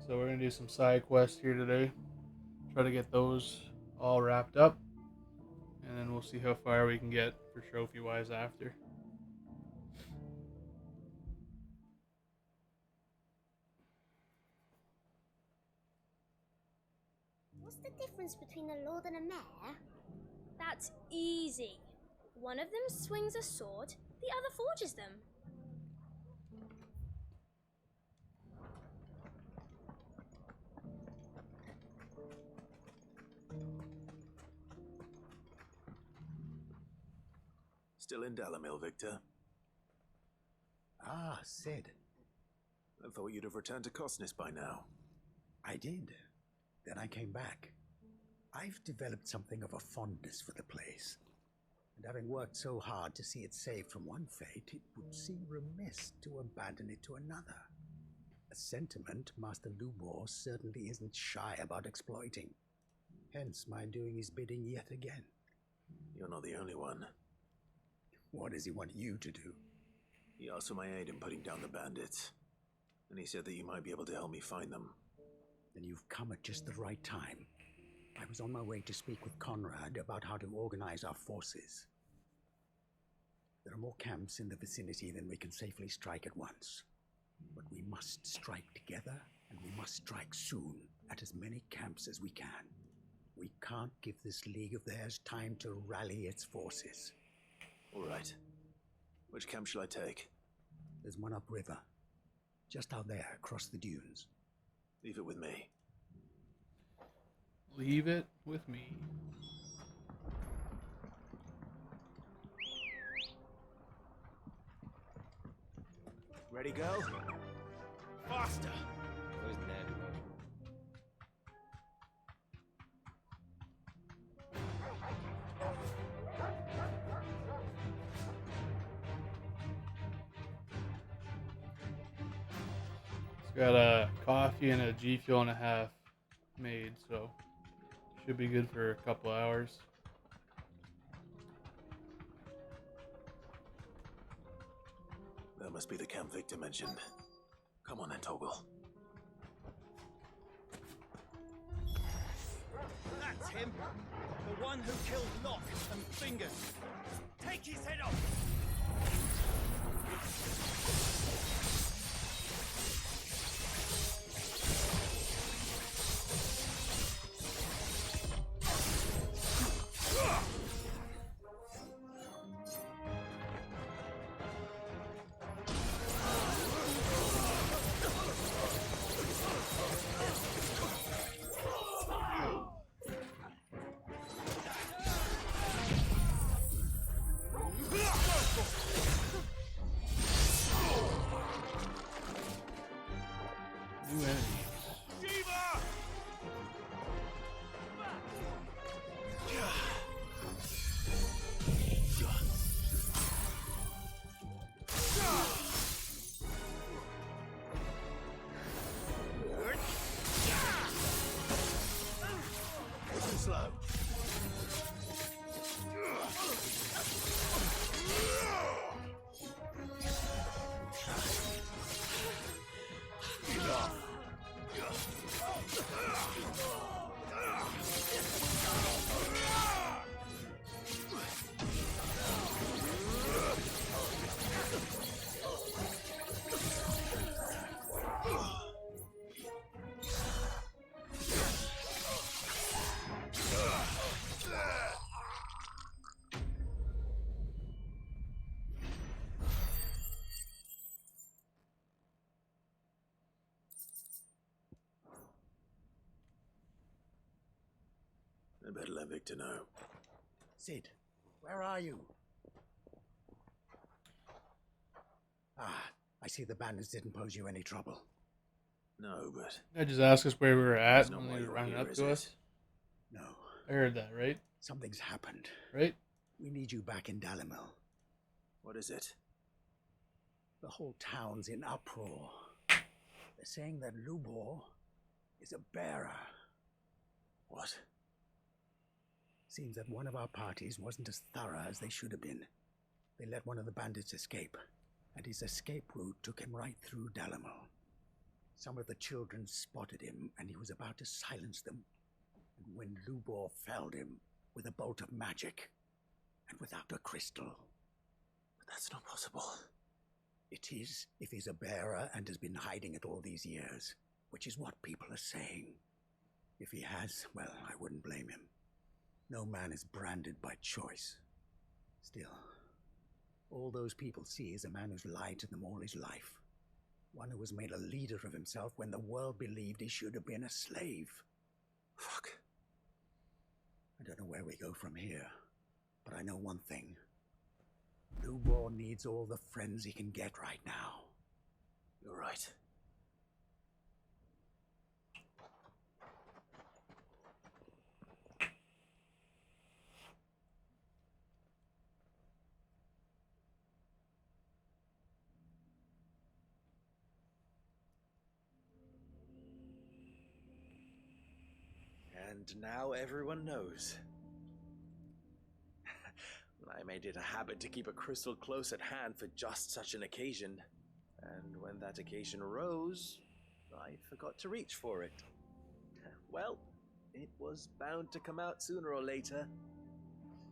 So we're gonna do some side quests here today. Try to get those all wrapped up, and then we'll see how far we can get for trophy wise after. What's the difference between a lord and a mayor? That's easy. One of them swings a sword, the other forges them. Still in Dalamil, Victor? Ah, Sid. I thought you'd have returned to Cosnis by now. I did. Then I came back. I've developed something of a fondness for the place. And having worked so hard to see it saved from one fate, it would seem remiss to abandon it to another. A sentiment Master Lubor certainly isn't shy about exploiting. Hence my doing his bidding yet again. You're not the only one. What does he want you to do? He asked for my aid in putting down the bandits. And he said that you might be able to help me find them. Then you've come at just the right time. I was on my way to speak with Conrad about how to organize our forces. There are more camps in the vicinity than we can safely strike at once. But we must strike together, and we must strike soon at as many camps as we can. We can't give this league of theirs time to rally its forces. All right. Which camp shall I take? There's one upriver, just out there across the dunes. Leave it with me. Leave it with me. Ready, go? Faster! Where's Ned? It's got a coffee and a G Fuel and a half made, so should be good for a couple hours. That must be the camp Victor mentioned. Come on then, Toggle. That's him! The one who killed Locke and Fingers! Take his head off! New enemies. Too slow. I better let Victor know. Sid, where are you? Ah, I see the bandits didn't pose you any trouble. No, but I just asked us where we were at That's not when why they were you're running here, up is to it? us. No, I heard that, right? something's happened. Right? We need you back in Dalamil. what is it? The whole town's in uproar. They're saying that Lubor is a bearer. What? Seems that one of our parties wasn't as thorough as they should have been. They let one of the bandits escape, and his escape route took him right through Dalamil. Some of the children spotted him, and he was about to silence them. And when Lubor felled him with a bolt of magic, and without a crystal. But that's not possible. It is, if he's a bearer and has been hiding it all these years, which is what people are saying. If he has, well, I wouldn't blame him. No man is branded by choice. Still, all those people see is a man who's lied to them all his life. One who has made a leader of himself when the world believed he should have been a slave. Fuck. I don't know where we go from here, but I know one thing. Lubor needs all the friends he can get right now. You're right. And now everyone knows. I made it a habit to keep a crystal close at hand for just such an occasion. And when that occasion arose, I forgot to reach for it. Well, it was bound to come out sooner or later.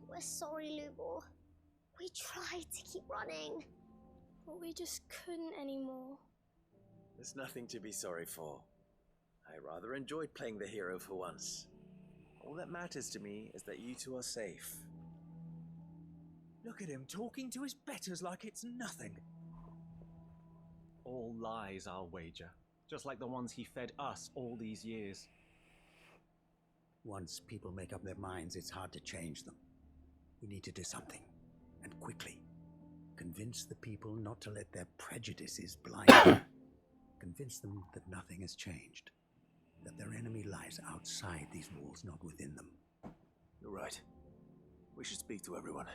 We're sorry, Lubor. We tried to keep running. But we just couldn't anymore. There's nothing to be sorry for. I rather enjoyed playing the hero for once. All that matters to me is that you two are safe. Look at him talking to his betters like it's nothing. All lies, I'll wager. Just like the ones he fed us all these years. Once people make up their minds, it's hard to change them. We need to do something, and quickly. Convince the people not to let their prejudices blind them. Convince them that nothing has changed. That their enemy lies outside these walls, not within them. You're right. We should speak to everyone.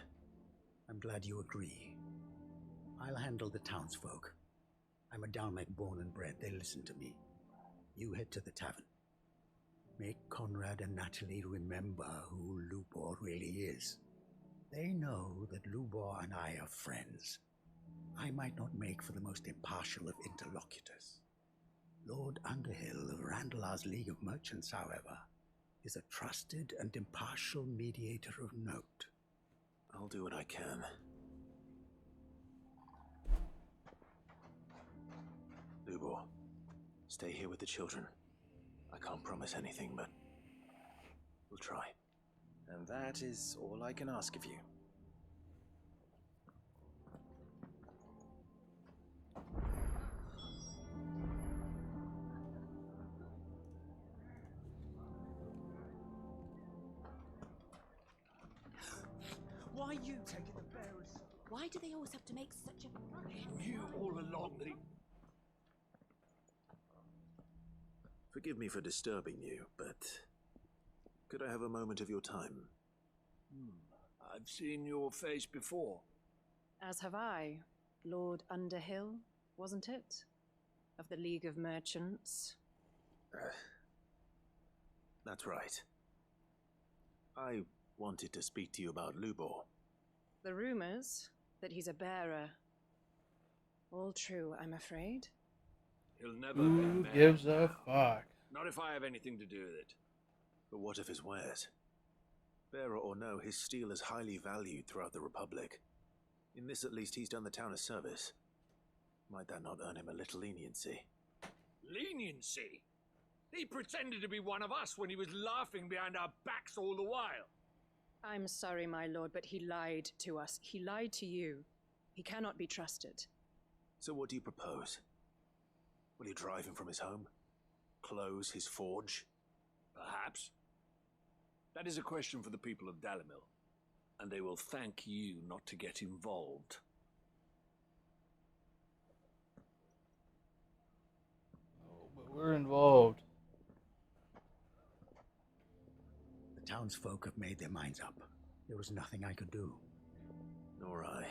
I'm glad you agree. I'll handle the townsfolk. I'm a Dalmek born and bred. They listen to me. You head to the tavern. Make Conrad and Natalie remember who Lubor really is. They know that Lubor and I are friends. I might not make for the most impartial of interlocutors. Lord Underhill of Randalar's League of Merchants, however, is a trusted and impartial mediator of note. I'll do what I can. Lubor, stay here with the children. I can't promise anything, but we'll try. And that is all I can ask of you. Why are you taking the bearers? Why do they always have to make such a... He knew all along that he... Forgive me for disturbing you, but could I have a moment of your time? I've seen your face before. As have I. Lord Underhill, wasn't it? Of the League of Merchants. That's right. I wanted to speak to you about Lubor. The rumors that he's a bearer. All true, I'm afraid. He'll never be Who mayor gives a now. fuck? Not if I have anything to do with it. But what of his wares? Bearer or no, his steel is highly valued throughout the Republic. In this at least he's done the town a service. Might that not earn him a little leniency? Leniency? He pretended to be one of us when he was laughing behind our backs all the while. I'm sorry, my lord, but he lied to us. He lied to you. He cannot be trusted. So what do you propose? Will you drive him from his home? Close his forge? Perhaps. That is a question for the people of Dalimil, and they will thank you not to get involved. Oh, but we're involved. The townsfolk have made their minds up. There was nothing I could do. Nor I.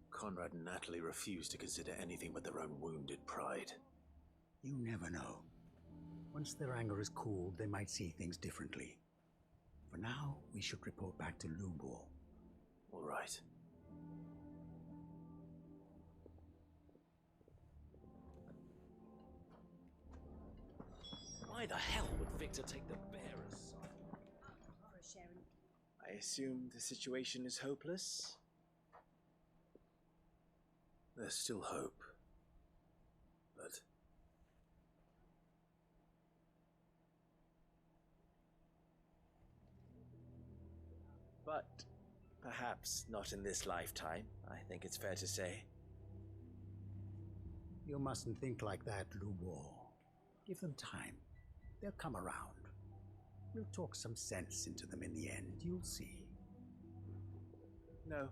Conrad and Natalie refuse to consider anything but their own wounded pride. You never know. Once their anger is cooled, they might see things differently. For now, we should report back to Lubor. All right. Why the hell would Victor take the bearer's side? I assume the situation is hopeless? There's still hope. But perhaps not in this lifetime, I think it's fair to say. You mustn't think like that, Lubor. Give them time. They'll come around. We'll talk some sense into them in the end, you'll see. No,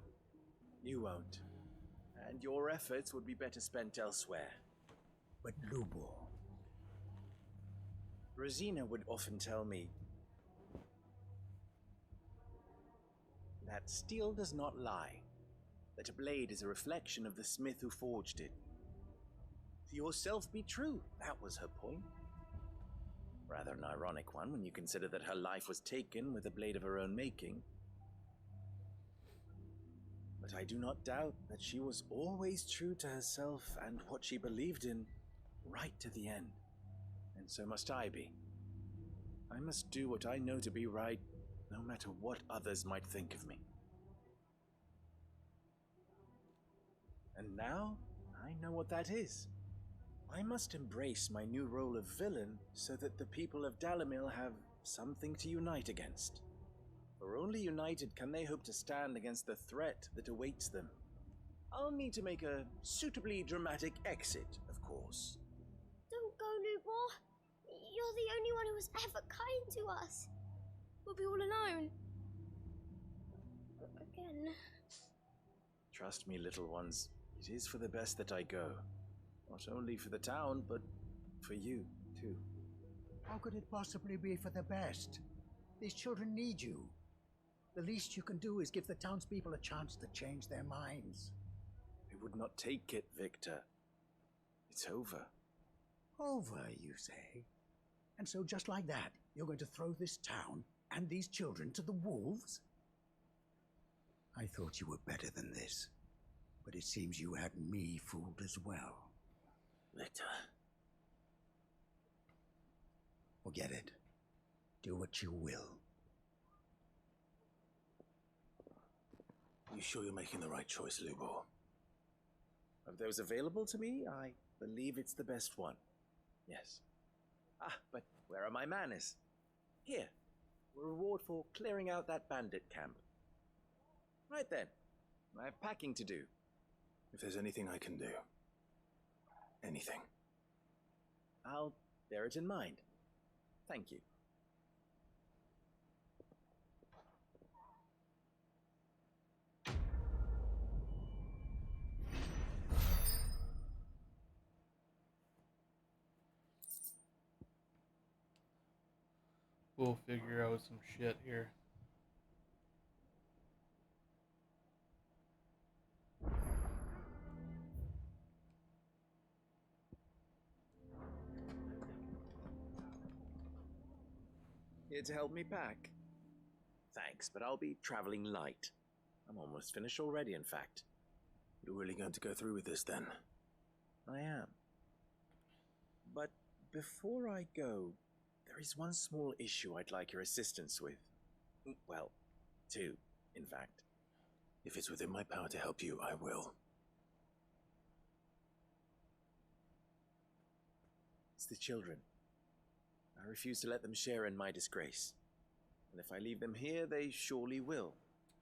you won't. And your efforts would be better spent elsewhere. But Lubor... Rosina would often tell me that steel does not lie, that a blade is a reflection of the smith who forged it. To yourself be true, that was her point. Rather an ironic one when you consider that her life was taken with a blade of her own making. But I do not doubt that she was always true to herself and what she believed in, right to the end. And so must I be. I must do what I know to be right, no matter what others might think of me. And now, I know what that is. I must embrace my new role of villain so that the people of Dalimil have something to unite against. For only united can they hope to stand against the threat that awaits them. I'll need to make a suitably dramatic exit, of course. Don't go, Lubor. You're the only one who was ever kind to us. We'll be all alone. Again. Trust me, little ones. It is for the best that I go. Not only for the town, but for you, too. How could it possibly be for the best? These children need you. The least you can do is give the townspeople a chance to change their minds. I would not take it, Victor. It's over. Over, you say? And so just like that, you're going to throw this town and these children to the wolves? I thought you were better than this, but it seems you had me fooled as well. Victor. Forget it. Do what you will. You sure you're making the right choice, Lubor? Of those available to me, I believe it's the best one. Yes. Ah, but where are my manners? Here. A reward for clearing out that bandit camp. Right then. I have packing to do. If there's anything I can do. Anything. I'll bear it in mind. Thank you. We'll figure out some shit here. Here to help me pack? Thanks, but I'll be traveling light. I'm almost finished already, in fact. You're really going to go through with this, then? I am. But before I go, there is one small issue I'd like your assistance with. Well, two, in fact. If it's within my power to help you, I will. It's the children. I refuse to let them share in my disgrace. And if I leave them here, they surely will.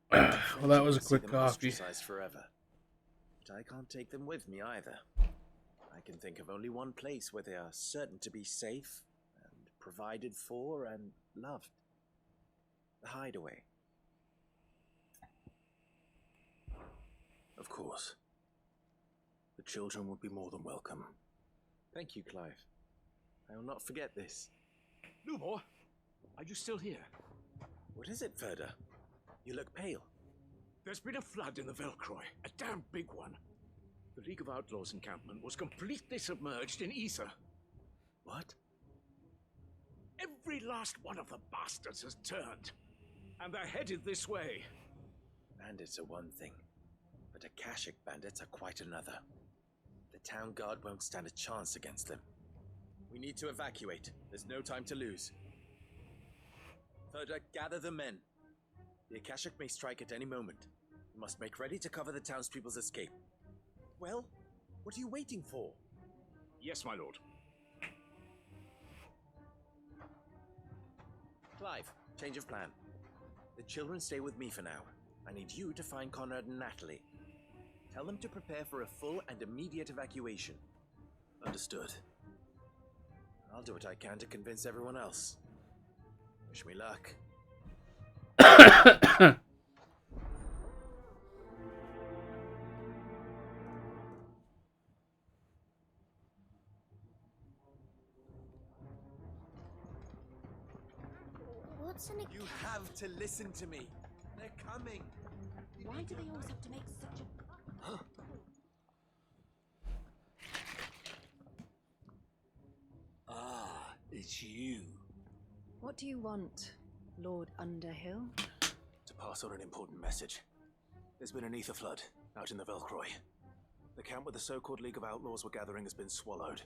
Well, that was a quick them coffee. ostracized forever. But I can't take them with me either. I can think of only one place where they are certain to be safe and provided for and loved. The Hideaway. Of course. The children would be more than welcome. Thank you, Clive. I will not forget this. Lubor, are you still here? What is it, Ferda? You look pale. There's been a flood in the Velcroy, a damn big one. The League of Outlaws encampment was completely submerged in ether. What? Every last one of the bastards has turned, and they're headed this way. Bandits are one thing, but Akashic bandits are quite another. The town guard won't stand a chance against them. We need to evacuate. There's no time to lose. Ferda, gather the men. The Akashic may strike at any moment. We must make ready to cover the townspeople's escape. Well, what are you waiting for? Yes, my lord. Clive, change of plan. The children stay with me for now. I need you to find Conrad and Natalie. Tell them to prepare for a full and immediate evacuation. Understood. I'll do what I can to convince everyone else. Wish me luck. What's an You have to listen to me. They're coming. Why do they always have to make such a... Ah, it's you. What do you want, Lord Underhill? To pass on an important message. There's been an ether flood out in the Velcroy. The camp where the so-called League of Outlaws were gathering has been swallowed.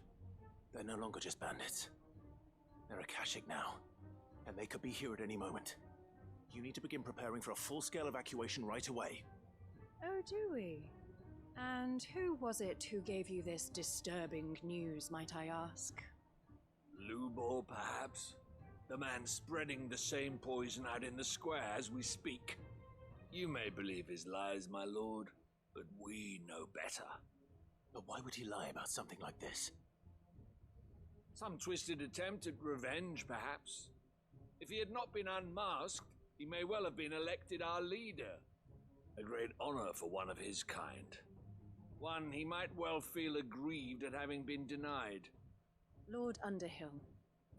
They're no longer just bandits. They're Akashic now, and they could be here at any moment. You need to begin preparing for a full-scale evacuation right away. Oh, do we? And who was it who gave you this disturbing news, might I ask? Lubor, perhaps? The man spreading the same poison out in the square as we speak. You may believe his lies, my lord, but we know better. But why would he lie about something like this? Some twisted attempt at revenge, perhaps. If he had not been unmasked, he may well have been elected our leader. A great honor for one of his kind. One he might well feel aggrieved at having been denied. Lord Underhill,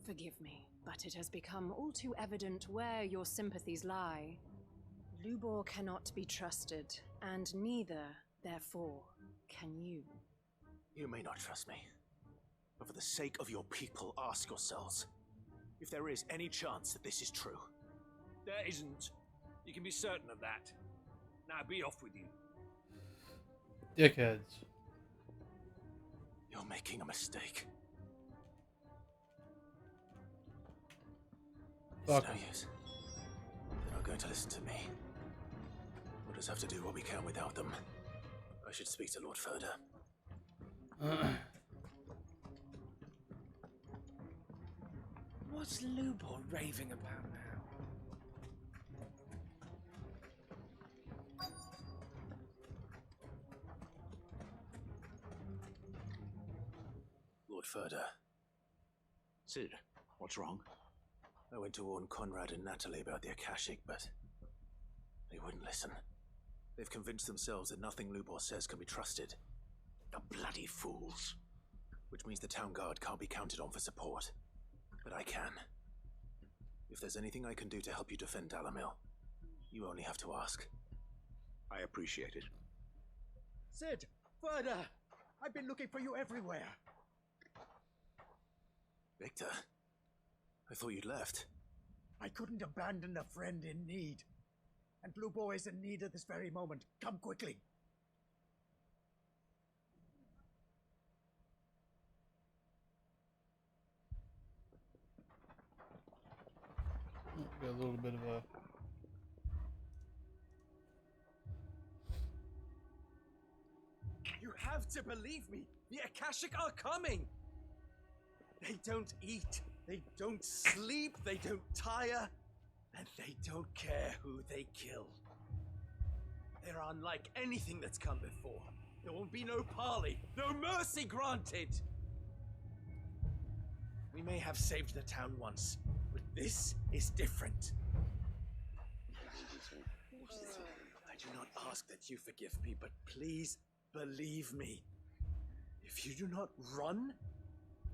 forgive me, but it has become all too evident where your sympathies lie. Lubor cannot be trusted, and neither, therefore, can you. You may not trust me, but for the sake of your people, ask yourselves if there is any chance that this is true. There isn't. You can be certain of that. Now be off with you. Dickheads. You're making a mistake. Fuck It's no 'em. use. They're not going to listen to me. We'll just have to do what we can without them. I should speak to Lord Ferda. What's Lubor raving about now? Lord Ferda, Cid, what's wrong? I went to warn Conrad and Natalie about the Akashic, but they wouldn't listen. They've convinced themselves that nothing Lubor says can be trusted. The bloody fools. Which means the town guard can't be counted on for support. But I can. If there's anything I can do to help you defend Dalimil, you only have to ask. I appreciate it. Cid! Ferda! I've been looking for you everywhere. Victor? I thought you'd left. I couldn't abandon a friend in need. And Lubor is in need at this very moment. Come quickly. Got a little bit of a... You have to believe me. The Akashic are coming. They don't eat. They don't sleep. They don't tire. And they don't care who they kill. They're unlike anything that's come before. There won't be no parley, no mercy granted. We may have saved the town once, but this is different. I do not ask that you forgive me, but please believe me. If you do not run,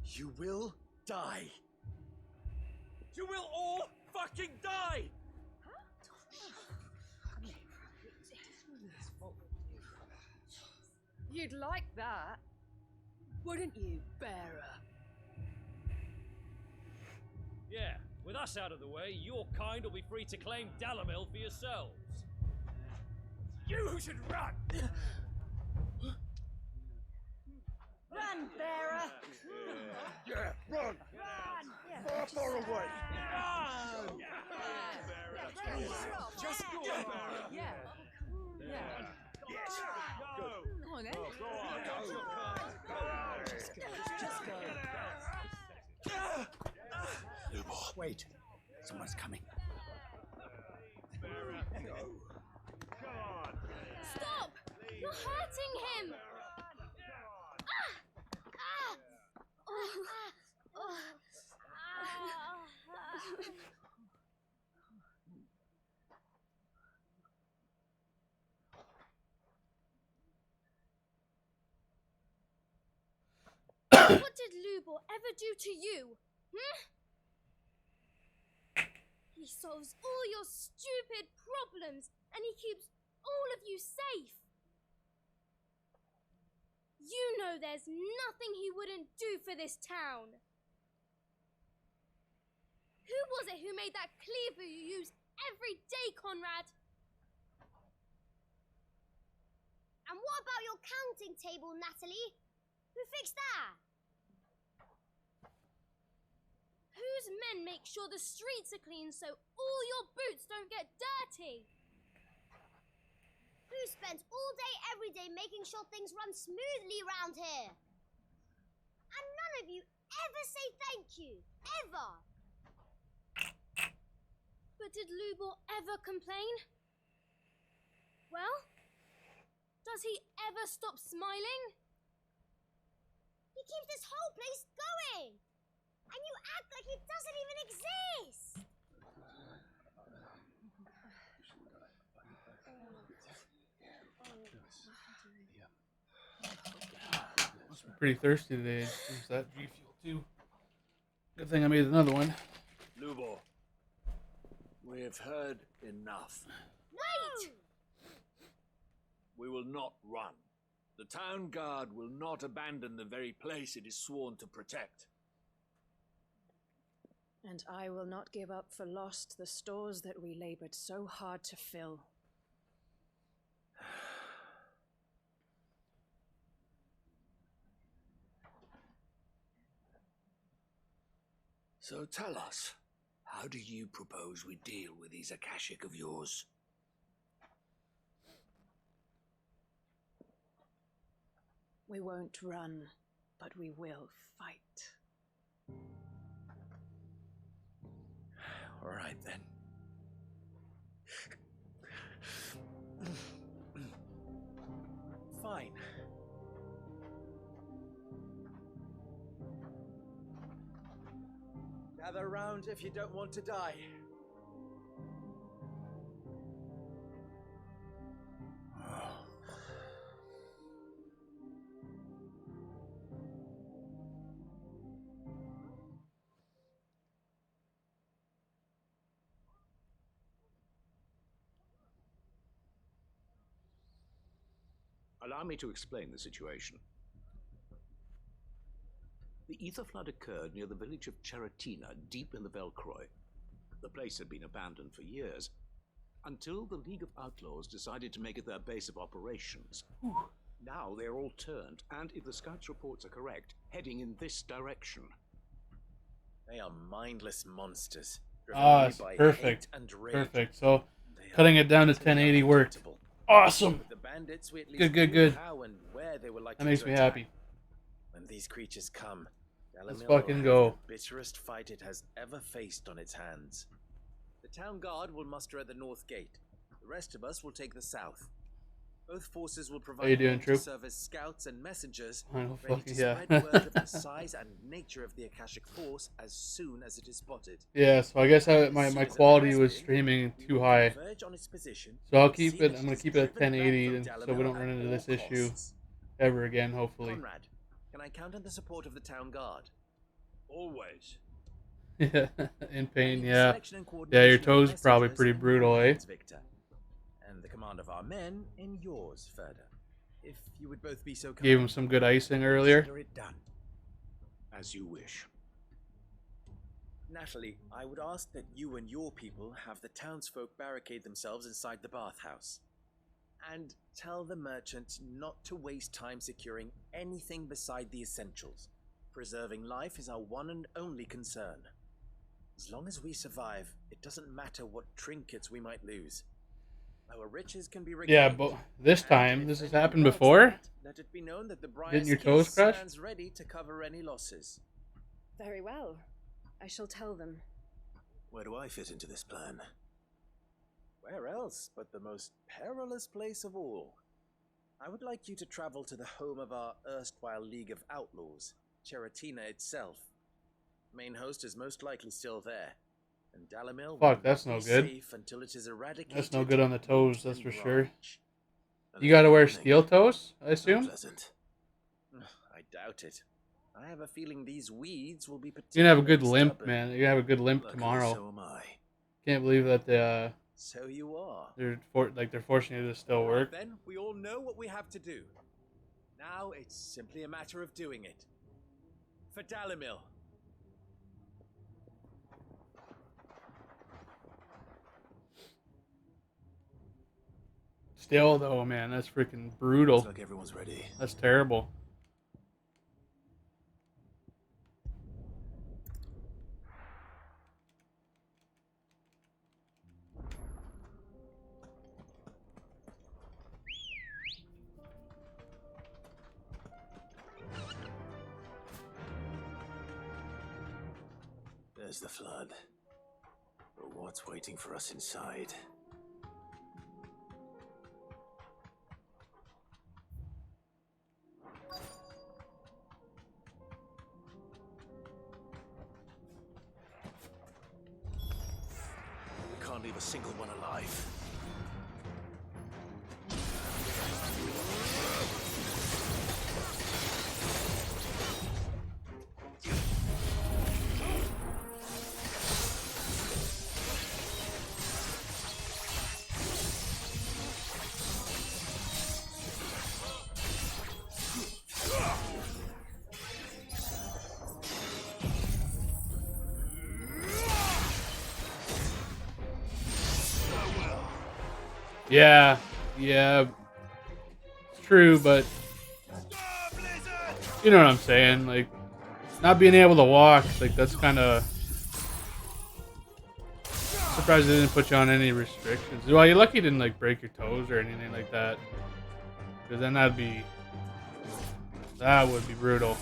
you will die. You will all fucking die! You'd like that, wouldn't you, bearer? Yeah, with us out of the way, your kind will be free to claim Dalimil for yourselves. You should run! Run, bearer! Yeah, run! Far, far away! Just go, bearer! Yeah. Yeah. Yes! Go on then. Just go. Lubor, wait. Someone's coming. Stop! You're hurting him! What did Lubor ever do to you? He solves all your stupid problems and he keeps all of you safe. You know there's nothing he wouldn't do for this town. Who was it who made that cleaver you use every day, Conrad? And what about your counting table, Natalie? Who fixed that? Whose men make sure the streets are clean so all your boots don't get dirty? Who spends all day, every day making sure things run smoothly round here? And none of you ever say thank you. Ever. But did Lubor ever complain? Well, does he ever stop smiling? He keeps this whole place going. And you act like it doesn't even exist. Pretty thirsty today. Use that G Fuel too. Good thing I made another one. Lubor, we have heard enough. Wait! We will not run. The town guard will not abandon the very place it is sworn to protect. And I will not give up for lost the stores that we labored so hard to fill. So tell us, how do you propose we deal with these Akashic of yours? We won't run, but we will fight. All right, then. Fine. Gather round if you don't want to die. Allow me to explain the situation. The ether flood occurred near the village of Cheratina, deep in the Velcroy. The place had been abandoned for years, until the League of Outlaws decided to make it their base of operations. Now they're all turned, and if the scouts' reports are correct, heading in this direction. They are mindless monsters. Ah, it's perfect. Perfect. So, cutting it down to 1080 worked. Awesome. The bandits, we at least Good, good, good. how and where they were likely That makes to me attack. happy. When these creatures come, Let's Dalamil fucking will go. have the bitterest fight it has ever faced on its hands. The town guard will muster at the north gate. The rest of us will take the south. Both forces will How provide you doing, men to Troop? serve as scouts and messengers, I know, ready to fucking yeah. spread word of the size and nature of the Akashic force as soon as it is spotted. Yeah, so I guess my quality was streaming too high. Converge on its position, So I'll and keep see it, that I'm going it to keep is it at driven back 1080 from and so we Dalamil don't run at into all this issue costs. ever again, hopefully. Conrad, can I count on the support of the town guard? Always. Yeah, in pain, The yeah. selection and Yeah, coordination your of toe's probably messengers pretty in brutal, your eh? hands, Victor. And the command of our men in yours, Ferda. If you would both be so kind. Gave him some good icing earlier. Consider it done. As you wish. Natalie, I would ask that you and your people have the townsfolk barricade themselves inside the bathhouse. And tell the merchant not to waste time securing anything beside the essentials. Preserving life is our one and only concern. As long as we survive, it doesn't matter what trinkets we might lose. Our riches can be regained. Yeah, but this time, this has happened before. Let it be known that the Getting your Briar's toes Kiss crushed? stands ready to cover any losses. Very well. I shall tell them. Where do I fit into this plan? Where else but the most perilous place of all? I would like you to travel to the home of our erstwhile League of Outlaws, Cheratina itself. Main host is most likely still there, and Dalimil Fuck, will that's not no be good. safe until it is eradicated. That's no good on the toes, that's and for sure. branch. You gotta wear steel toes, I assume? Pleasant. I doubt it. I have a feeling these weeds will be You're gonna have a good particularly limp, stubborn. man. You're gonna have a good limp Luckily, tomorrow. so am I. Can't believe that So you are. they're forcing you to still work. Then we all know what we have to do. Now it's simply a matter of doing it. For Dalimil. Still though, man, that's freaking brutal. Looks like everyone's ready. That's terrible. There's the flood. But what's waiting for us inside? We can't leave a single one alive. Yeah, it's true, but you know what I'm saying. Like, not being able to walk, like that's kind of surprised they didn't put you on any restrictions. Well, you're lucky you didn't like break your toes or anything like that, because then that would be brutal.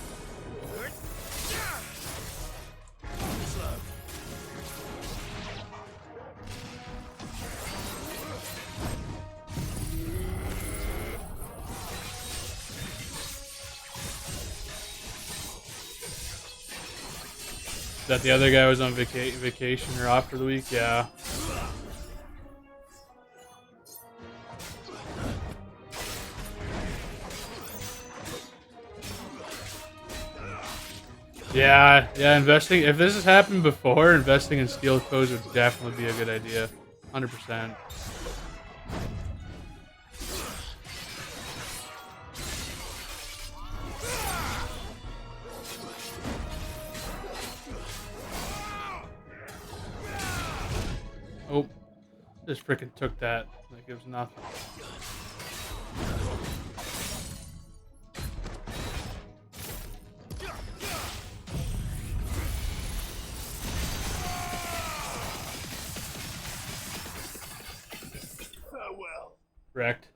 That the other guy was on vacation or off for the week, yeah. Yeah, investing, if this has happened before, investing in steel toes would definitely be a good idea. 100%. Oh, just freaking took that like it was nothing. Farewell. Wrecked.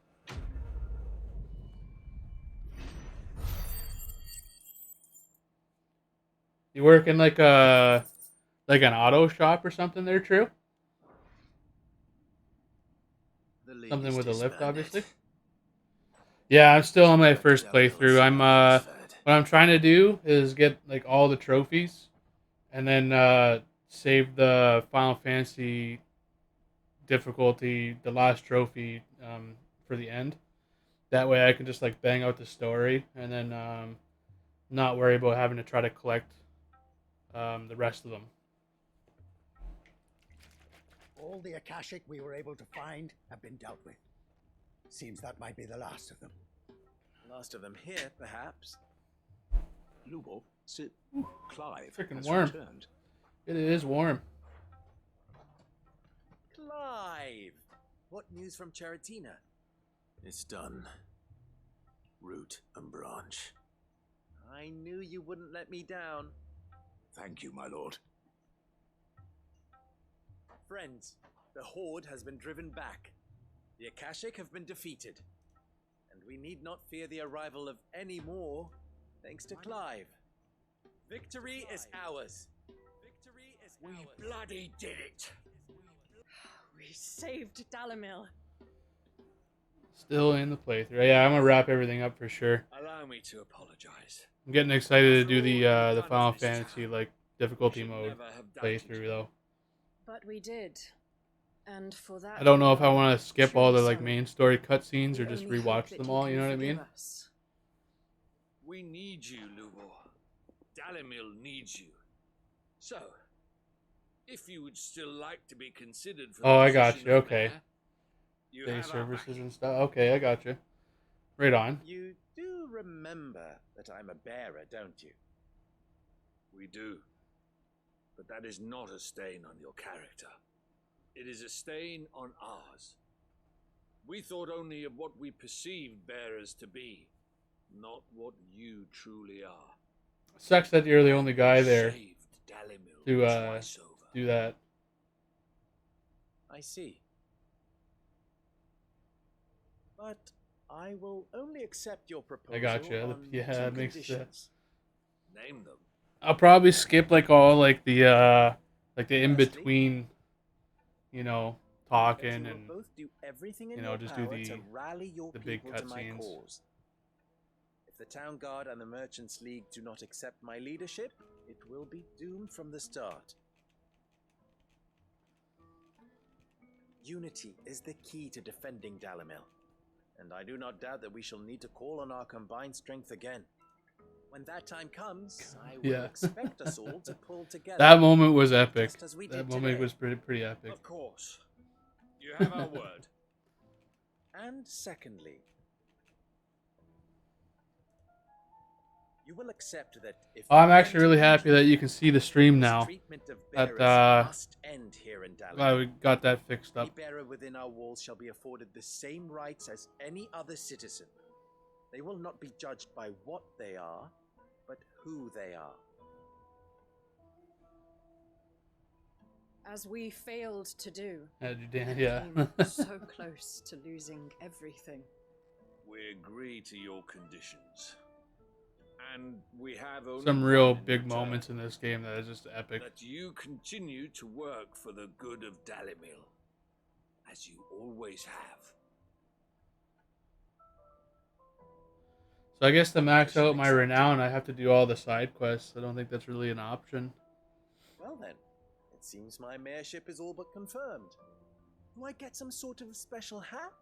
You work in like an auto shop or something there, True? Something with a lift, obviously. Yeah, I'm still on my first playthrough. What I'm trying to do is get like all the trophies, and then save the Final Fantasy difficulty, the last trophy, for the end. That way, I can just like bang out the story, and then not worry about having to try to collect the rest of them. All the Akashic we were able to find have been dealt with. Seems that might be the last of them. Last of them here, perhaps. Lubor, sit. Clive Freaking has warm. returned. It is warm. Clive! What news from Cheratina? It's done. Root and branch. I knew you wouldn't let me down. Thank you, my lord. Friends, the Horde has been driven back. The Akashic have been defeated. And we need not fear the arrival of any more, thanks to Clive. Victory is ours. Victory is ours. We bloody did it. We saved Dalamil. Still in the playthrough. Yeah, I'm gonna wrap everything up for sure. Allow me to apologize. I'm getting excited to do the Final Fantasy like difficulty mode playthrough though. But we did. And for that, I don't know if I want to skip all the like main story cutscenes or just only hope rewatch that them you all. can You know what I forgive mean? us. We need you, Lubor. Dalamil needs you. So, if you would still like to be considered for Oh, the I got position you. of Okay. mayor, you Day have our services backing. and stuff. Okay, I got you. Right on. You do remember that I'm a bearer, don't you? We do. But that is not a stain on your character. It is a stain on ours. We thought only of what we perceived bearers to be, not what you truly are. Sucks that you're the only guy there Saved Dalamil to twice over. do that. I see. But I will only accept your proposal. I got you. On Yeah, two it makes conditions. Name them. I'll probably skip like all like the in between, you know, That talking you and will both do everything in you know, your just do power the to rally your big people to my cutscenes. cause. If the Town Guard and the Merchants League do not accept my leadership, it will be doomed from the start. Unity is the key to defending Dalamil, and I do not doubt that we shall need to call on our combined strength again. When that time comes, I will Yeah. expect us all to pull together. That moment was epic. just as we That did moment today. was pretty epic. Of course. You have our word. And secondly, you will accept that if Oh, I'm actually really happy that you can see the stream now. treatment of That bearers must end here in Dalamil. glad we got that fixed Any up. bearer within our walls shall be afforded the same rights as any other citizen. They will not be judged by what they are, but who they are. As we failed to do. Yeah, and yeah. came so close to losing everything. We agree to your conditions. And we have only Some real one in big return. moments in this game that is just epic. That you continue to work for the good of Dalamil, as you always have. So I guess to max out my renown, I have to do all the side quests. I don't think that's really an option. Well then, it seems my mayorship is all but confirmed. Do I get some sort of special hat?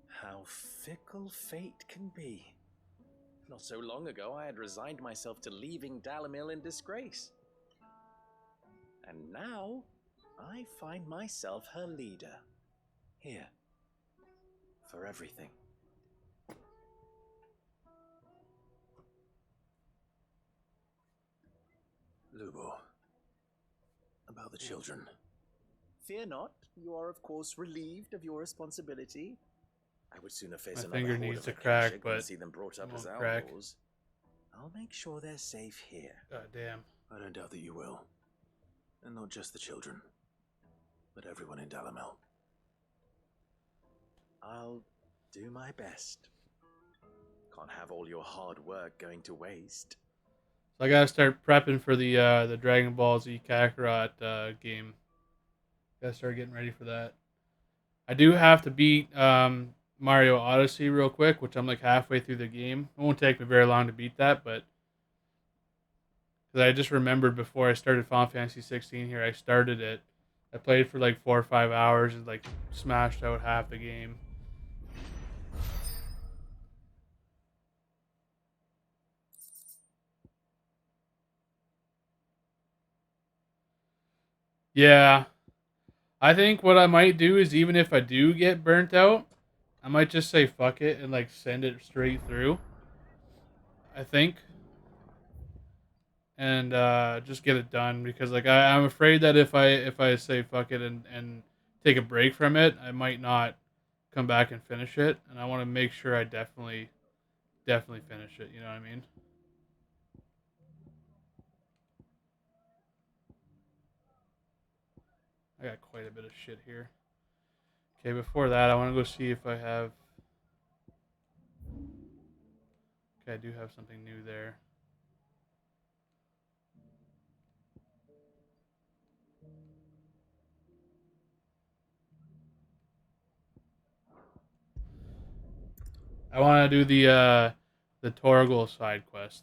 How fickle fate can be. Not so long ago, I had resigned myself to leaving Dalamil in disgrace. And now, I find myself her leader. Here. For everything. Lubor. About the children. Fear not, you are of course relieved of your responsibility. I would sooner face My another finger horde needs of to Akashic crack, than but see them brought up it as won't crack. outlaws. I'll make sure they're safe here. God damn. I don't doubt that you will. And not just the children, but everyone in Dalamil. I'll do my best. Can't have all your hard work going to waste. So I gotta start prepping for the Dragon Ball Z Kakarot game. Gotta start getting ready for that. I do have to beat Mario Odyssey real quick, which I'm like halfway through the game. It won't take me very long to beat that, but because I just remembered before I started Final Fantasy 16 here, I started it. I played for like 4 or 5 hours and like smashed out half the game. Yeah. I think what I might do is even if I do get burnt out, I might just say fuck it and like send it straight through. I think. and just get it done, because like I'm afraid that if I say fuck it and take a break from it, I might not come back and finish it, and I want to make sure I definitely finish it. You know what I mean? I got quite a bit of shit here. Okay, before that, I want to go see if I have. Okay, I do have something new there. I want to do the Torgal side quest.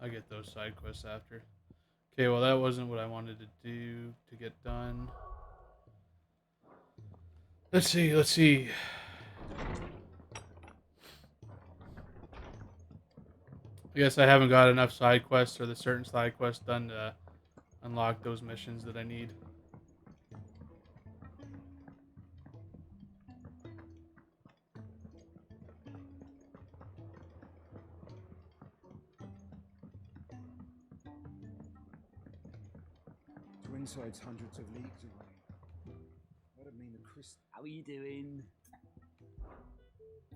I'll get those side quests after. Okay, well that wasn't what I wanted to do to get done. Let's see. I guess I haven't got enough side quests or the certain side quests done to unlock those missions that I need. Twinside's hundreds of leagues away. That'd mean the Chris. How are you doing?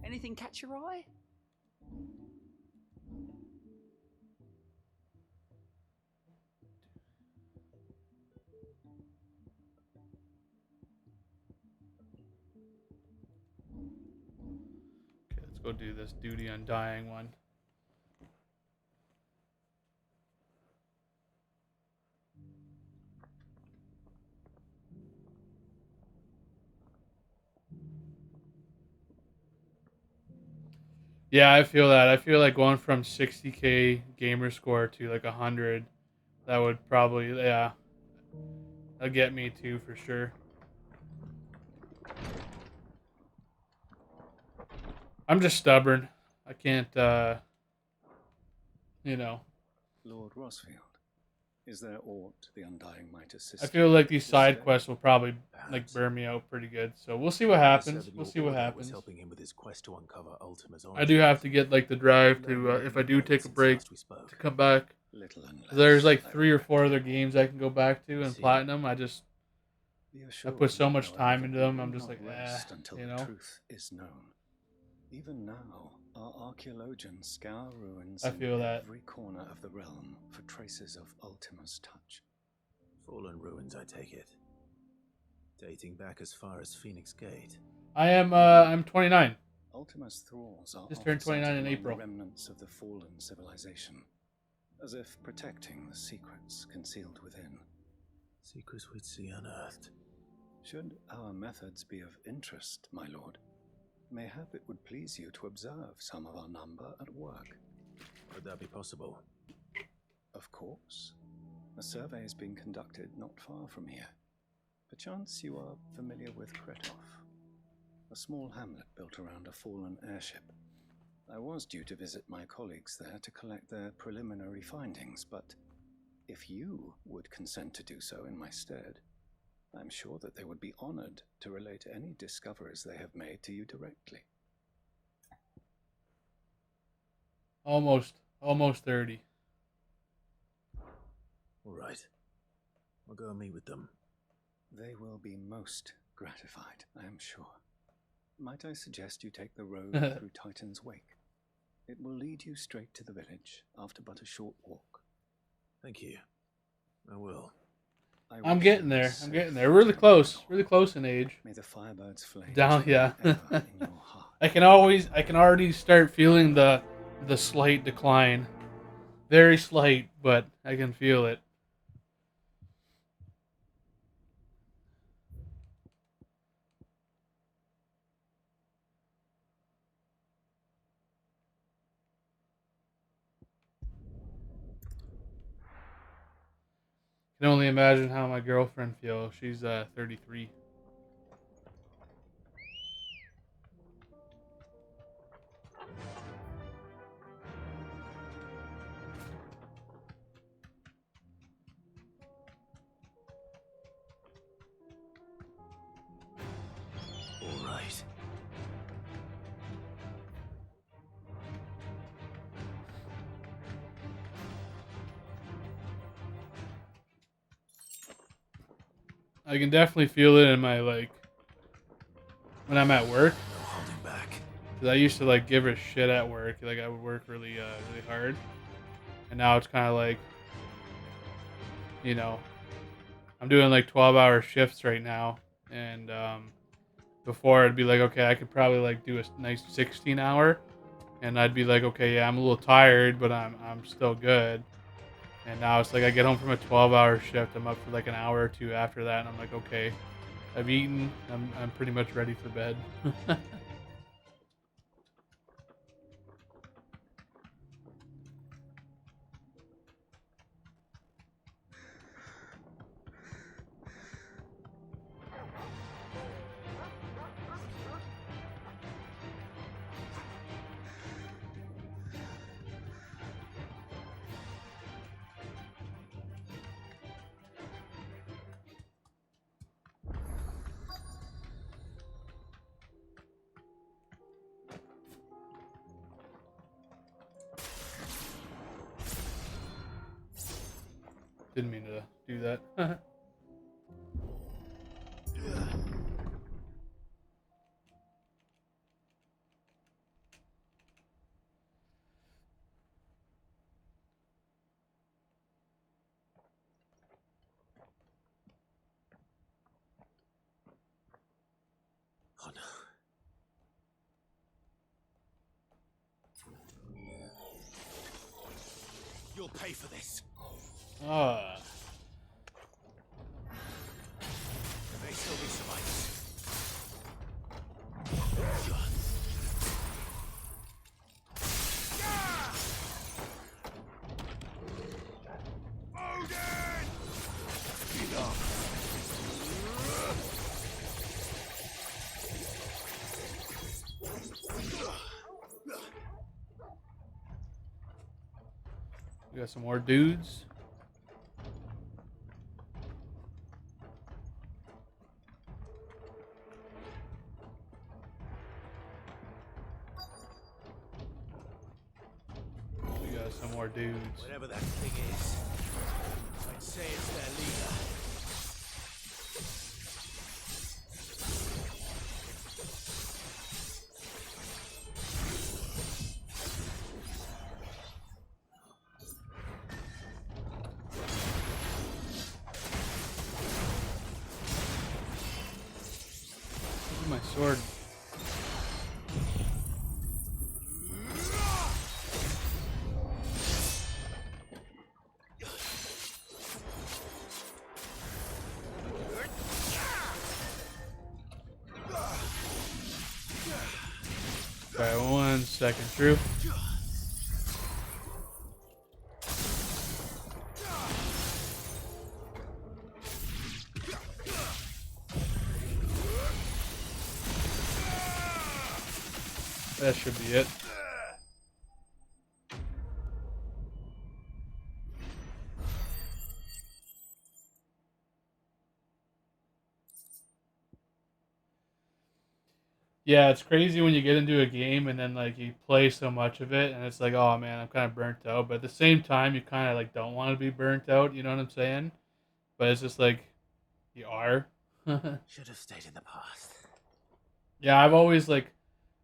Anything catch your eye? Okay, let's go do this Duty Undying one. Yeah, I feel that. I feel like going from 60k gamer score to like 100, that would probably, yeah, that'd get me too for sure. I'm just stubborn. I can't, you know. Lord Rosfield, is there aught the Undying might assist? I feel like these side quests will probably like burn me out pretty good. So we'll see what happens. We'll see what happens. Helping him with his quest to uncover Ultima's I do have to get like the drive to if I do take a break to come back. There's like 3 or 4 other games I can go back to and platinum. I put so much time into them. I'm just like, you know. The truth is known. Even now, our archaeologians scour ruins I feel in that. every corner of the realm for traces of Ultima's touch. Fallen ruins, I take it. Dating back as far as Phoenix Gate. I'm 29. Ultima's thralls are Just turned 29 in among April. The remnants of the fallen civilization, as if protecting the secrets concealed within. Secrets we'd see unearthed. Should our methods be of interest, my lord, mayhap it would please you to observe some of our number at work. Would that be possible? Of course. A survey is being conducted not far from here. Perchance you are familiar with Kretov, a small hamlet built around a fallen airship. I was due to visit my colleagues there to collect their preliminary findings, but if you would consent to do so in my stead, I'm sure that they would be honored to relate any discoveries they have made to you directly. Almost 30. All right. I'll go and meet with them. They will be most gratified, I am sure. Might I suggest you take the road through Titan's Wake? It will lead you straight to the village after but a short walk. Thank you. I will. I'm getting there. I'm getting there. Really close in age. May the firebirds flame down, yeah. ever in your heart. I can already start feeling the slight decline. Very slight, but I can feel it. can only imagine how my girlfriend feels. She's 33. All right. I can definitely feel it in my, like, when I'm at work. No holding back. Because I used to, like, give a shit at work. Like, I would work really hard. And now it's kind of like, you know, I'm doing, like, 12-hour shifts right now. And before, I'd be like, okay, I could probably, like, do a nice 16-hour. And I'd be like, okay, yeah, I'm a little tired, but I'm still good. And now it's like I get home from a 12-hour shift. I'm up for like an hour or two after that, and I'm like, okay, I've eaten. I'm pretty much ready for bed. Didn't mean to do that. Oh no. You'll pay for this. Ah. There may still be survivors. Odin! Get up. We got some more dudes. We got some more dudes. Whatever that thing is, I'd say it's their leader. Look at my sword. Sorry, 1 second, Drew. That should be it. Yeah, it's crazy when you get into a game and then like you play so much of it and it's like, oh man, I'm kind of burnt out. But at the same time, you kind of like don't want to be burnt out. You know what I'm saying? But it's just like you are. Should have stayed in the past. Yeah, I've always like,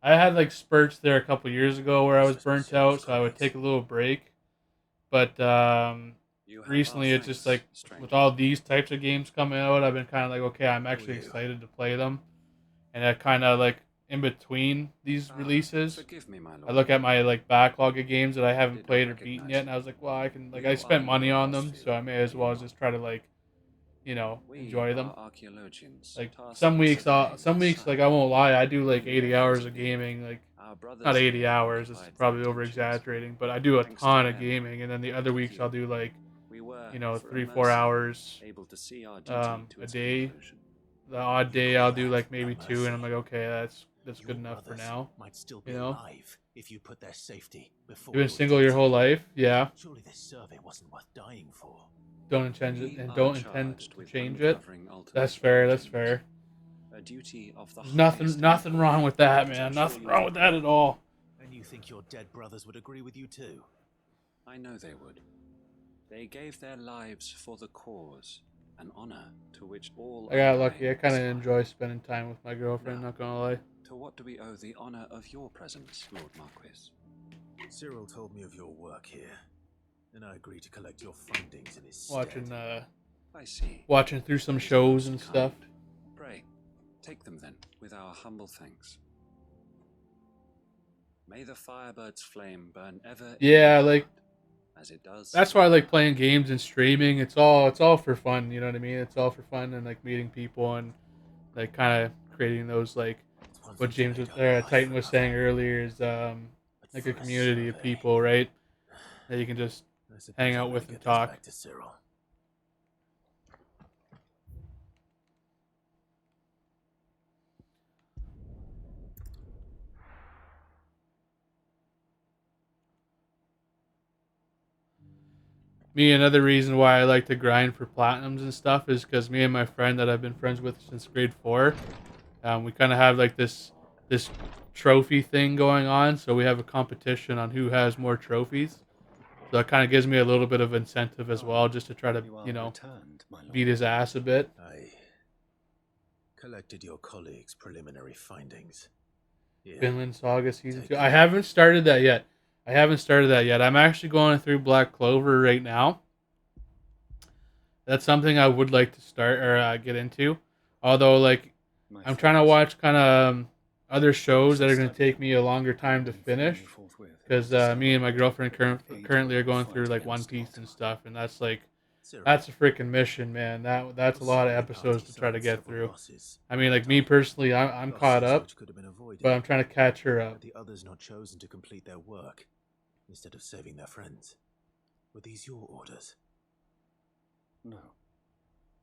I had like spurts there a couple years ago where I was burnt out, so I would take a little break. But recently, it's just like with all these types of games coming out, I've been kind of like, okay, I'm actually excited to play them, and I kind of like in between these releases, Forgive me, my lord. I look at my like backlog of games that I haven't played or beaten yet, and I was like, well, I can like I spent money on them, so I may as well just try to like, you know, enjoy them. Archaeologians. Like some weeks, like I won't lie, I do like 80 hours of gaming. Like not 80 hours, it's probably over exaggerating, but I do a ton of gaming, and then the other weeks I'll do like you know, for a 3-4 mercy, hours able to see our duty to a its day. conclusion. The odd day I'll do like maybe no 2, and I'm mercy. like, okay, that's Your good enough for brothers now. might still be You know, alive if you put their safety before you've been your single your duty. whole life, yeah. Surely this survey wasn't worth dying for. Don't intend We and are don't intend charged to with change it. uncovering alternate That's fair. That's origins. fair. A duty of the There's highest nothing import, wrong with that, which man. I'm sure Nothing you wrong with that at all. And you think your dead brothers would agree with you too? I know they would. They gave their lives for the cause, an honor to which all I got undying lucky. I kind of aspire. enjoy spending time with my girlfriend. Not gonna lie. To what do we owe the honor of your presence, Lord Marquis? Cyril told me of your work here, and I agreed to collect your findings in his stead. Watching I see. watching through some shows and stuff. Pray, take them then, with our humble thanks. May the Firebird's flame burn ever in Yeah, your like heart, as it does. that's why I like playing games and streaming. It's all for fun. You know what I mean? It's all for fun and like meeting people and like kind of creating those like what Titan was saying earlier is like a community of people, right? That you can just hang out with and talk. Back to Cyril. Me, another reason why I like to grind for platinums and stuff is because me and my friend that I've been friends with since grade 4, we kind of have like this trophy thing going on. So we have a competition on who has more trophies. So that kind of gives me a little bit of incentive as well, just to try to, you know, beat his ass a bit. I collected your colleagues' preliminary findings. Here. Vinland Saga Season 2. I haven't started that yet. I'm actually going through Black Clover right now. That's something I would like to start or get into. Although, like, I'm trying to watch kind of other shows that are going to take me a longer time to finish. Because me and my girlfriend currently are going through like One Piece and stuff, and that's like that's a freaking mission, man. That's a lot of episodes to try to get through. I mean, like me personally, I'm caught up, but I'm trying to catch her up. The others not chosen to complete their work instead of saving their friends. Were these your orders? No.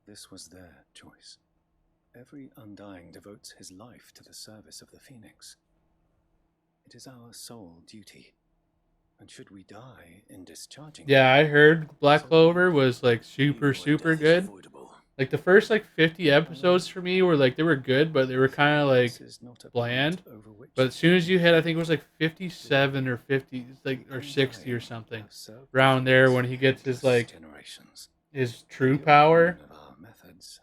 This was their choice. Every Undying devotes his life to the service of the Phoenix. It is our sole duty. And should we die in discharging Yeah, I heard Black Clover was like super good. Like the first like 50 episodes for me were like they were good, but they were kind of like bland. But as soon as you hit, I think it was like 57 or 50, like or 60 or something, around there when he gets his like his true power.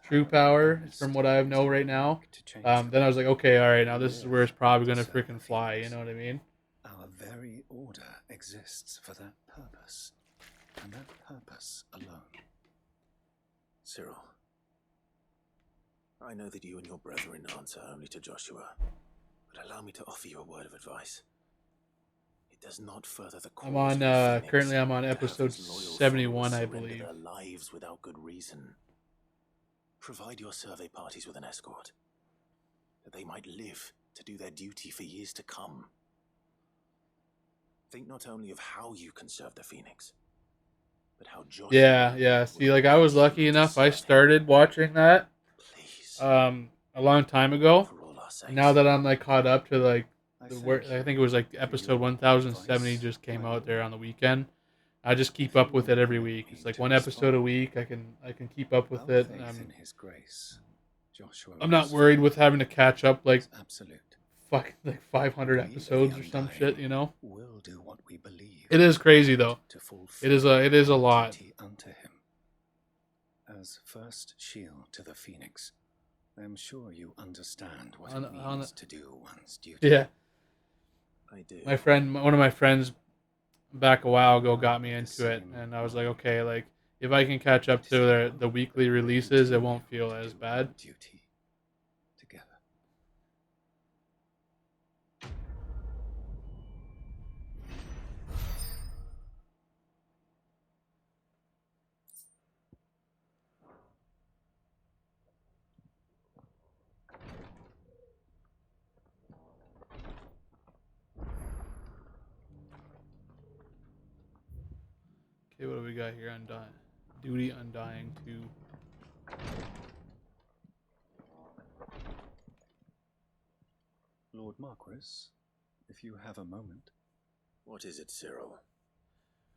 True power, from what I know right now. Then I was like, okay, all right, now this is where it's probably gonna freaking fly. You know what I mean? Our very order exists for that purpose, and that purpose alone. Cyril, I know that you and your brethren answer only to Joshua, but allow me to offer you a word of advice. It does not further the cause I'm on of the Phoenix currently I'm on to have episode his loyal 71, followers I surrender believe. their lives without good reason. Provide your survey parties with an escort, that they might live to do their duty for years to come. Think not only of how you can serve the Phoenix, but how Joshua... Yeah. See, like I was lucky enough. I started watching that a long time ago. And now that I'm like caught up to like I think it was like episode 1070 just came out there on the weekend. I just keep up with it every week. It's like one episode a week. I can keep up with it. I'm not worried with having to catch up like fuck like 500 episodes or some shit, you know. Will do what we believe. It is crazy though. It is a lot. Unto him. As first shield to the Phoenix, I am sure you understand what it means to do one's duty. Yeah. I do. One of my friends back a while ago got me into it, and I was like, okay, like if I can catch up to the weekly releases, it won't feel as bad. Duty together. Okay, what do we got here on Duty Undying 2. Lord Marquis, if you have a moment. What is it, Cyril?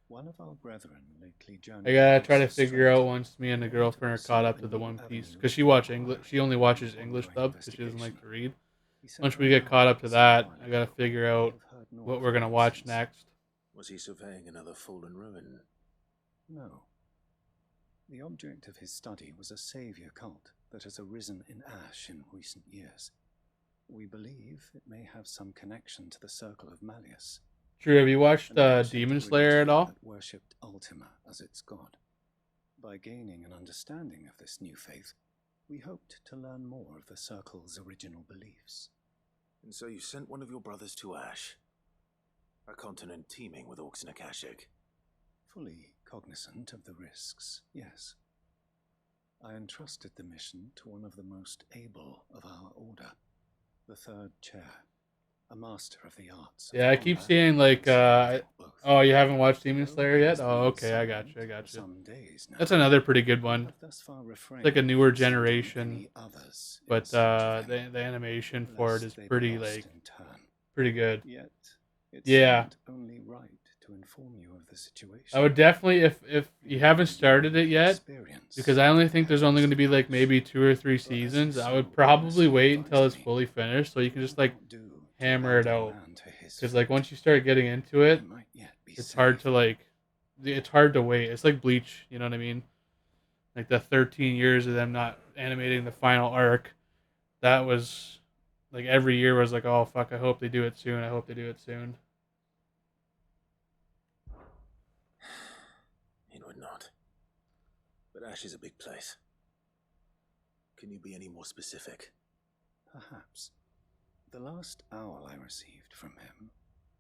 One of our brethren lately journeyed. I gotta try to figure out once me and the girlfriend are caught up to the One Piece, because she only watches English dub because she doesn't like to read. Once we get caught up to that, I gotta figure out what we're gonna watch next. Was he surveying another fallen ruin? No. The object of his study was a savior cult that has arisen in Ash in recent years. We believe it may have some connection to the Circle of Malleus. True, have you watched Demon Slayer at all? That worshipped Ultima as its god. By gaining an understanding of this new faith, we hoped to learn more of the Circle's original beliefs. And so you sent one of your brothers to Ash, a continent teeming with orcs and Akashic. Fully cognizant of the risks, yes. I entrusted the mission to one of the most able of our order, the Third Chair, a master of the arts. Yeah, I keep seeing like, oh, you haven't watched Demon Slayer yet? Oh, okay, I got you. That's another pretty good one. It's like a newer generation, but the animation for it is pretty pretty good. Yeah. Only right to inform you of the situation. I would definitely, if you haven't started it yet, because I only think there's only going to be like maybe 2 or 3 seasons, I would probably wait until it's fully finished so you can just like hammer it out. Because like once you start getting into it, it's hard to it's hard to wait. It's like Bleach, you know what I mean? Like the 13 years of them not animating the final arc, that was like every year was like, oh fuck, I hope they do it soon. I hope they do it soon. It would not. But Ash is a big place. Can you be any more specific? Perhaps. The last owl I received from him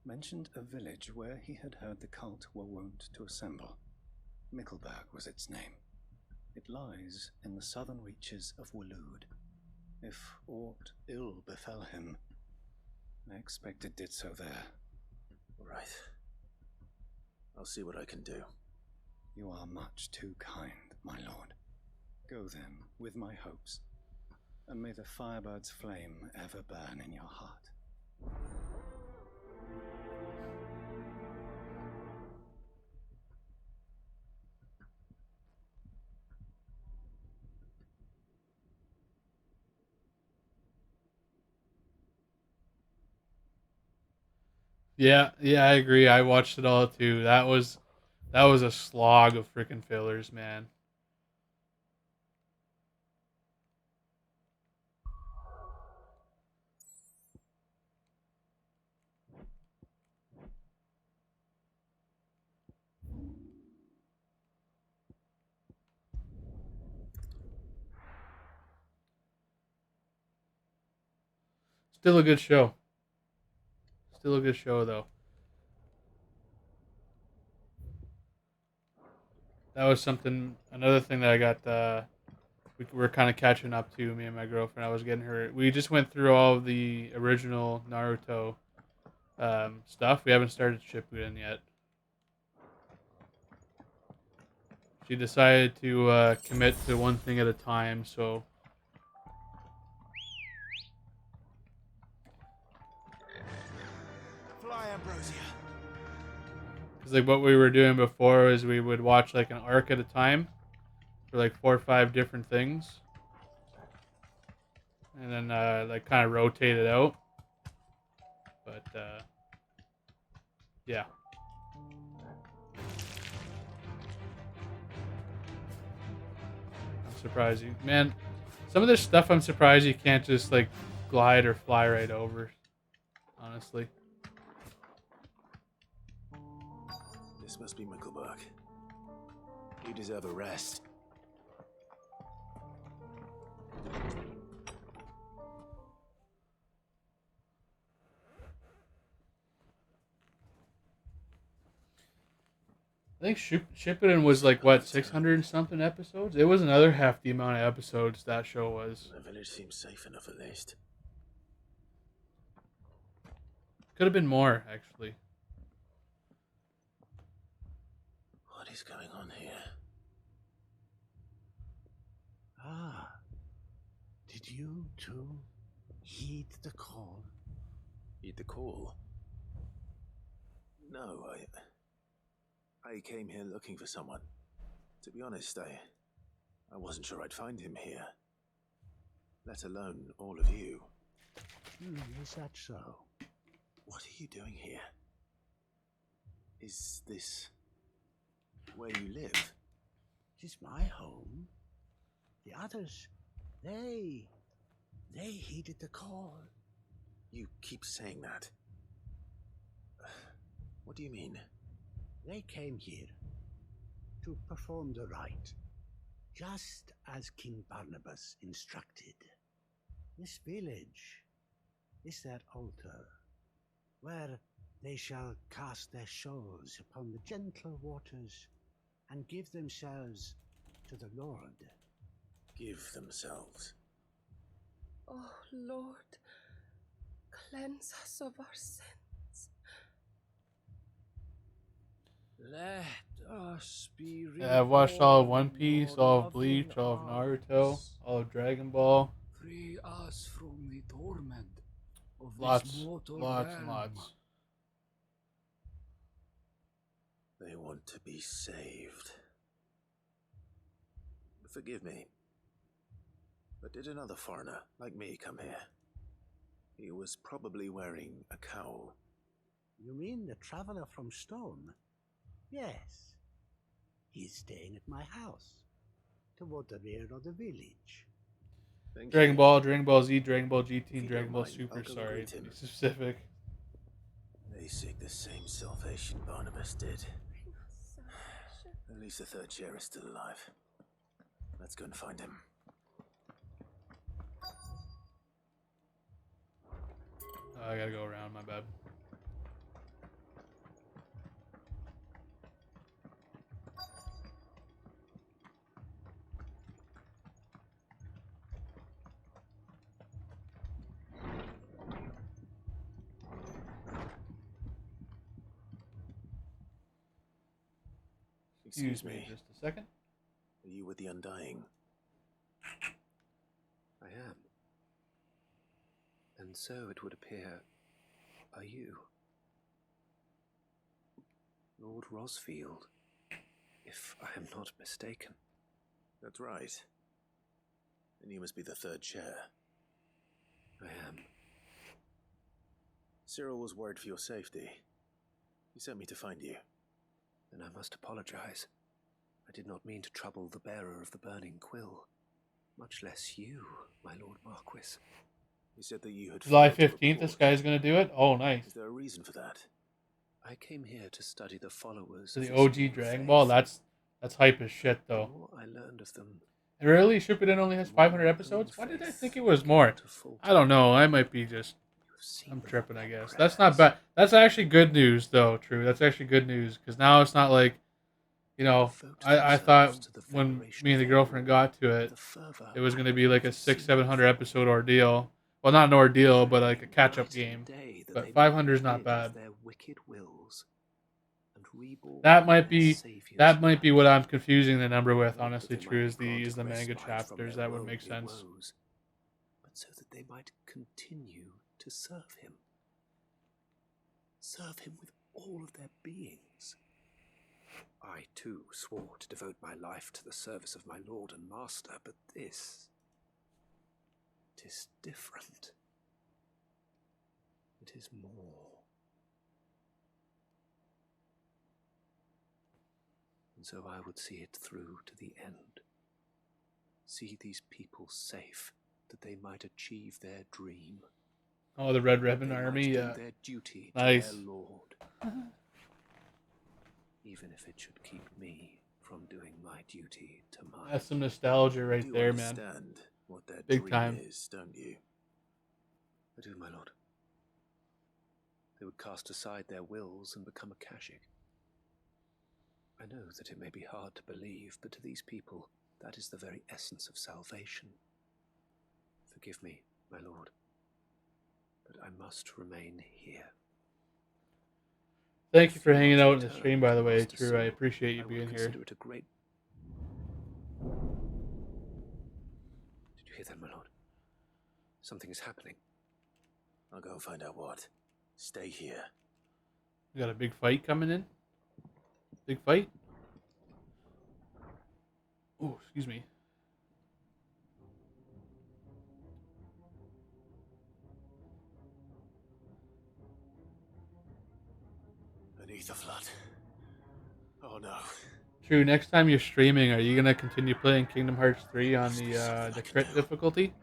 mentioned a village where he had heard the cult were wont to assemble. Mickleburg was its name. It lies in the southern reaches of Waloed. If aught ill befell him, I expect it did so there. Right. I'll see what I can do. You are much too kind, my lord. Go then, with my hopes, and may the Firebird's flame ever burn in your heart. Yeah, I agree. I watched it all too. That was a slog of freaking fillers, man. Still a good show. Still a good show, though. That was another thing that I got, we're kind of catching up to, me and my girlfriend. I was getting her, we just went through all of the original Naruto stuff. We haven't started Shippuden yet. She decided to commit to one thing at a time, so... Ambrosia. Because like what we were doing before is we would watch like an arc at a time for like 4 or 5 different things, and then like kind of rotate it out. But yeah. I'm surprised you, man. Some of this stuff I'm surprised you can't just like glide or fly right over. Honestly. This must be Mickleburg. You deserve a rest. I think Shippuden was like, what, 600 and something episodes? It was another half the amount of episodes that show was. The village seems safe enough at least. Could have been more, actually. What is going on here? Ah, did you too heed the call? Heed the call? No, I came here looking for someone. To be honest, I wasn't sure I'd find him here. Let alone all of you. Is that so? What are you doing here? Is this where you live? Tis my home. The others, they heeded the call. You keep saying that. What do you mean? They came here to perform the rite, just as King Barnabas instructed. This village is their altar, where they shall cast their souls upon the gentle waters and give themselves to the Lord. Give themselves? Oh, Lord, cleanse us of our sins. Let us be Yeah, I've watched all of One reborn, Piece, your all of loving Bleach, all of Naruto, arms. all of Dragon Ball. Free us from the torment of Lots, this mortal lots, realm. and lots. They want to be saved. Forgive me, but did another foreigner like me come here? He was probably wearing a cowl. You mean the traveler from Stone? Yes. He's staying at my house, toward the rear of the village. Dragon Ball, Dragon Ball Z, Dragon Ball GT, and you Dragon don't Ball mind, Super. I'll go Sorry, greet to him. be specific. They seek the same salvation Barnabas did. At least the third chair is still alive. Let's go and find him. I gotta go around, my bad. Excuse me just a second. Are you with the Undying? I am. And so it would appear, are you? Lord Rosfield, if I am not mistaken. That's right. And you must be the third chair. I am. Cyril was worried for your safety. He sent me to find you. Then I must apologize. I did not mean to trouble the bearer of the burning quill. Much less you, my Lord Marquis. He said that you had July failed to 15th, this report. guy's gonna do it? Oh, nice. Is there a reason for that? I came here to study the followers So of the this OG new Dragon faith. Ball, that's hype as shit, The though. more I learned of them, And really, Shippuden only has 500 episodes? Why did I think it was more? I don't know. I might be just... I'm tripping, I guess. That's not bad. That's actually good news, though, True. That's actually good news. Because now it's not like... You know, I thought when me and the girlfriend got to it, it was going to be like a 600-700 episode ordeal. Well, not an ordeal, but like a catch-up game. But 500 is not bad. their wicked wills and reborn That might their be savior's what I'm confusing the number with. Honestly, that they True, might is be the granted manga respite from chapters. their That would make worldly sense. woes, but so that they might continue to serve him. Serve him with all of their beings. I too swore to devote my life to the service of my lord and master, but this... it is different. It is more. And so I would see it through to the end. See these people safe, that they might achieve their dream. Oh, the Red Ribbon They might Army. do Yeah. their duty Nice. to their lord. Even if it should keep me from doing my duty to mine. That's some nostalgia right You there, man. understand what their Big dream time. is, don't you? I do, my lord. They would cast aside their wills and become a Kashik. I know that it may be hard to believe, but to these people, that is the very essence of salvation. Forgive me, my lord, but I must remain here. Thank you for hanging out in the stream, by the way, True. I appreciate you being here. Consider it a great... then, my lord. Something is happening. I'll go and find out what. Stay here. We got a big fight coming in. Big fight. Oh, excuse me. Beneath the flood. Oh no. True, next time you're streaming, are you going to continue playing Kingdom Hearts 3 on the crit difficulty?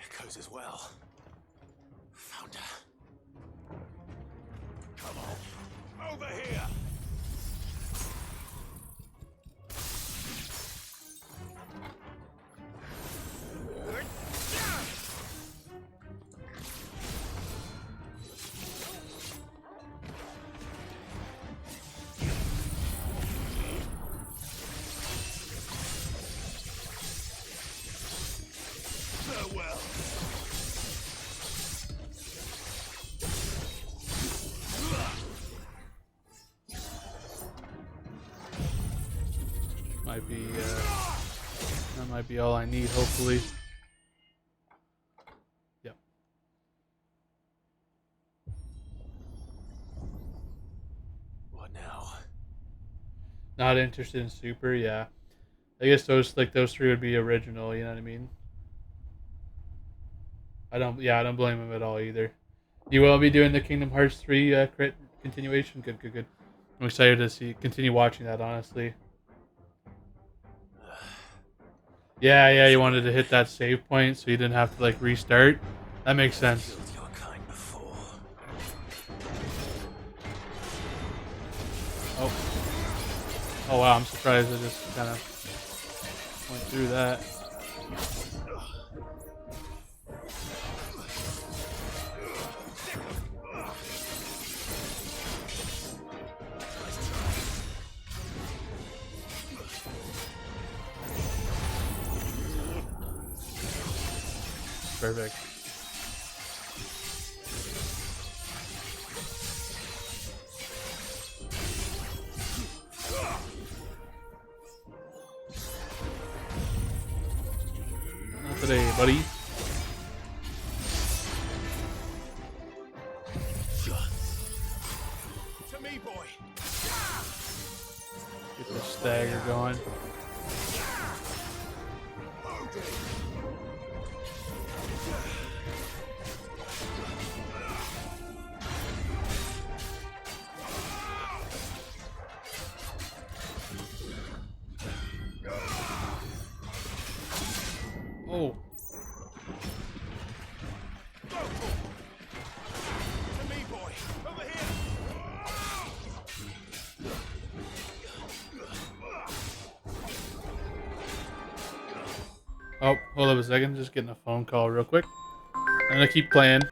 Echoes as well. Found her. Come on. Over here! That might be all I need, hopefully. Yep. What now? Not interested in Super, yeah. I guess those three would be original, you know what I mean? I don't blame him at all either. You will be doing the Kingdom Hearts 3 crit continuation? Good. I'm excited to continue watching that, honestly. Yeah, you wanted to hit that save point so you didn't have to like restart. That makes sense. Oh wow, I'm surprised I just kind of went through that. Perfect. Not today, buddy. To me, boy. Get the stagger going. Oh. To me, boy. Over here. Oh, hold up a second. Just getting a phone call real quick. I'm gonna keep playing.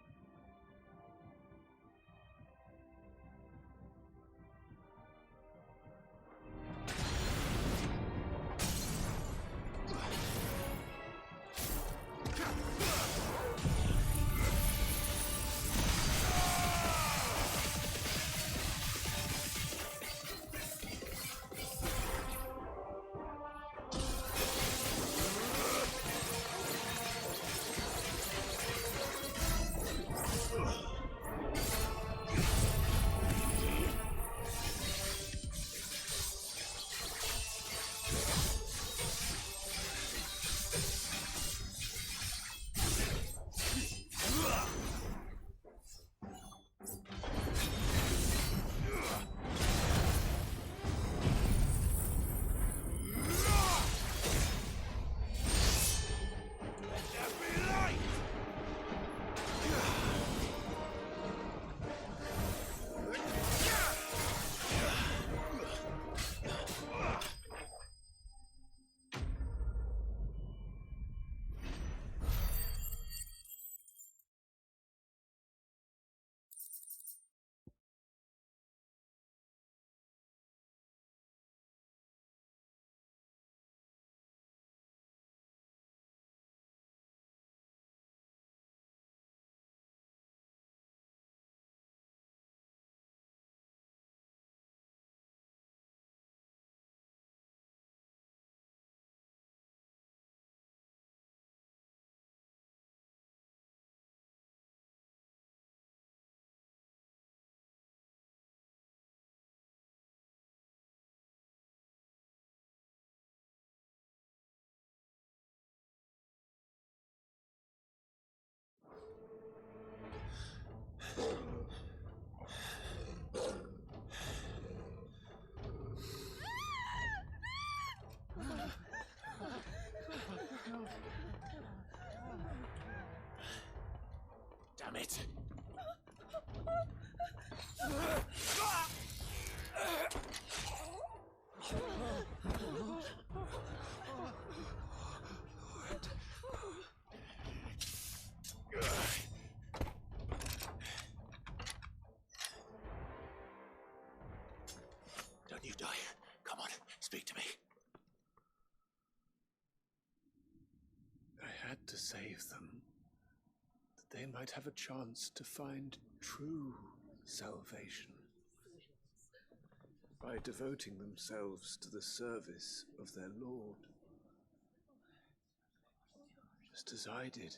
it! Don't you die. Come on, speak to me. I had to save them, that they might have a chance to find true salvation by devoting themselves to the service of their Lord. Just as I did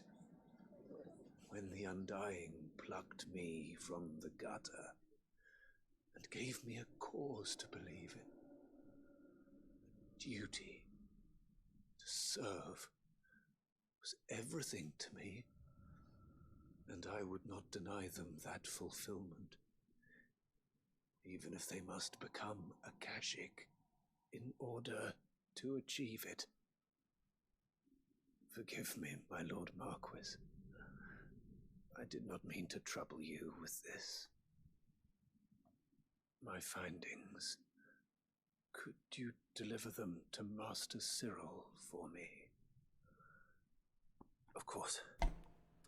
when the Undying plucked me from the gutter and gave me a cause to believe in. Duty to serve was everything to me, and I would not deny them that fulfillment, even if they must become a Kashik in order to achieve it. Forgive me, my Lord Marquis. I did not mean to trouble you with this. My findings. Could you deliver them to Master Cyril for me? Of course.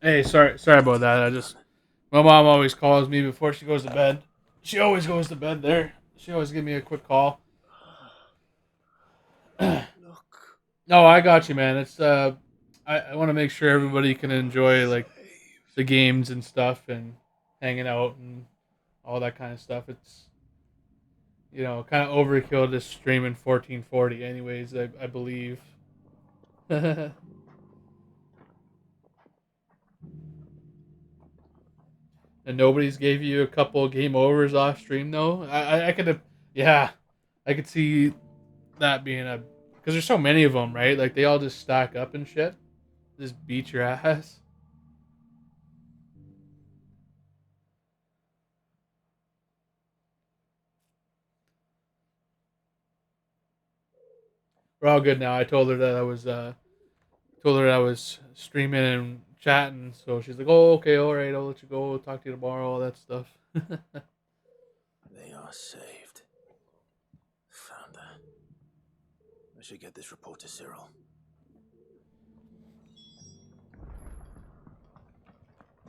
Hey, sorry about that. My mom always calls me before she goes to bed. She always goes to bed there. She always give me a quick call. No, I got you, man. It's I want to make sure everybody can enjoy like the games and stuff and hanging out and all that kind of stuff. It's kind of overkill to stream in 1440 anyways, I believe. And nobody's gave you a couple of game overs off stream though. I could have, yeah, I could see that being because there's so many of them, right? Like they all just stack up and shit. Just beat your ass. We're all good now. I told her that I was streaming and chatting, so she's like, "Oh, okay, all right, I'll let you go. I'll talk to you tomorrow." All that stuff. They are saved. Found her. I should get this report to Cyril.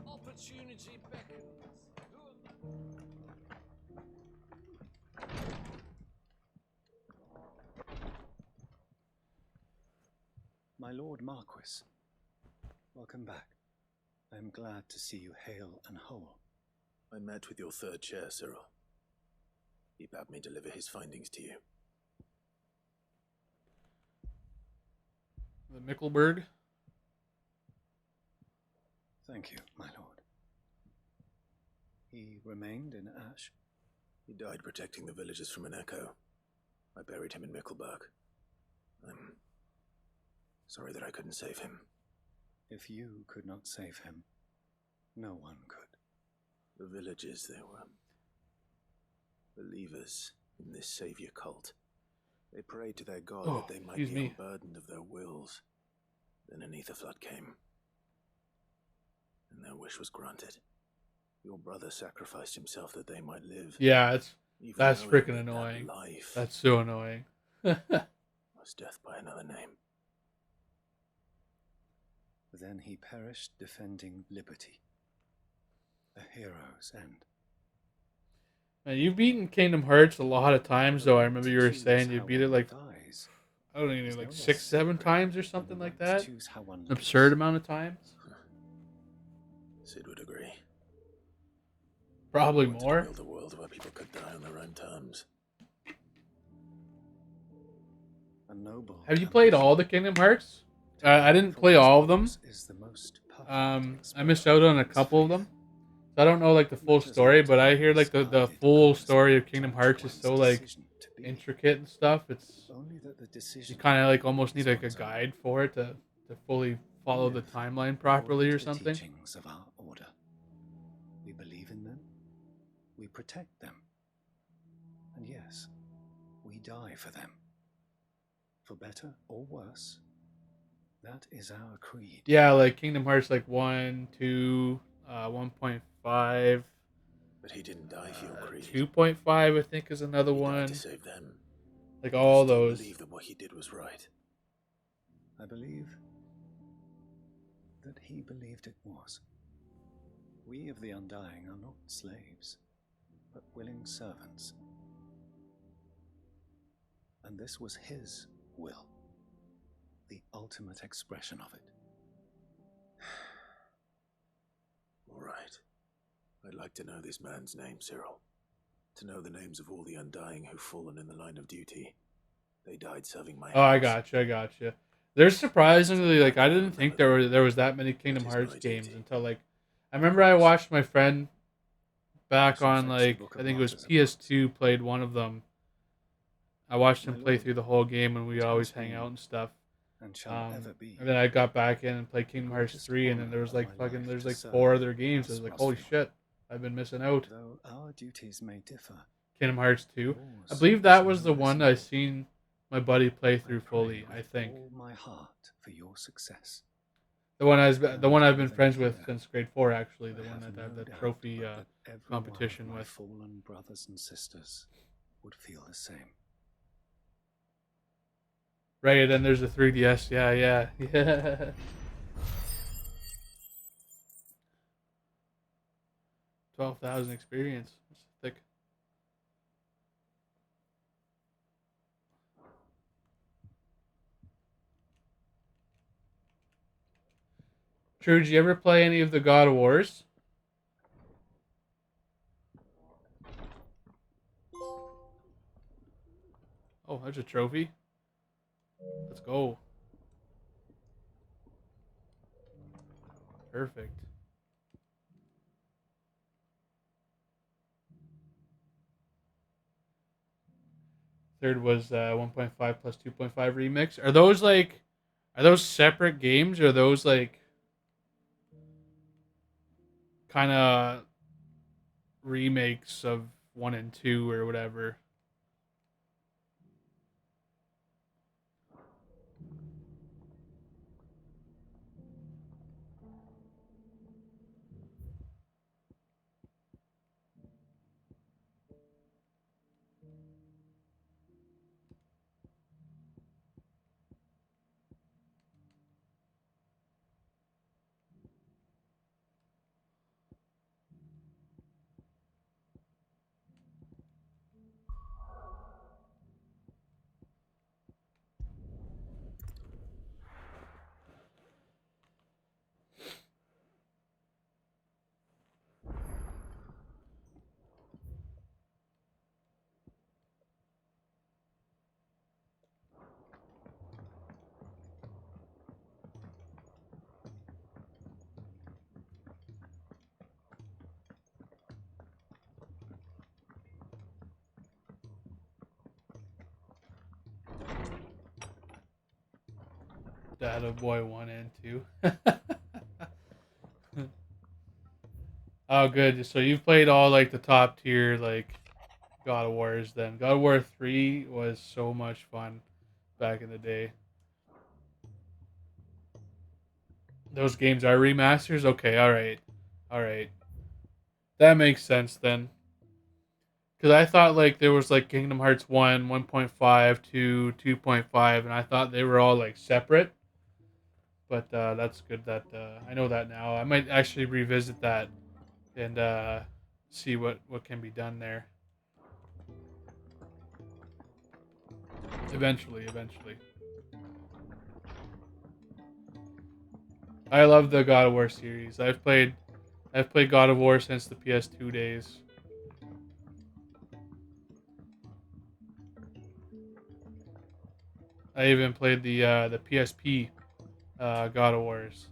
Opportunity beckons. My Lord Marquis, welcome back. I am glad to see you hale and whole. I met with your third chair, Cyril. He bade me deliver his findings to you. The Mickelberg. Thank you, my lord. He remained in Ash? He died protecting the villagers from an echo. I buried him in Mickelberg. I'm sorry that I couldn't save him. If you could not save him, no one could. The villagers, they were believers in this savior cult. They prayed to their god that they might be unburdened of their wills. Then an ether flood came, and their wish was granted. Your brother sacrificed himself that they might live. Yeah, that's freaking annoying. That's so annoying. Was death by another name. Then he perished defending liberty. A hero's end. Man, you've beaten Kingdom Hearts a lot of times, though. I remember you were saying you beat it like, I don't even know, like 6-7 times or something like that. An absurd amount of times. Sid would agree. Probably more. To build a world where people could die on their own terms. A noble. Have you played all the Kingdom Hearts? I didn't play all of them. I missed out on a couple of them. So I don't know like the full story, but I hear like the full story of Kingdom Hearts is so like intricate and stuff. It's you kind of like almost need like a guide for it to fully follow the timeline properly or something. Teachings of our order. We believe in them. We protect them. And yes, we die for them. For better or worse, that is our creed. Yeah, like Kingdom Hearts like 1, 2, 1.5. But he didn't die for your creed. 2.5, I think, is another He one. died to save them. Like all You still those. believe that what he did was right. I believe that he believed it was. We of the Undying are not slaves, but willing servants. And this was his will, the ultimate expression of it. All right. I'd like to know this man's name, Cyril. To know the names of all the Undying who've fallen in the line of duty. They died serving my house. Oh, I gotcha. There's surprisingly, like, I didn't think there was that many Kingdom Hearts games until, like, I remember I watched my friend back on, like, I think it was PS2 played one of them. I watched him play through the whole game, and we always hang out and stuff. And shall ever be. And then I got back in and played Kingdom Hearts 3, and then there was, like, there's, like, 4 other games. I was like, holy shit, I've been missing out. Though our duties may differ. Kingdom Hearts 2. I believe that was the one I seen my buddy play through fully, I think. All my heart for your success. The one I've been friends with since grade 4, actually. The one that I have the trophy competition with. Fallen brothers and sisters would feel the same. Right, and then there's the 3DS. Yeah. 12,000 experience. That's thick. True, did you ever play any of the God of Wars? Oh, there's a trophy. Let's go. Perfect. Third was 1.5 plus 2.5 remix. Are those separate games, or are those like kind of remakes of 1 and 2 or whatever? Data Boy 1 and 2. Oh, good. So you've played all like the top tier like God of Wars then. God of War 3 was so much fun back in the day. Those games are remasters? Okay, alright. That makes sense then. Because I thought like there was like Kingdom Hearts 1, 1.5, 2, 2.5, and I thought they were all like separate. But that's good that I know that now. I might actually revisit that and see what can be done there. Eventually. I love the God of War series. I've played God of War since the PS2 days. I even played the PSP God of Wars.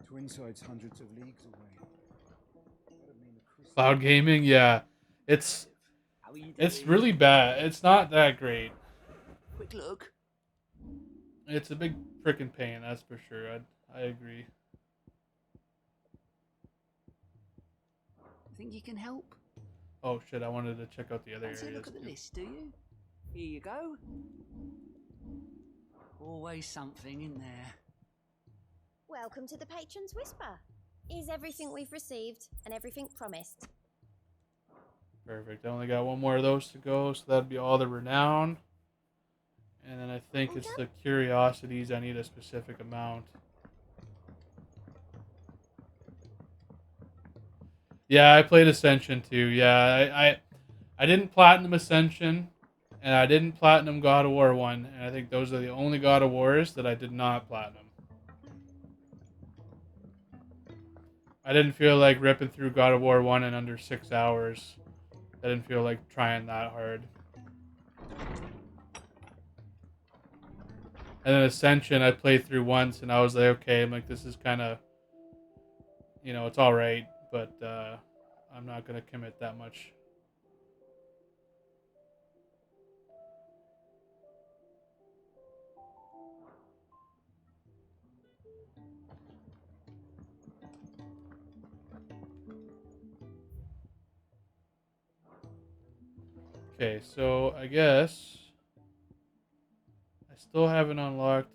Twinside's hundreds of leagues away. Cloud gaming, yeah. It's really bad. It's not that great. Quick look. It's a big freaking pain, that's for sure. I agree. Think you can help? Oh shit, I wanted to check out the other Fancy a areas. look at the list, do you? Here you go. Always something in there. Welcome to the Patron's Whisper. Is everything we've received and everything promised? Perfect. I only got one more of those to go, so that'd be all the renown. And then I think it's the curiosities. I need a specific amount. Yeah, I played Ascension too. Yeah, I didn't platinum Ascension, and I didn't platinum God of War 1, and I think those are the only God of Wars that I did not platinum. I didn't feel like ripping through God of War 1 in under 6 hours. I didn't feel like trying that hard. And then Ascension, I played through once, and I was like, okay, I'm like, this is kind of, you know, it's alright, but I'm not going to commit that much. Okay, so I guess I still haven't unlocked.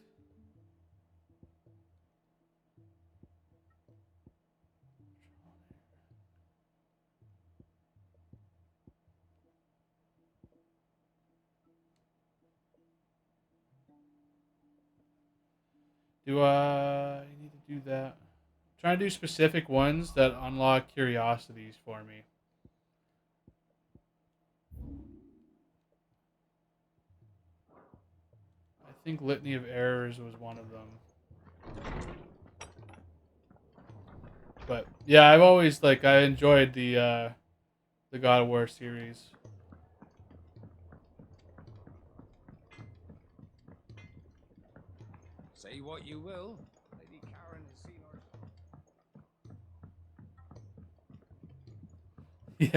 Do I need to do that? I'm trying to do specific ones that unlock curiosities for me. I think Litany of Errors was one of them. But yeah, I've always I enjoyed the God of War series. Say what you will, Lady Karen has seen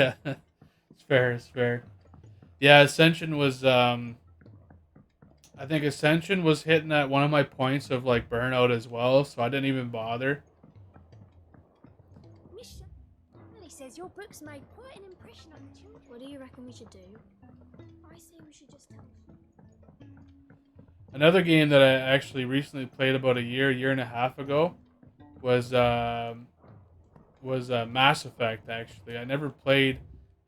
her. Yeah, it's fair. It's fair. Yeah, Ascension was. I think Ascension was hitting at one of my points of burnout as well, so I didn't even bother. Misha, Lily says your books made quite an impression on the children. What do you reckon we should do? I say we should just tell them. Another game that I actually recently played about a year and a half ago was Mass Effect. Actually, I never played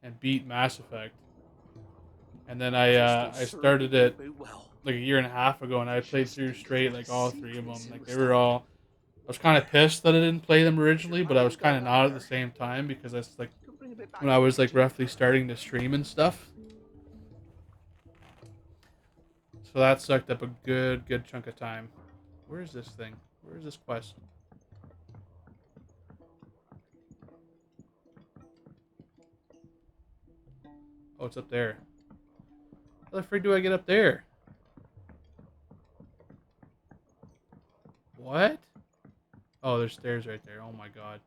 and beat Mass Effect, and then I started it like a year and a half ago, and I played through straight all 3 of them. They were all. I was kind of pissed that I didn't play them originally, but I was kind of not at the same time because that's when I was roughly starting to stream and stuff. So that sucked up a good chunk of time. Where is this thing? Where is this quest? Oh, it's up there. How the frick do I get up there? What? Oh, there's stairs right there. Oh my god.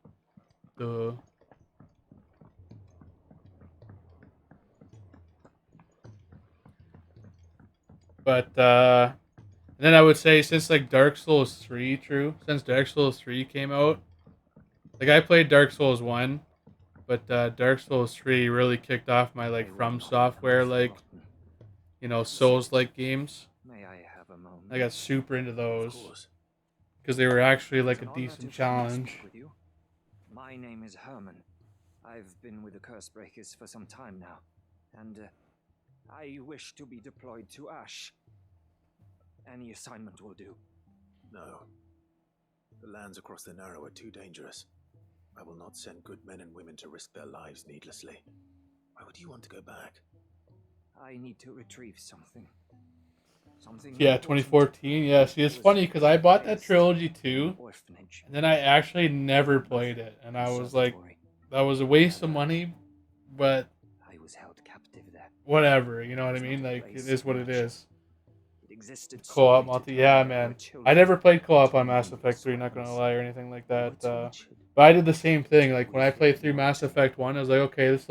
Duh. But, and then I would say since Dark Souls 3, since Dark Souls 3 came out, I played Dark Souls 1, but Dark Souls 3 really kicked off my From Software Souls-like games. May I have a moment? I got super into those because they were actually a decent challenge. With you. My name is Herman. I've been with the Cursebreakers for some time now, and I wish to be deployed to Ash. Any assignment will do. No. The lands across the Narrow are too dangerous. I will not send good men and women to risk their lives needlessly. Why would you want to go back? I need to retrieve something. Yeah, 2014. Yeah, see, it's funny because I bought that trilogy too, and then I actually never played it, and I was like, that was a waste of money, but I was held captive there. Whatever, you know what I mean? It is what it is. Co-op multi, yeah, man. I never played co-op on Mass Effect 3, not gonna lie, or anything like that. But I did the same thing. When I played through Mass Effect 1, I was like, okay, this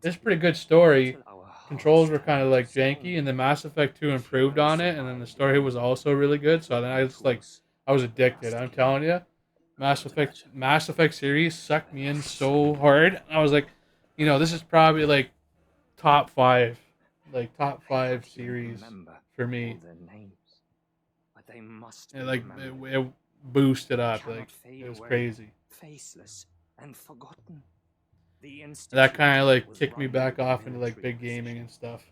is pretty good story. Controls were kind of janky, and then Mass Effect 2 improved on it, and then the story was also really good. So then I just I was addicted. I'm telling you, Mass Effect series sucked me in so hard. I was like, this is probably top 5 series for me. But they must And boosted up. Cannot Like, fade it was away, crazy. faceless and forgotten. The That kind of like was kicked me run back with off into like military big gaming precision. and stuff.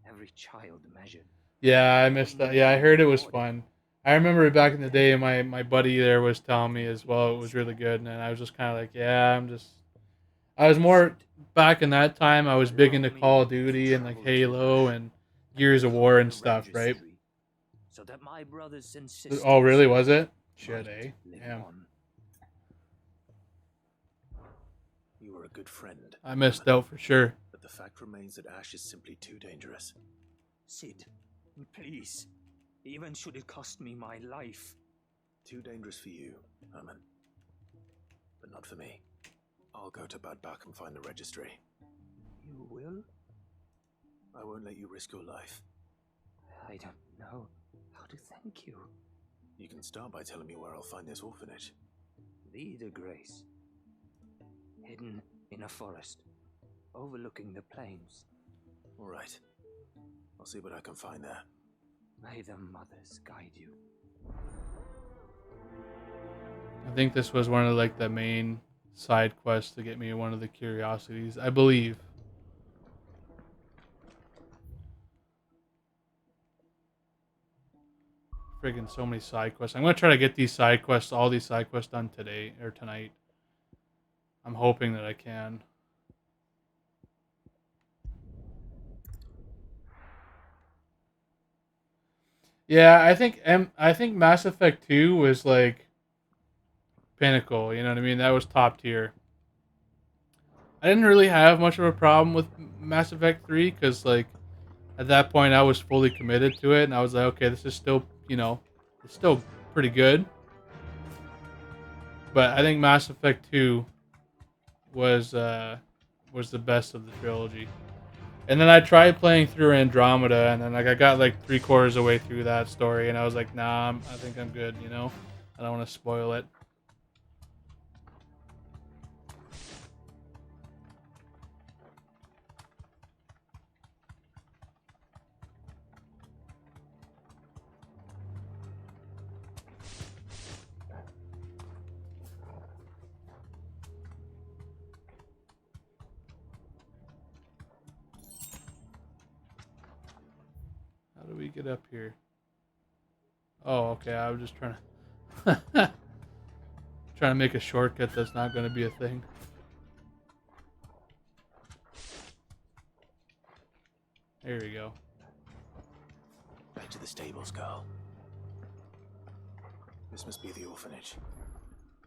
Every child measured. Yeah, I missed that. Yeah, I heard it was fun. I remember back in the day, my buddy there was telling me as well it was really good, and I was just kind of like, yeah, I was more back in that time. I was big into Call of Duty and like Halo and Gears of War and stuff, right? So that my brothers and Oh, sisters really? Was it? Shit, eh? live Damn. on. You were a good friend. I missed out for sure. But the fact remains that Ash is simply too dangerous. Sid, please. Even should it cost me my life. Too dangerous for you, Herman. But not for me. I'll go to Bad Bach and find the registry. You will? I won't let you risk your life. I don't know how to thank you. You can start by telling me where I'll find this orphanage. Leader Grace. Hidden in a forest, overlooking the plains. All right. I'll see what I can find there. May the mothers guide you. I think this was one of like the main side quests to get me one of the curiosities, I believe. Friggin' so many side quests. I'm gonna try to get these side quests, all these side quests done today or tonight. I'm hoping that I can. Yeah, I think Mass Effect 2 was like pinnacle, you know what I mean? That was top tier. I didn't really have much of a problem with Mass Effect 3 cuz like at that point I was fully committed to it and I was like, okay, this is still, you know, it's still pretty good. But I think Mass Effect 2 was the best of the trilogy. And then I tried playing through Andromeda, and then like I got like 3/4 of the way through that story, and I was like, nah, I think I'm good, you know? I don't want to spoil it. How do we get up here? Oh, okay. I was just trying to trying to make a shortcut that's not going to be a thing. There we go. Back to the stables, girl. This must be the orphanage.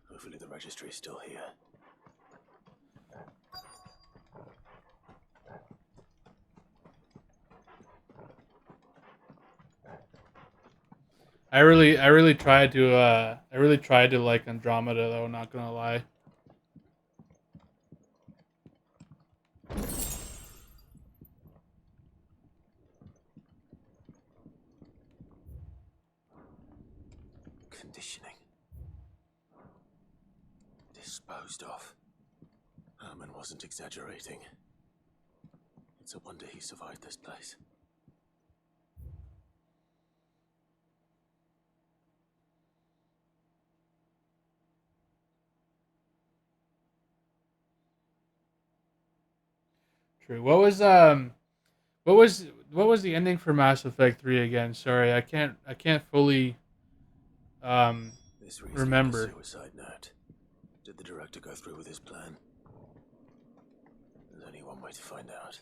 Hopefully the registry is still here. I really tried to like Andromeda though, not gonna lie. Conditioning. Disposed of. Herman wasn't exaggerating. It's a wonder he survived this place. True. What was the ending for Mass Effect 3 again? Sorry, I can't fully This reads like a remember. suicide note. Did the director go through with his plan? There's only one way to find out.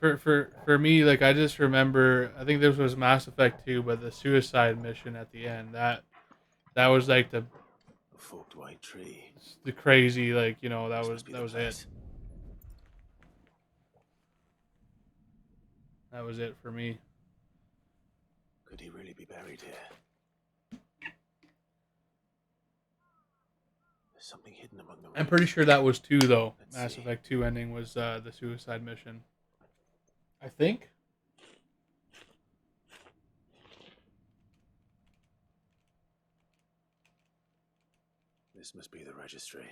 For me, like I just remember, I think this was Mass Effect 2, but the suicide mission at the end, that was like A forked white tree. the crazy, like, you know, that This was must be the it. place. That was it for me. Could he really be buried here? There's something hidden among the I'm pretty sure that was 2 though. Let's Mass see. Effect 2 ending was the suicide mission. I think. This must be the registry.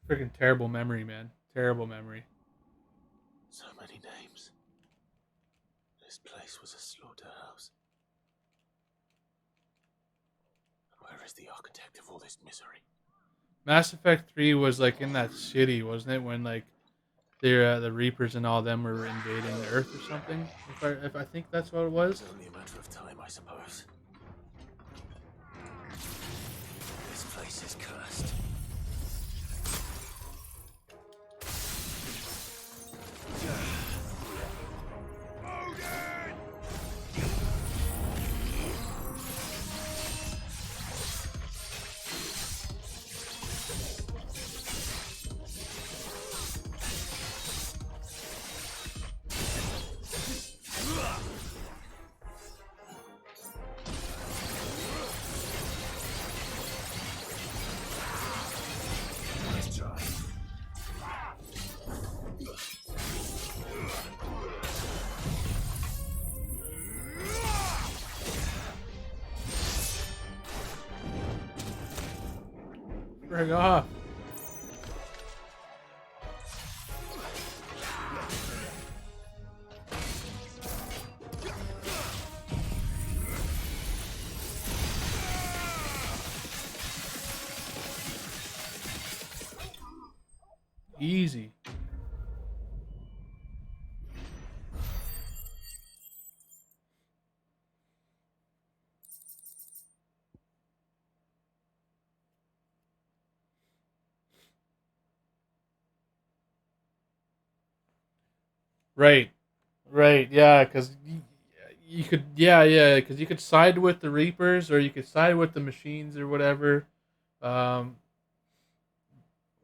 Freaking terrible memory, man. Terrible memory. So many names. This place was a slaughterhouse. Where is the architect of all this misery? Mass Effect 3 was like in that city, wasn't it? When like the Reapers and all them were invading the Earth or something. If I think that's what it was. It's only a matter of time, I suppose. This place is cursed. Nice try. Frig off. Easy. Right. Right. Yeah, because you could. Yeah. Because you could side with the Reapers, or you could side with the machines, or whatever. Um,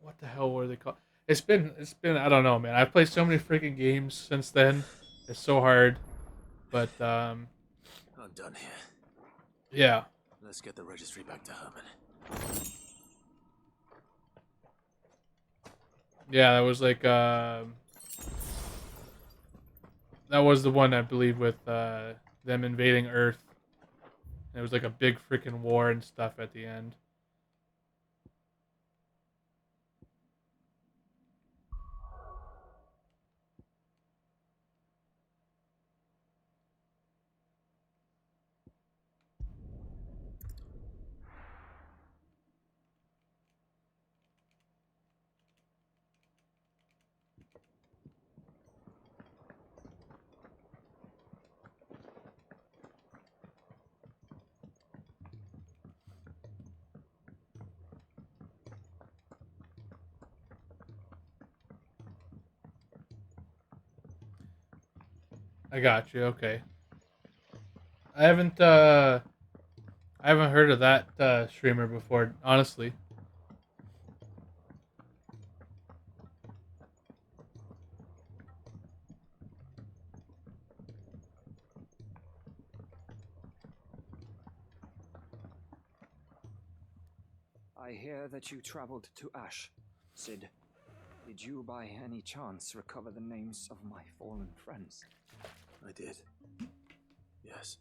what the hell were they called? It's been. I don't know, man. I've played so many freaking games since then. It's so hard. But I'm done here. yeah. Let's get the registry back to Herman. Yeah, that was like that was the one I believe with them invading Earth. It was like a big freaking war and stuff at the end. I got you. Okay. I haven't heard of that streamer before, honestly. I hear that you traveled to Ash, Sid. Did you by any chance recover the names of my fallen friends? I did. Yes.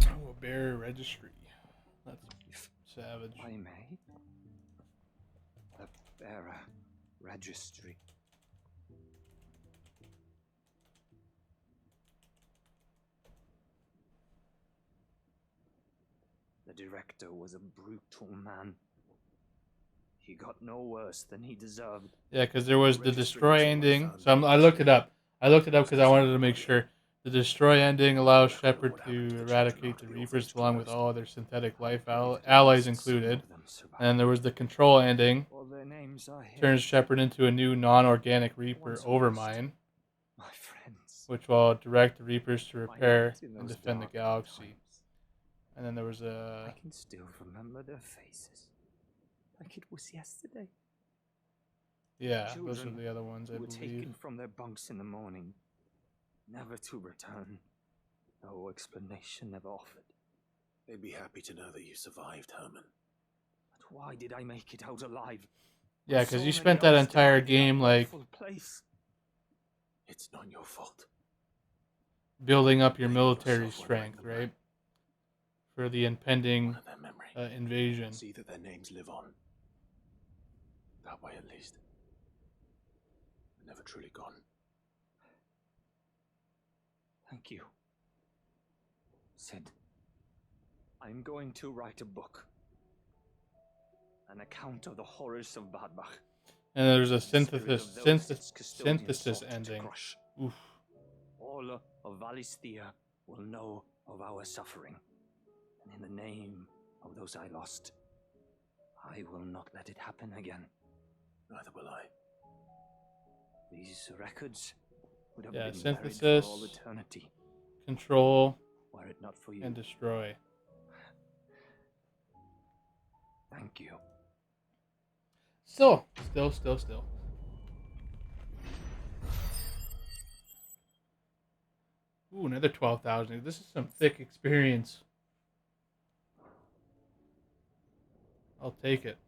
Oh, a bear registry. That's savage. I may. The bearer registry. The director was a brutal man. He got no worse than he deserved. Yeah, because there was the destroy ending. So I looked it up. I looked it up because I wanted to make sure. The destroy ending allows Shepard to eradicate the Reapers along with all their synthetic life allies included. And there was the control ending. Turns Shepard into a new non-organic Reaper, Overmind. My friends. Which will direct the Reapers to repair and defend the galaxy. And then there was a... I can still remember their faces. Like it was yesterday. Yeah, Children those are the other ones, I who were believe. taken from their bunks in the morning, never to return. No explanation ever offered. They'd be happy to know that you survived, Herman. But why did I make it out alive? Yeah, because you spent that entire game, like, It's not your fault. building up your military strength, right? For the impending invasion. See that their names live on. That way, at least. never truly gone. Thank you. Sid, I'm going to write a book. An account of the horrors of Badbach. And there's a The spirit of those its custodians synthesis sought to ending. crush. Oof. All of Valisthea will know of our suffering. And in the name of those I lost, I will not let it happen again. Neither will I. These records would have Yeah, been synthesis, buried for all eternity. control, Were it not for you. and destroy. Thank you. Still. Ooh, another 12,000. This is some thick experience. I'll take it.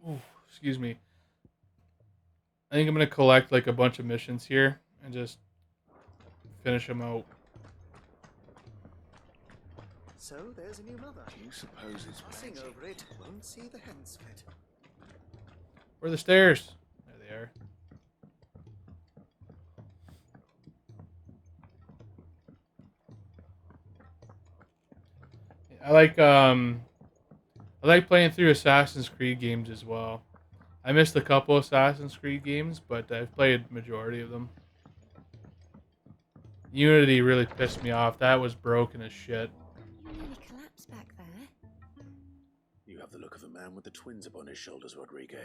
Ooh, excuse me. I think I'm going to collect like a bunch of missions here and just finish them out. So there's a new mother. Do you suppose it's Passing magic? over it won't see the hens fed. Where are the stairs? There they are. I like playing through Assassin's Creed games as well. I missed a couple Assassin's Creed games, but I've played majority of them. Unity really pissed me off. That was broken as shit. You nearly collapsed back there. You have the look of a man with the twins upon his shoulders, Rodrigue.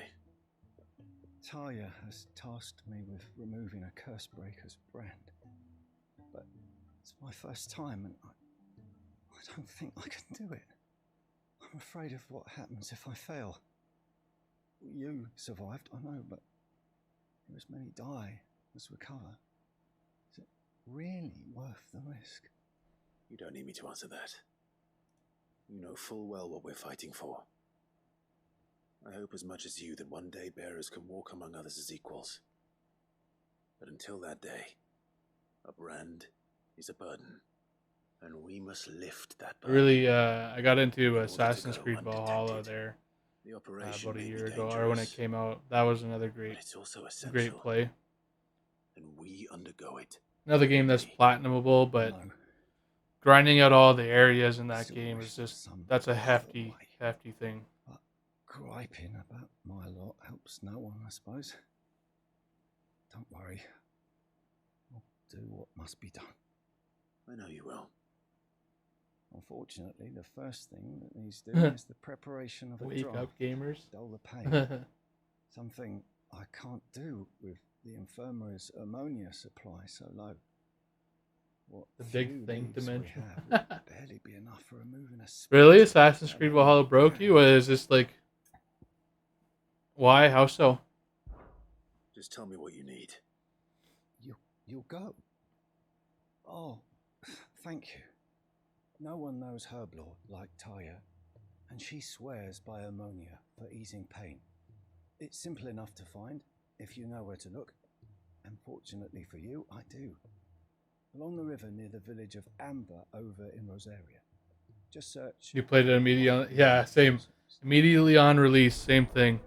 Talia has tasked me with removing a Cursebreaker's brand. But it's my first time and I don't think I can do it. I'm afraid of what happens if I fail. You survived, I know, but as many die as recover. Is it really worth the risk? You don't need me to answer that. You know full well what we're fighting for. I hope as much as you that one day bearers can walk among others as equals. But until that day, a brand is a burden, and we must lift that burden. Really, I got into Assassin's Creed Valhalla there The operation about a may year be ago, or when it dangerous, came out. That was another but great, it's also essential, great play. and we undergo it. Another game that's platinumable, but grinding out all the areas in that game is just, that's a hefty thing. But griping about my lot helps no one, I suppose. Don't worry. I'll do what must be done. I know you will. Unfortunately, the first thing that needs doing is the preparation of a Wake draft. up, gamers. Dull the pain. Something I can't do with the infirmary's ammonia supply so low. What The big few thing to leads we mention. have would barely be enough for removing a Really? splinter Assassin's from Creed an Valhalla broke you? Or is this like... Why? How so? Just tell me what you need. You'll go. Oh, thank you. No one knows Herblore like Taya, and she swears by ammonia for easing pain. It's simple enough to find, if you know where to look. And fortunately for you, I do. Along the river near the village of Amber over in Rosaria. Just search... You played it immediately on... Yeah, same. Immediately on release, same thing.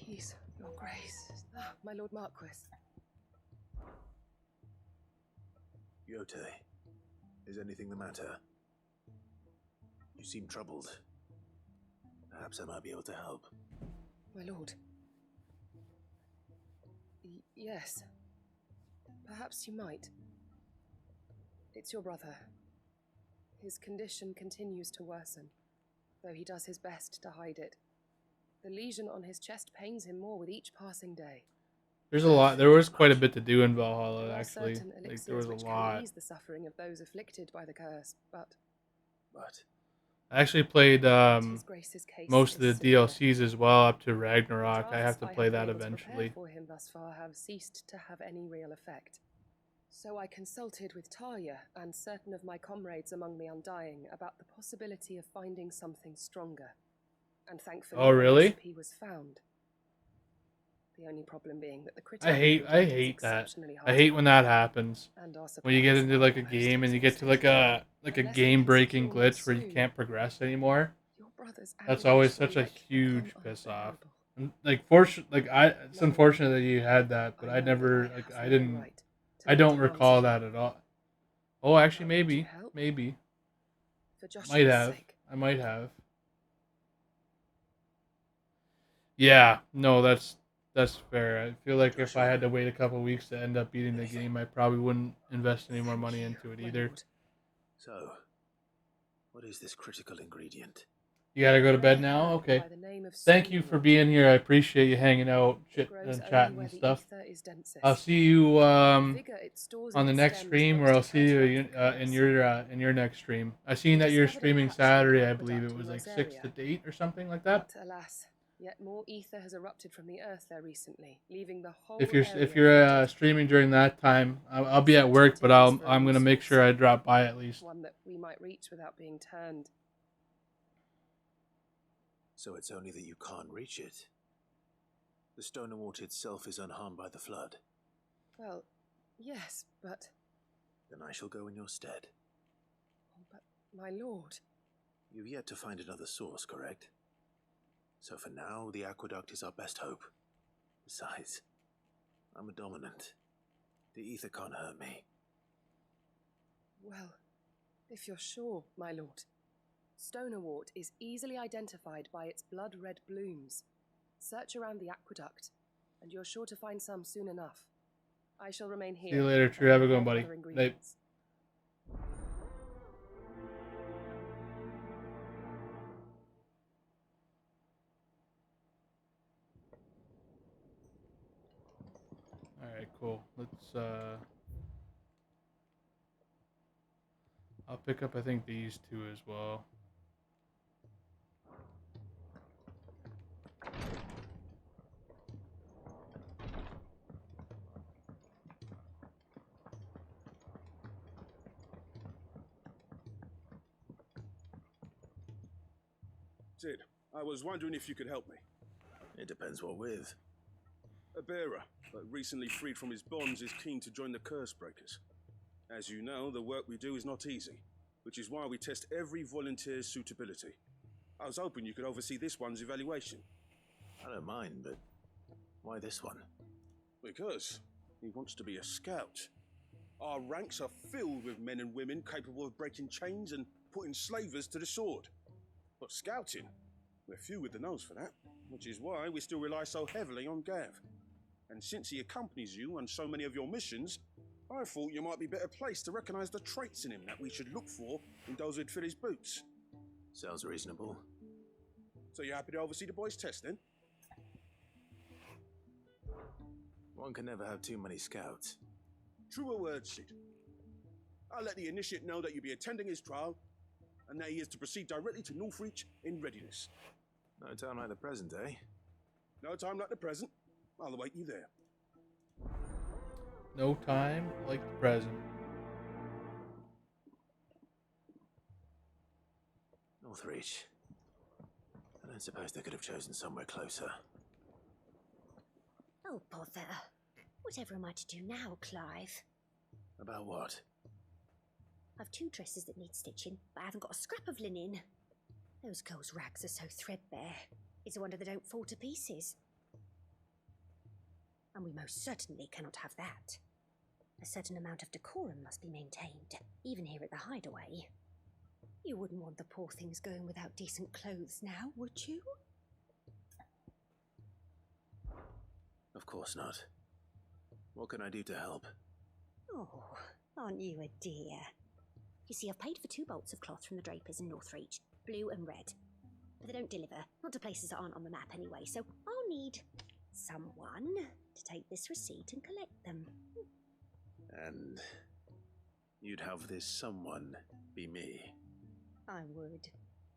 Please, your grace. Ah, my lord Marquis. Yote, is anything the matter? You seem troubled. Perhaps I might be able to help. My lord. Yes. Perhaps you might. It's your brother. His condition continues to worsen, though he does his best to hide it. The lesion on his chest pains him more with each passing day. There's a lot. There was quite a bit to do in Valhalla, There are actually. certain Like, elixirs there was a which lot. can ease the suffering of those afflicted by the curse, but I actually played His Grace's case most of the is severe. DLCs as well, up to Ragnarok. I Tasks have to I play been that able to prepare eventually. for him thus far have ceased to have any real effect. So I consulted with Talia and certain of my comrades among the Undying about the possibility of finding something stronger. And thankfully, Oh, really? a recipe was found. The only problem being that the I hate that. I hate when that happens. When you get into like a game and you get to like a game breaking glitch where you can't progress anymore. That's always such a huge piss off. And, like it's unfortunate that you had that, but I never I don't recall that at all. Oh, actually maybe. Might have. I might have. Yeah, no, that's fair. I feel like if I had to wait a couple weeks to end up beating the game, I probably wouldn't invest any more money into it either. So, what is this critical ingredient? You gotta go to bed now? Okay. Thank you for being here. I appreciate you hanging out, and chatting and stuff. I'll see you on the next stream, or I'll see you in your next stream. I seen that you're streaming Saturday. I believe it was like 6 to 8 or something like that. But alas, yet more ether has erupted from the earth there recently, leaving the whole If you're streaming during that time, I'll be at work, but I'm gonna make sure I drop by at least. One that we might reach without being turned. So it's only that you can't reach it. The Stonerwort itself is unharmed by the flood. Well, yes, but... Then I shall go in your stead. But, my lord... You've yet to find another source, correct? So for now, the aqueduct is our best hope. Besides, I'm a dominant. The ether can't hurt me. Well, if you're sure, my lord. Stonerwort is easily identified by its blood-red blooms. Search around the aqueduct, and you're sure to find some soon enough. I shall remain here. See you later, True. Have a good one, buddy. Night. Alright, cool. Let's I'll pick up I think these two as well. Sid, I was wondering if you could help me. It depends what with. A bearer, but recently freed from his bonds, is keen to join the Curse Breakers. As you know, the work we do is not easy, which is why we test every volunteer's suitability. I was hoping you could oversee this one's evaluation. I don't mind, but why this one? Because he wants to be a scout. Our ranks are filled with men and women capable of breaking chains and putting slavers to the sword. But scouting, we're few with the nose for that, which is why we still rely so heavily on Gav. And since he accompanies you on so many of your missions, I thought you might be better placed to recognize the traits in him that we should look for in those who'd fill his boots. Sounds reasonable. So you're happy to oversee the boys' test, then? One can never have too many scouts. Truer words, Sid. I'll let the initiate know that you'll be attending his trial, and that he is to proceed directly to Northreach in readiness. No time like the present, eh? No time like the present. I'll await you there. No time like the present. Northreach. I don't suppose they could have chosen somewhere closer. Oh, bother. Whatever am I to do now, Clive? About what? I've 2 dresses that need stitching, but I haven't got a scrap of linen. Those girls' rags are so threadbare. It's a wonder they don't fall to pieces. And we most certainly cannot have that. A certain amount of decorum must be maintained, even here at the Hideaway. You wouldn't want the poor things going without decent clothes now, would you? Of course not. What can I do to help? Oh, aren't you a dear? You see, I've paid for 2 bolts of cloth from the drapers in Northreach, blue and red. But they don't deliver, not to places that aren't on the map anyway, so I'll need someone to take this receipt and collect them. And you'd have this someone be me? I would.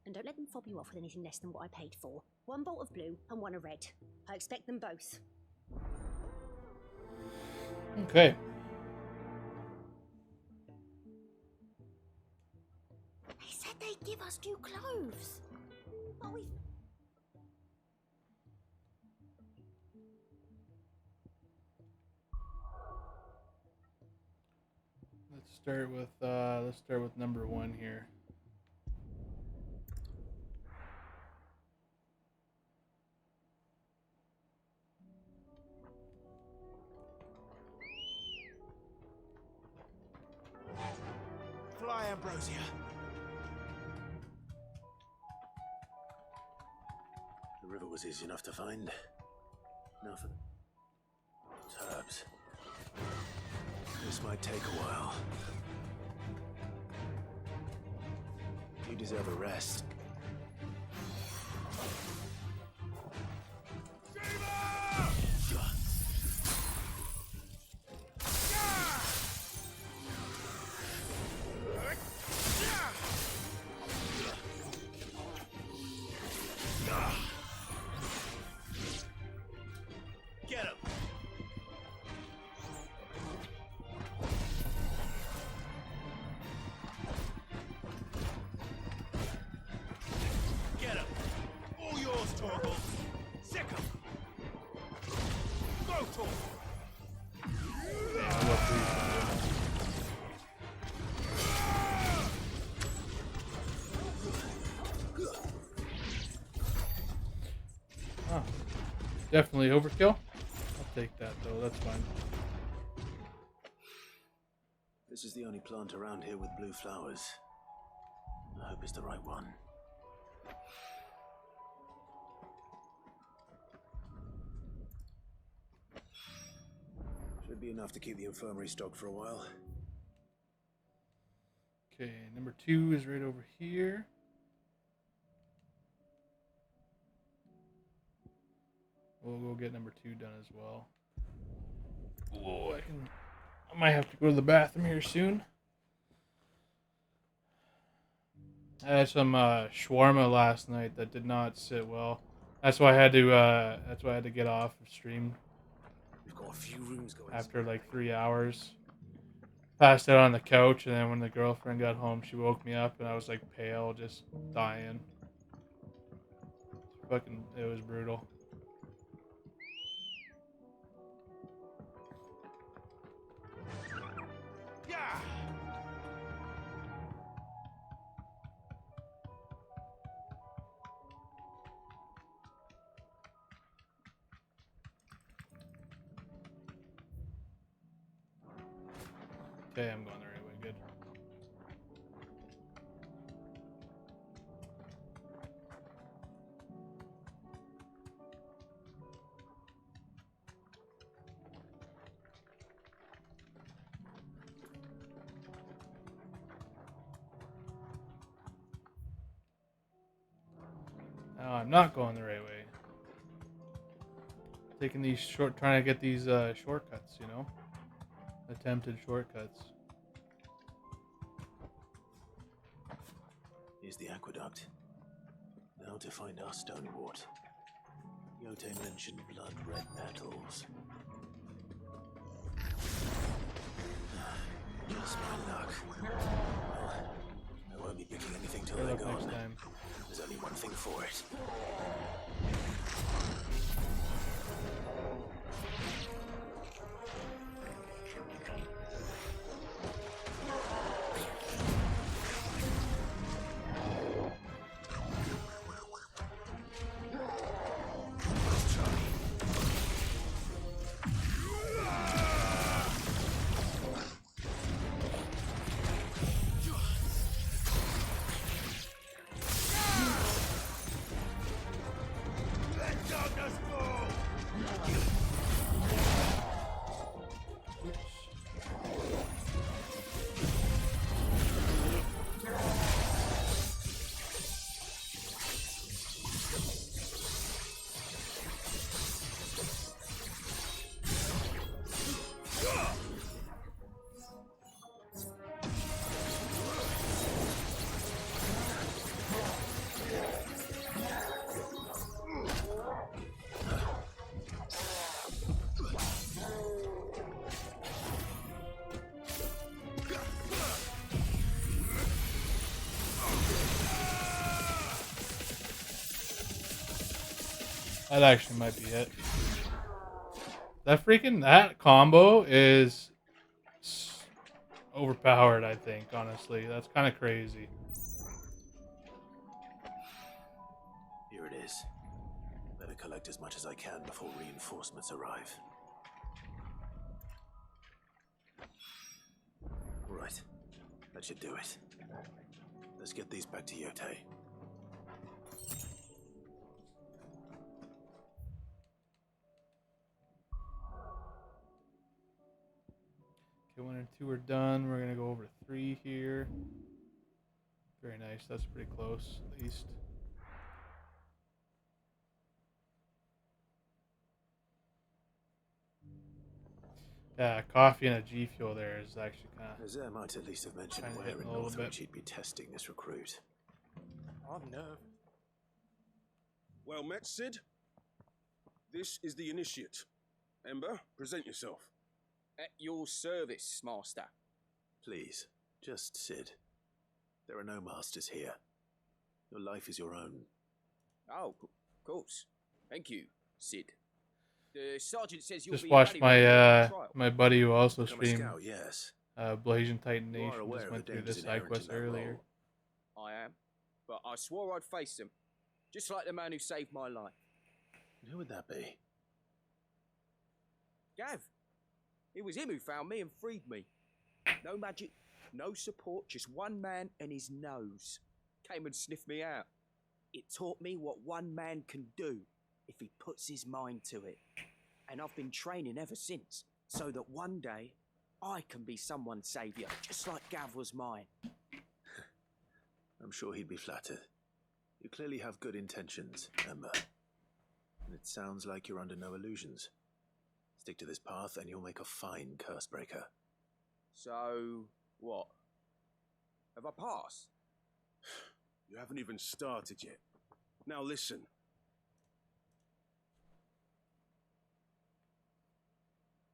And don't let them fob you off with anything less than what I paid for. 1 bolt of blue and 1 of red. I expect them both. Okay. They said they'd give us new clothes. But we... Let's start with number 1 here. Fly, Ambrosia. The river was easy enough to find. Now for those herbs. This might take a while. You deserve a rest. Get him! Get him! All yours, Torgal! Sick him! Go, Torgal! Oh, definitely overkill. I'll take that though, that's fine. This is the only plant around here with blue flowers. I hope it's the right one. Should be enough to keep the infirmary stocked for a while. Okay, number 2 is right over here. We'll go get number 2 done as well. Whoa, I might have to go to the bathroom here soon. I had some shawarma last night that did not sit well. That's why I had to get off of stream. We've got a few rooms going. After like 3 hours. Passed out on the couch, and then when the girlfriend got home, she woke me up, and I was like pale, just dying. It was brutal. Yeah. Okay, I'm going the right way. Good. Now I'm not going the right way. Taking these trying to get these shortcuts, you know? Attempted shortcuts. Here's the aqueduct. Now to find our stonewort. Yote mentioned blood red petals. Just my luck. Well, I won't be picking anything till they're gone. Next time. There's only one thing for it. That actually might be it. That combo is overpowered, I think, honestly. That's kind of crazy. Here it is. Better collect as much as I can before reinforcements arrive. Right. That should do it. Let's get these back to Yotei. Okay, 1 and 2 are done. We're gonna go over 3 here. Very nice. That's pretty close, at least. Yeah, coffee and a G Fuel there is actually kind of... Azir might at least have mentioned where in Northreach he'd be testing this recruit. I'm nervous. Well met, Sid. This is the initiate. Ember, present yourself. At your service, master. Please, just Sid. There are no masters here. Your life is your own. Oh, of course. Thank you, Sid. The sergeant says you'll Just be watched invaluable my my buddy who also Become a streamed scout, yes. Blazing Titan You are Nation. aware Just of went the through this dangers side inherent quest in that earlier. role. I am, but I swore I'd face them, just like the man who saved my life. And who would that be? Gav. It was him who found me and freed me. No magic, no support, just one man and his nose. Came and sniffed me out. It taught me what one man can do if he puts his mind to it. And I've been training ever since, so that one day I can be someone's saviour, just like Gav was mine. I'm sure he'd be flattered. You clearly have good intentions, Ember. And it sounds like you're under no illusions. Stick to this path and you'll make a fine Cursebreaker. So, what? Have I passed? You haven't even started yet. Now listen.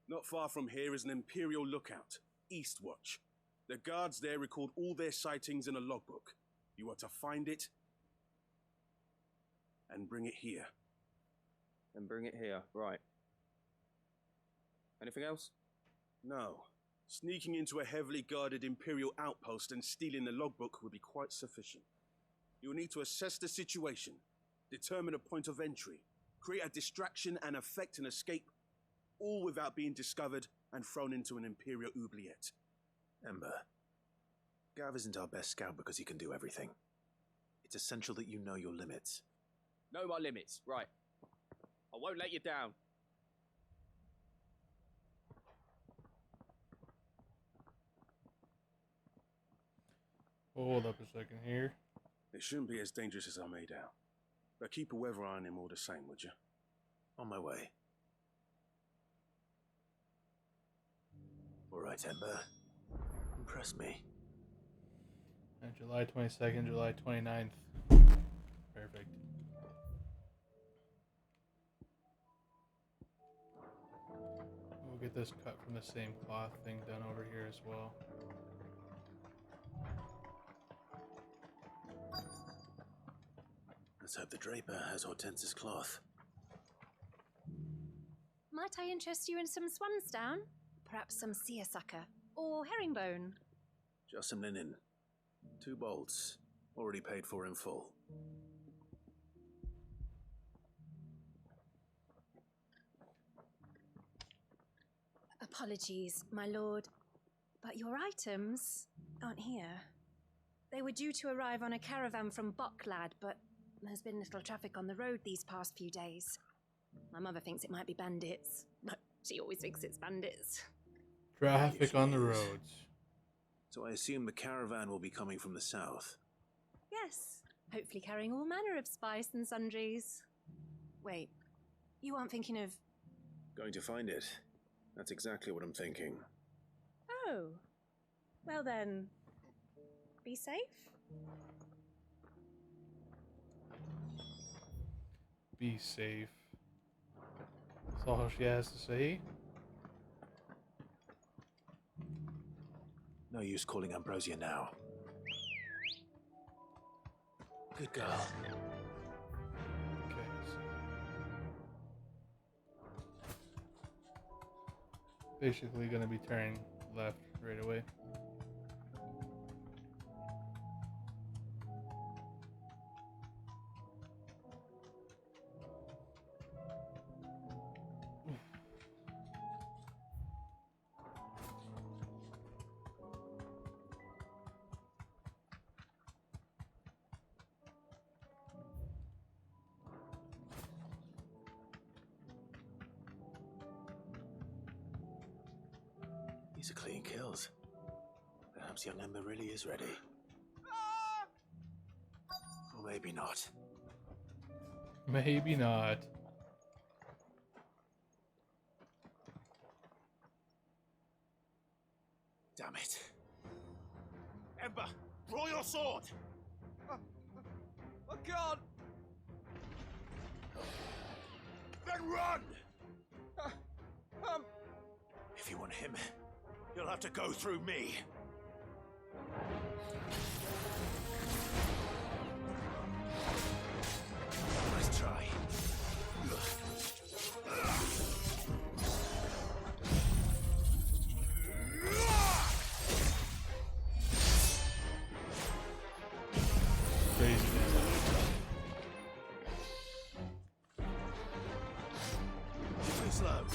Not far from here is an Imperial lookout, Eastwatch. The guards there record all their sightings in a logbook. You are to find it and bring it here. And bring it here, right. Anything else? No. Sneaking into a heavily guarded Imperial outpost and stealing the logbook would be quite sufficient. You will need to assess the situation, determine a point of entry, create a distraction and effect an escape, all without being discovered and thrown into an Imperial oubliette. Ember, Gav isn't our best scout because he can do everything. It's essential that you know your limits. Know my limits, right. I won't let you down. Hold up a second here. It shouldn't be as dangerous as I made out. But keep a weather eye on him all the same, would you? On my way. All right, Ember. Impress me. And July 22nd, July 29th. Perfect. We'll get this cut from the same cloth thing done over here as well. Let's hope the draper has Hortense's cloth. Might I interest you in some swansdown? Perhaps some seersucker or herringbone? Just some linen. 2 bolts. Already paid for in full. Apologies, my lord, but your items aren't here. They were due to arrive on a caravan from Boklad, but there's been little traffic on the road these past few days. My mother thinks it might be bandits, but she always thinks it's bandits. Traffic on the roads. So I assume the caravan will be coming from the south. Yes, hopefully carrying all manner of spice and sundries. Wait, you aren't thinking of... Going to find it. That's exactly what I'm thinking. Oh, well then, be safe? Be safe. That's all she has to say. No use calling Ambrosia now. Good girl. Okay. Basically gonna be turning left right away. These are clean kills. Perhaps young Ember really is ready. Or maybe not. Maybe not. Damn it. Ember, draw your sword! I can't! Then run! If you want him, you'll have to go through me. Nice try. Crazy. Too slow.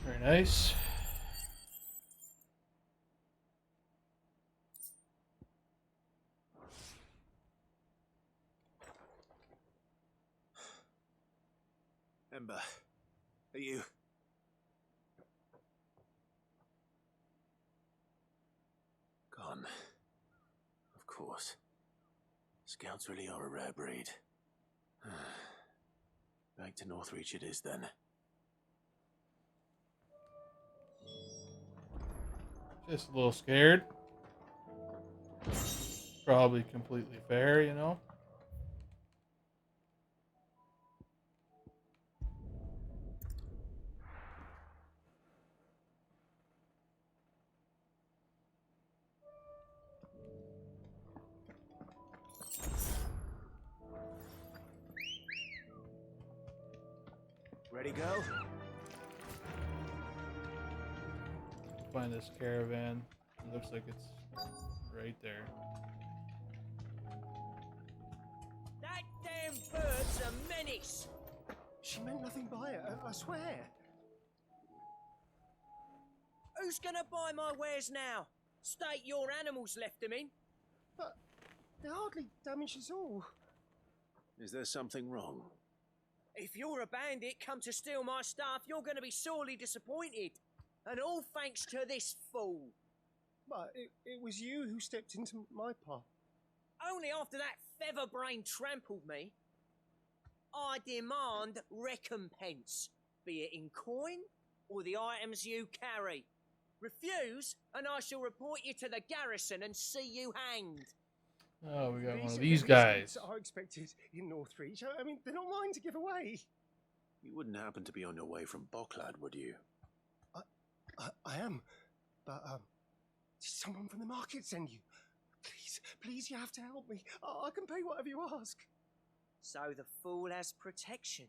Very nice. Ember, are you... Gone. Of course. Scouts really are a rare breed. Back to Northreach it is then. Just a little scared. Probably completely fair, you know. Ready, go? Find this caravan. It looks like it's right there. That damn bird's a menace! She meant nothing by it, I swear. Who's gonna buy my wares now? State your animals left them in. But they hardly damage us all. Is there something wrong? If you're a bandit come to steal my stuff, you're gonna be sorely disappointed. And all thanks to this fool. But it was you who stepped into my path. Only after that featherbrain trampled me. I demand recompense, be it in coin or the items you carry. Refuse, and I shall report you to the garrison and see you hanged. Oh, we got one of are these the guys. reasons are expected in Northreach. I mean, they're not mine to give away. You wouldn't happen to be on your way from Bocklad, would you? I am, but did someone from the market send you? Please, you have to help me. I can pay whatever you ask. So the fool has protection.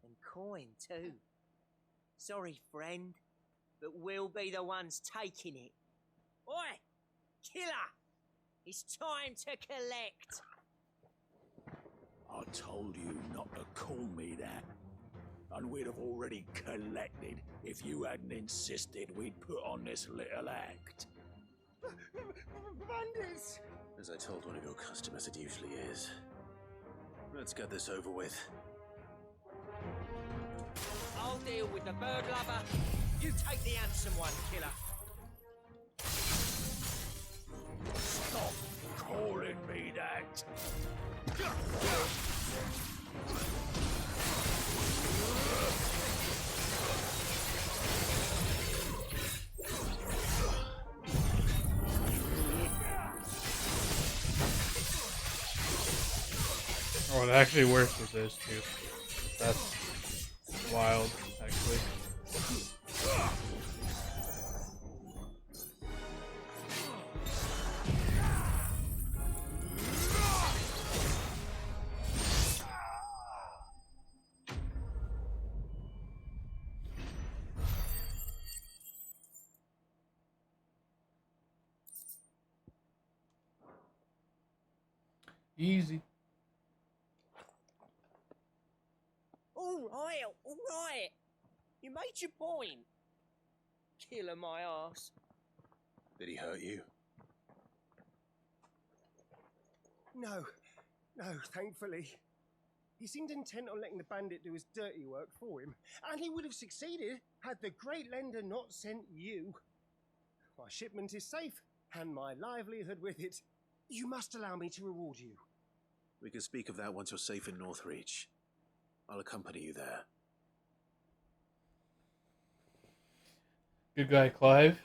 And coin, too. Sorry, friend, but we'll be the ones taking it. Oi! Killer! It's time to collect! I told you not to call me that. And we'd have already collected if you hadn't insisted we'd put on this little act. Bandits! As I told one of your customers, it usually is. Let's get this over with. I'll deal with the bird lover. You take the handsome one, killer. Stop calling me that. Oh, it actually works with this too. That's wild, actually. Easy. All right, all right. You made your point. Killer my ass. Did he hurt you? No, thankfully. He seemed intent on letting the bandit do his dirty work for him, and he would have succeeded had the Great Lender not sent you. My shipment is safe, and my livelihood with it. You must allow me to reward you. We can speak of that once you're safe in Northreach. I'll accompany you there. Good guy, Clive.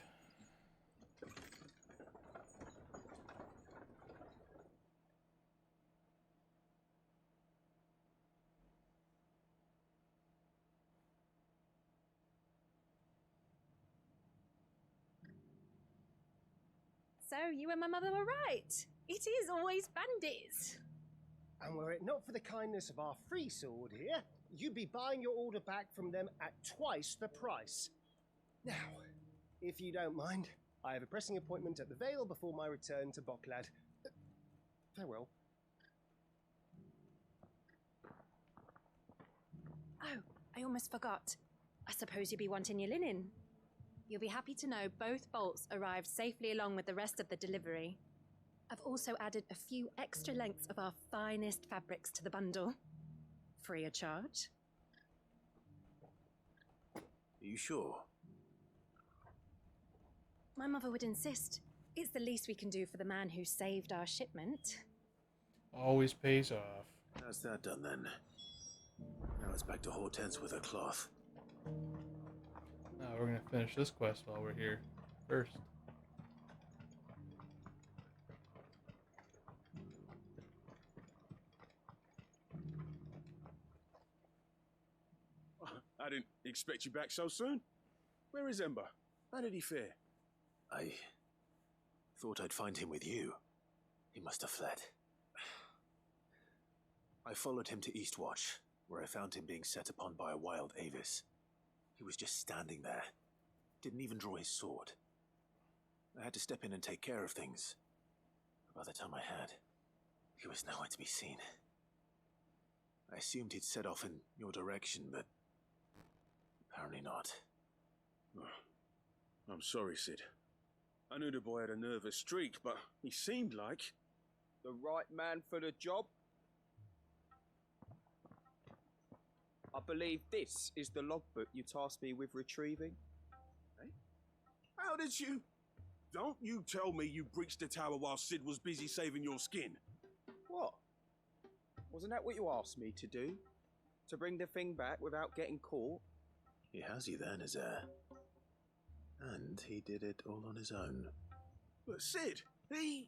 So, you and my mother were right. It is always bandits. And were it not for the kindness of our free sword here, you'd be buying your order back from them at twice the price. Now, if you don't mind, I have a pressing appointment at the Vale before my return to Boklad. Farewell. Oh, I almost forgot. I suppose you'll be wanting your linen. You'll be happy to know both bolts arrived safely along with the rest of the delivery. I've also added a few extra lengths of our finest fabrics to the bundle. Free of charge. Are you sure? My mother would insist. It's the least we can do for the man who saved our shipment. Always pays off. How's that done then? Now it's back to Hortense with her cloth. Now we're gonna finish this quest while we're here first. I didn't expect you back so soon. Where is Ember? How did he fare? I thought I'd find him with you. He must have fled. I followed him to Eastwatch, where I found him being set upon by a wild Avis. He was just standing there. Didn't even draw his sword. I had to step in and take care of things. But by the time I had, he was nowhere to be seen. I assumed he'd set off in your direction, but apparently not. I'm sorry, Sid. I knew the boy had a nervous streak, but he seemed like... The right man for the job? I believe this is the logbook you tasked me with retrieving. Eh? How did you... Don't you tell me you breached the tower while Sid was busy saving your skin. What? Wasn't that what you asked me to do? To bring the thing back without getting caught? He has you there, Nazaire. And he did it all on his own. But Sid, he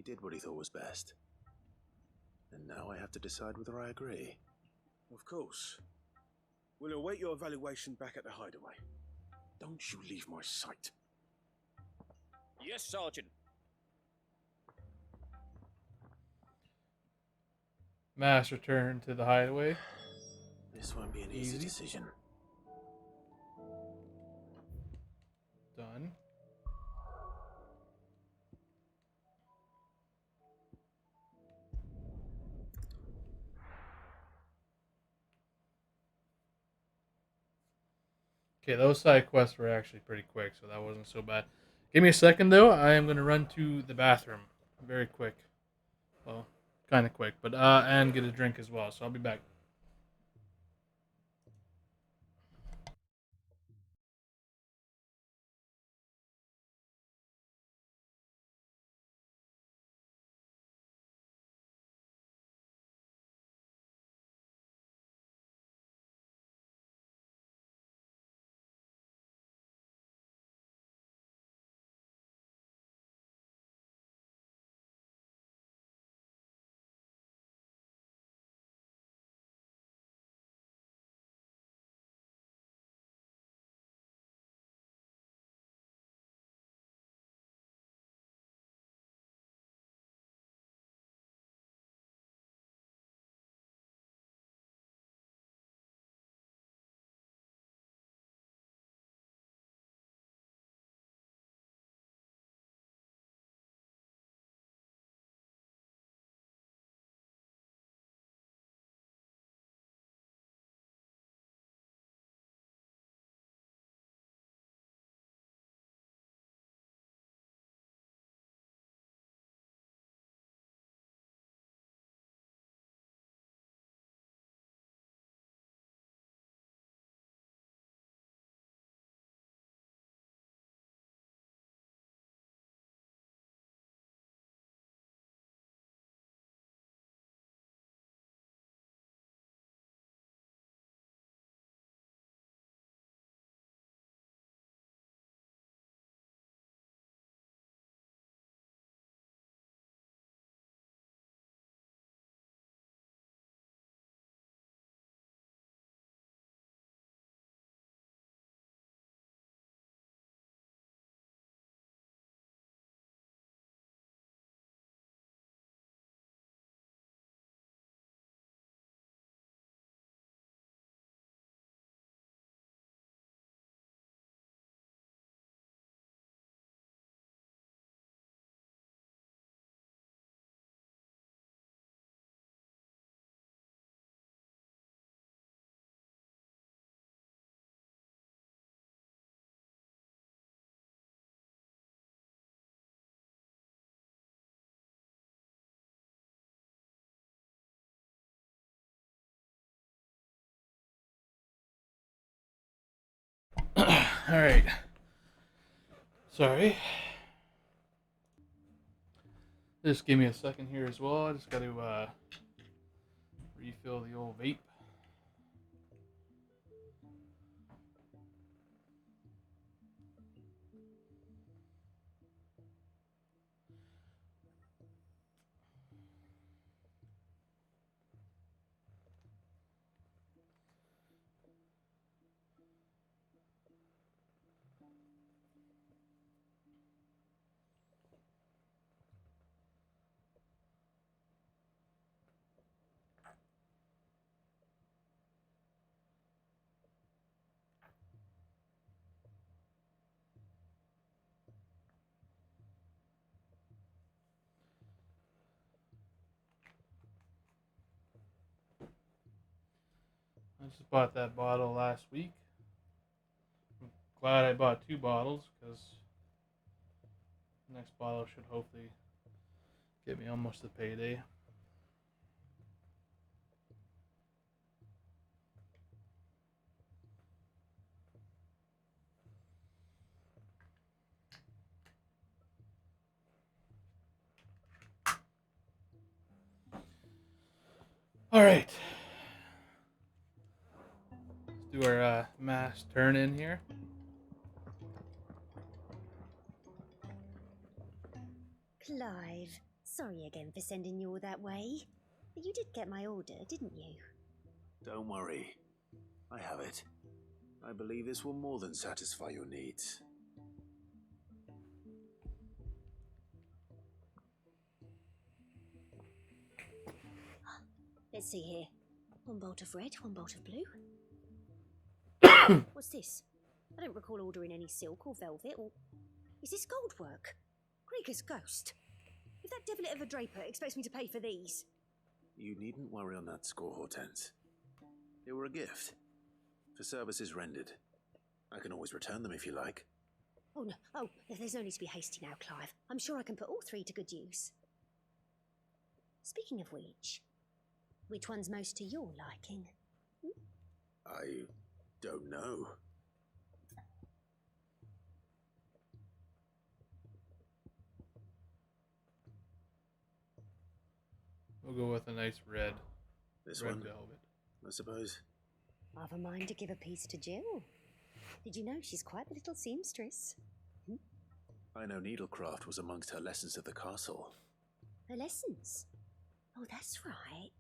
did what he thought was best. And now I have to decide whether I agree. Of course. We'll await your evaluation back at the hideaway. Don't you leave my sight. Yes, Sergeant. Mass return to the hideaway. This won't be an easy decision. Done. Okay, those side quests were actually pretty quick, so that wasn't so bad. Give me a second, though. I am going to run to the bathroom. Very quick. Well, kind of quick, but and get a drink as well, so I'll be back. Alright. Sorry. Just give me a second here as well. I just got to refill the old vape. I just bought that bottle last week. I'm glad I bought 2 bottles because the next bottle should hopefully get me almost to payday. All right. Let's do our mass turn in here. Clive, sorry again for sending you all that way. But you did get my order, didn't you? Don't worry. I have it. I believe this will more than satisfy your needs. Let's see here. 1 bolt of red, 1 bolt of blue. What's this? I don't recall ordering any silk or velvet or... Is this gold work? Krieger's ghost. If that devilet of a draper expects me to pay for these... You needn't worry on that score, Hortense. They were a gift. For services rendered. I can always return them if you like. Oh, no. Oh, there's no need to be hasty now, Clive. I'm sure I can put all 3 to good use. Speaking of which one's most to your liking? I don't know. We'll go with a nice red. This red one, velvet. I suppose. I've a mind to give a piece to Jill. Did you know she's quite the little seamstress? I know needlecraft was amongst her lessons at the castle. Her lessons? Oh, that's right.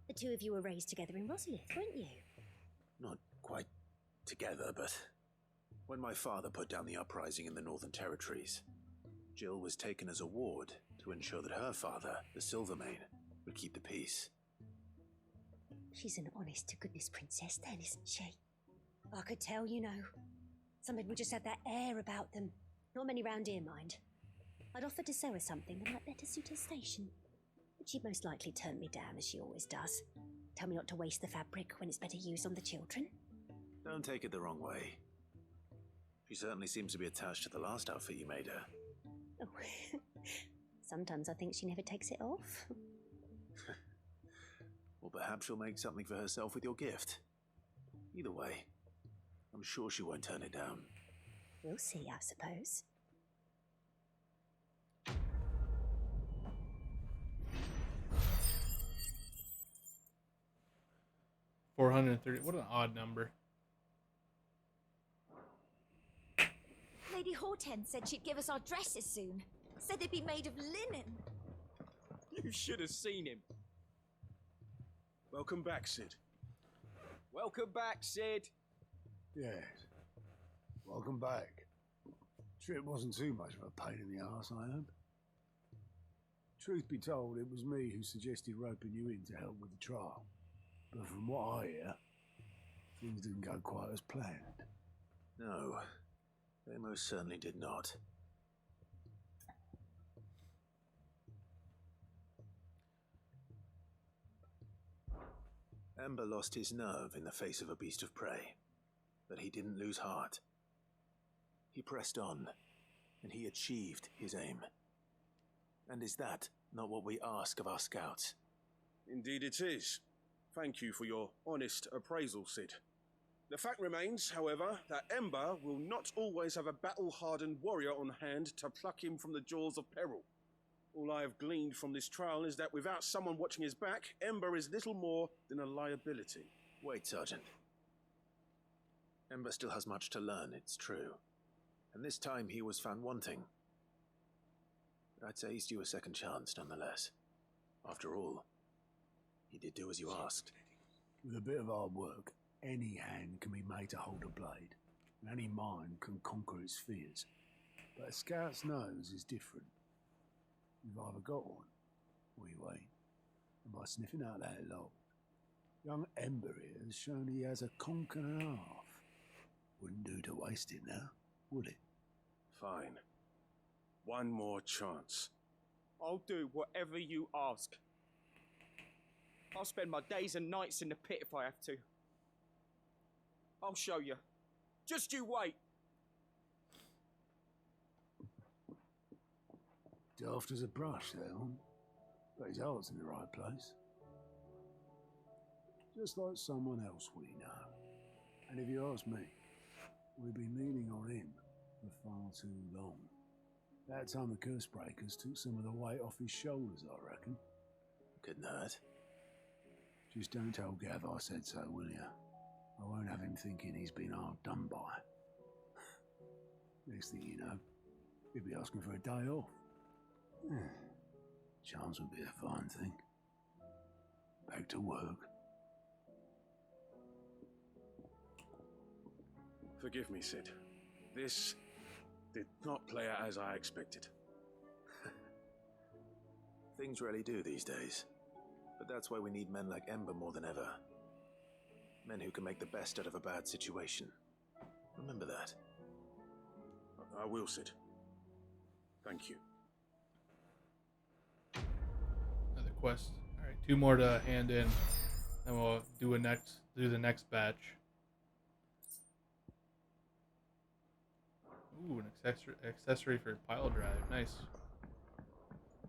The 2 of you were raised together in Rosalith, weren't you? Not quite together, but when my father put down the uprising in the Northern Territories, Jill was taken as a ward to ensure that her father, the Silvermane, would keep the peace. She's an honest-to-goodness princess then, isn't she? I could tell, you know. Some people just have that air about them. Not many round here, mind. I'd offered to sew her something that might better suit her station. But she'd most likely turn me down, as she always does. Tell me not to waste the fabric when it's better used on the children. Don't take it the wrong way. She certainly seems to be attached to the last outfit you made her. Oh, sometimes I think she never takes it off. Or perhaps she'll make something for herself with your gift. Either way, I'm sure she won't turn it down. We'll see, I suppose. $430. What an odd number. Lady Hortense said she'd give us our dresses soon. Said they'd be made of linen. You should have seen him. Welcome back, Sid. Welcome back, Sid. Yes. Welcome back. Trip wasn't too much of a pain in the arse, I hope. Truth be told, it was me who suggested roping you in to help with the trial. But from what I hear, things didn't go quite as planned. No, they most certainly did not. Ember lost his nerve in the face of a beast of prey, but he didn't lose heart. He pressed on, and he achieved his aim. And is that not what we ask of our scouts? Indeed it is. Thank you for your honest appraisal, Sid. The fact remains, however, that Ember will not always have a battle-hardened warrior on hand to pluck him from the jaws of peril. All I have gleaned from this trial is that without someone watching his back, Ember is little more than a liability. Wait, Sergeant. Ember still has much to learn, it's true. And this time he was found wanting. But I'd say he's due a second chance, nonetheless. After all, he did do as you asked. With a bit of hard work, any hand can be made to hold a blade, and any mind can conquer its fears. But a scout's nose is different. You've either got one, or you ain't. And by sniffing out that lot, young Ember here has shown he has a conk and a half. Wouldn't do to waste it now, would it? Fine. One more chance. I'll do whatever you ask. I'll spend my days and nights in the pit if I have to. I'll show you. Just you wait. Daft as a brush, there, hon. But his heart's in the right place. Just like someone else we know. And if you ask me, we've been leaning on him for far too long. That time the curse breakers took some of the weight off his shoulders, I reckon. Couldn't hurt. Just don't tell Gav I said so, will you? I won't have him thinking he's been hard done by. Next thing you know, he'll be asking for a day off. Chance would be a fine thing. Back to work. Forgive me, Sid. This did not play out as I expected. Things really do these days. But that's why we need men like Ember more than ever. Men who can make the best out of a bad situation. Remember that. I will, Sid. Thank you. Another quest. All right, 2 more to hand in, then we'll do the next batch. Ooh, an accessory for pile drive. Nice.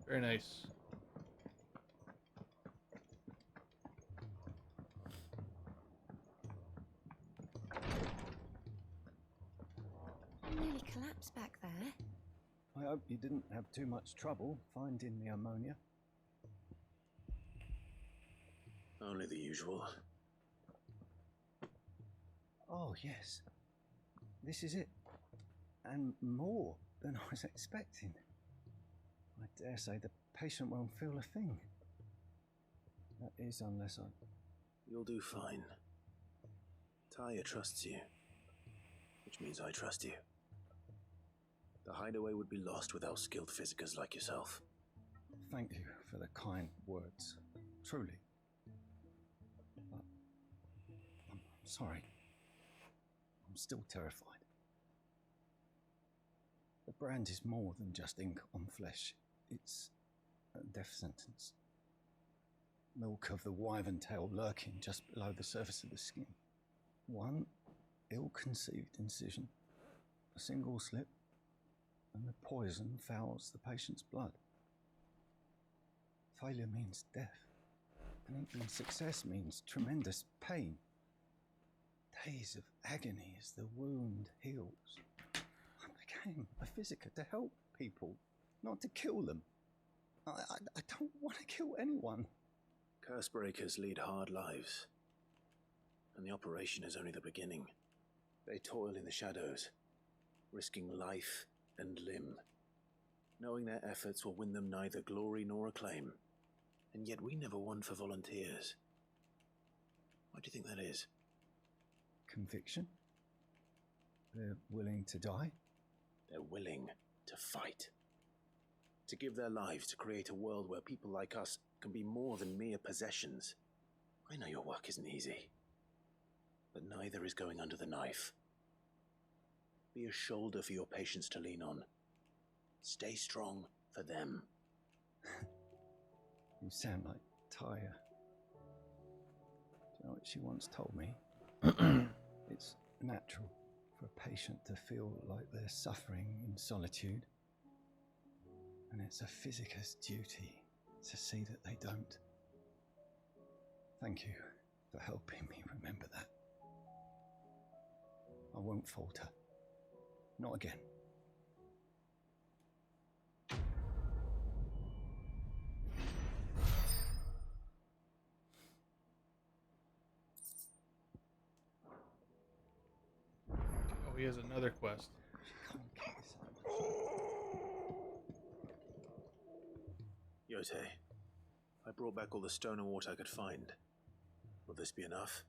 Very nice. Nearly collapsed back there. I hope you didn't have too much trouble finding the ammonia. Only the usual. Oh, yes. This is it. And more than I was expecting. I dare say the patient won't feel a thing. That is, unless I... You'll do fine. Tyre trusts you. Which means I trust you. The hideaway would be lost without skilled physicers like yourself. Thank you for the kind words. Truly. But I'm sorry. I'm still terrified. The brand is more than just ink on flesh. It's a death sentence. Milk of the wyvern tail lurking just below the surface of the skin. One ill-conceived incision, a single slip, and the poison fouls the patient's blood. Failure means death, and even success means tremendous pain. Days of agony as the wound heals. I became a physiker to help people, not to kill them. I don't want to kill anyone. Cursebreakers lead hard lives. And the operation is only the beginning. They toil in the shadows, risking life and limb, knowing their efforts will win them neither glory nor acclaim. And yet we never won for volunteers. Why do you think that is? Conviction? They're willing to die? They're willing to fight. To give their lives to create a world where people like us can be more than mere possessions. I know your work isn't easy. But neither is going under the knife. Be a shoulder for your patients to lean on. Stay strong for them. You sound like Tyre. Do you know what she once told me? It's natural for a patient to feel like they're suffering in solitude. And it's a physiker's duty to see that they don't. Thank you for helping me remember that. I won't falter. Not again. Oh, he has another quest. Yote, I brought back all the stone and water I could find. Will this be enough?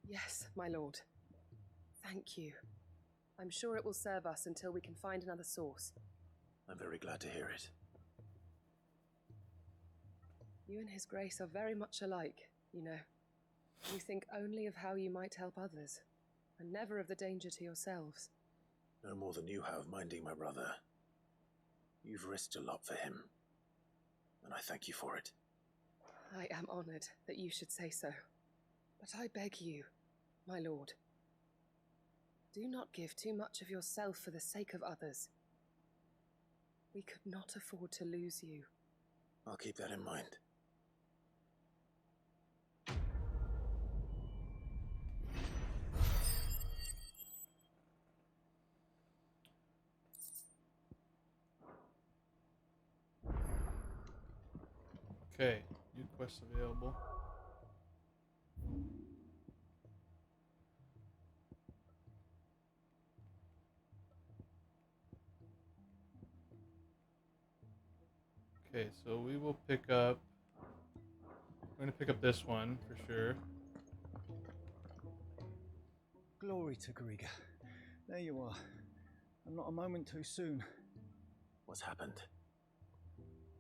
Yes, my lord. Thank you. I'm sure it will serve us until we can find another source. I'm very glad to hear it. You and His Grace are very much alike, you know. You think only of how you might help others, and never of the danger to yourselves. No more than you have minding my brother. You've risked a lot for him, and I thank you for it. I am honored that you should say so. But I beg you, my lord, do not give too much of yourself for the sake of others. We could not afford to lose you. I'll keep that in mind. Okay, new quests available. Okay, so we will pick up. We're going to pick up this one for sure. Glory to Griga. There you are. I'm not a moment too soon. What's happened?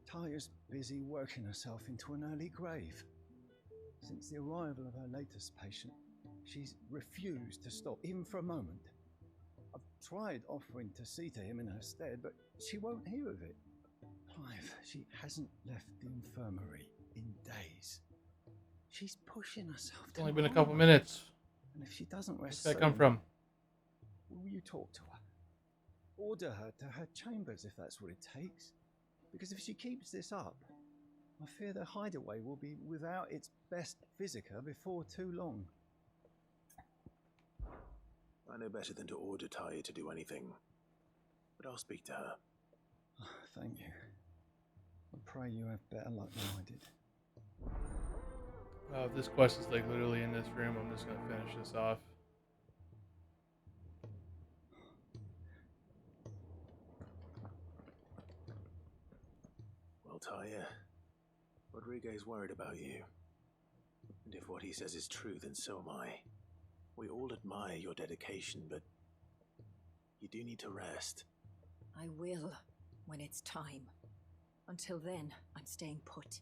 Taya's busy working herself into an early grave. Since the arrival of her latest patient, she's refused to stop, even for a moment. I've tried offering to see to him in her stead, but she won't hear of it. Clive, she hasn't left the infirmary in days. She's pushing herself to It's only been a harm couple us. minutes. And if she doesn't rest Where'd that come soon, from? will you talk to her? Order her to her chambers if that's what it takes. Because if she keeps this up, I fear the hideaway will be without its best visitor before too long. I know better than to order Taya to do anything, but I'll speak to her. Thank you. I pray you have better luck than I did. If this quest is like literally in this room, I'm just gonna finish this off. Well, Taya, Rodriguez worried about you. And if what he says is true, then so am I. We all admire your dedication, but you do need to rest. I will, when it's time. Until then, I'm staying put.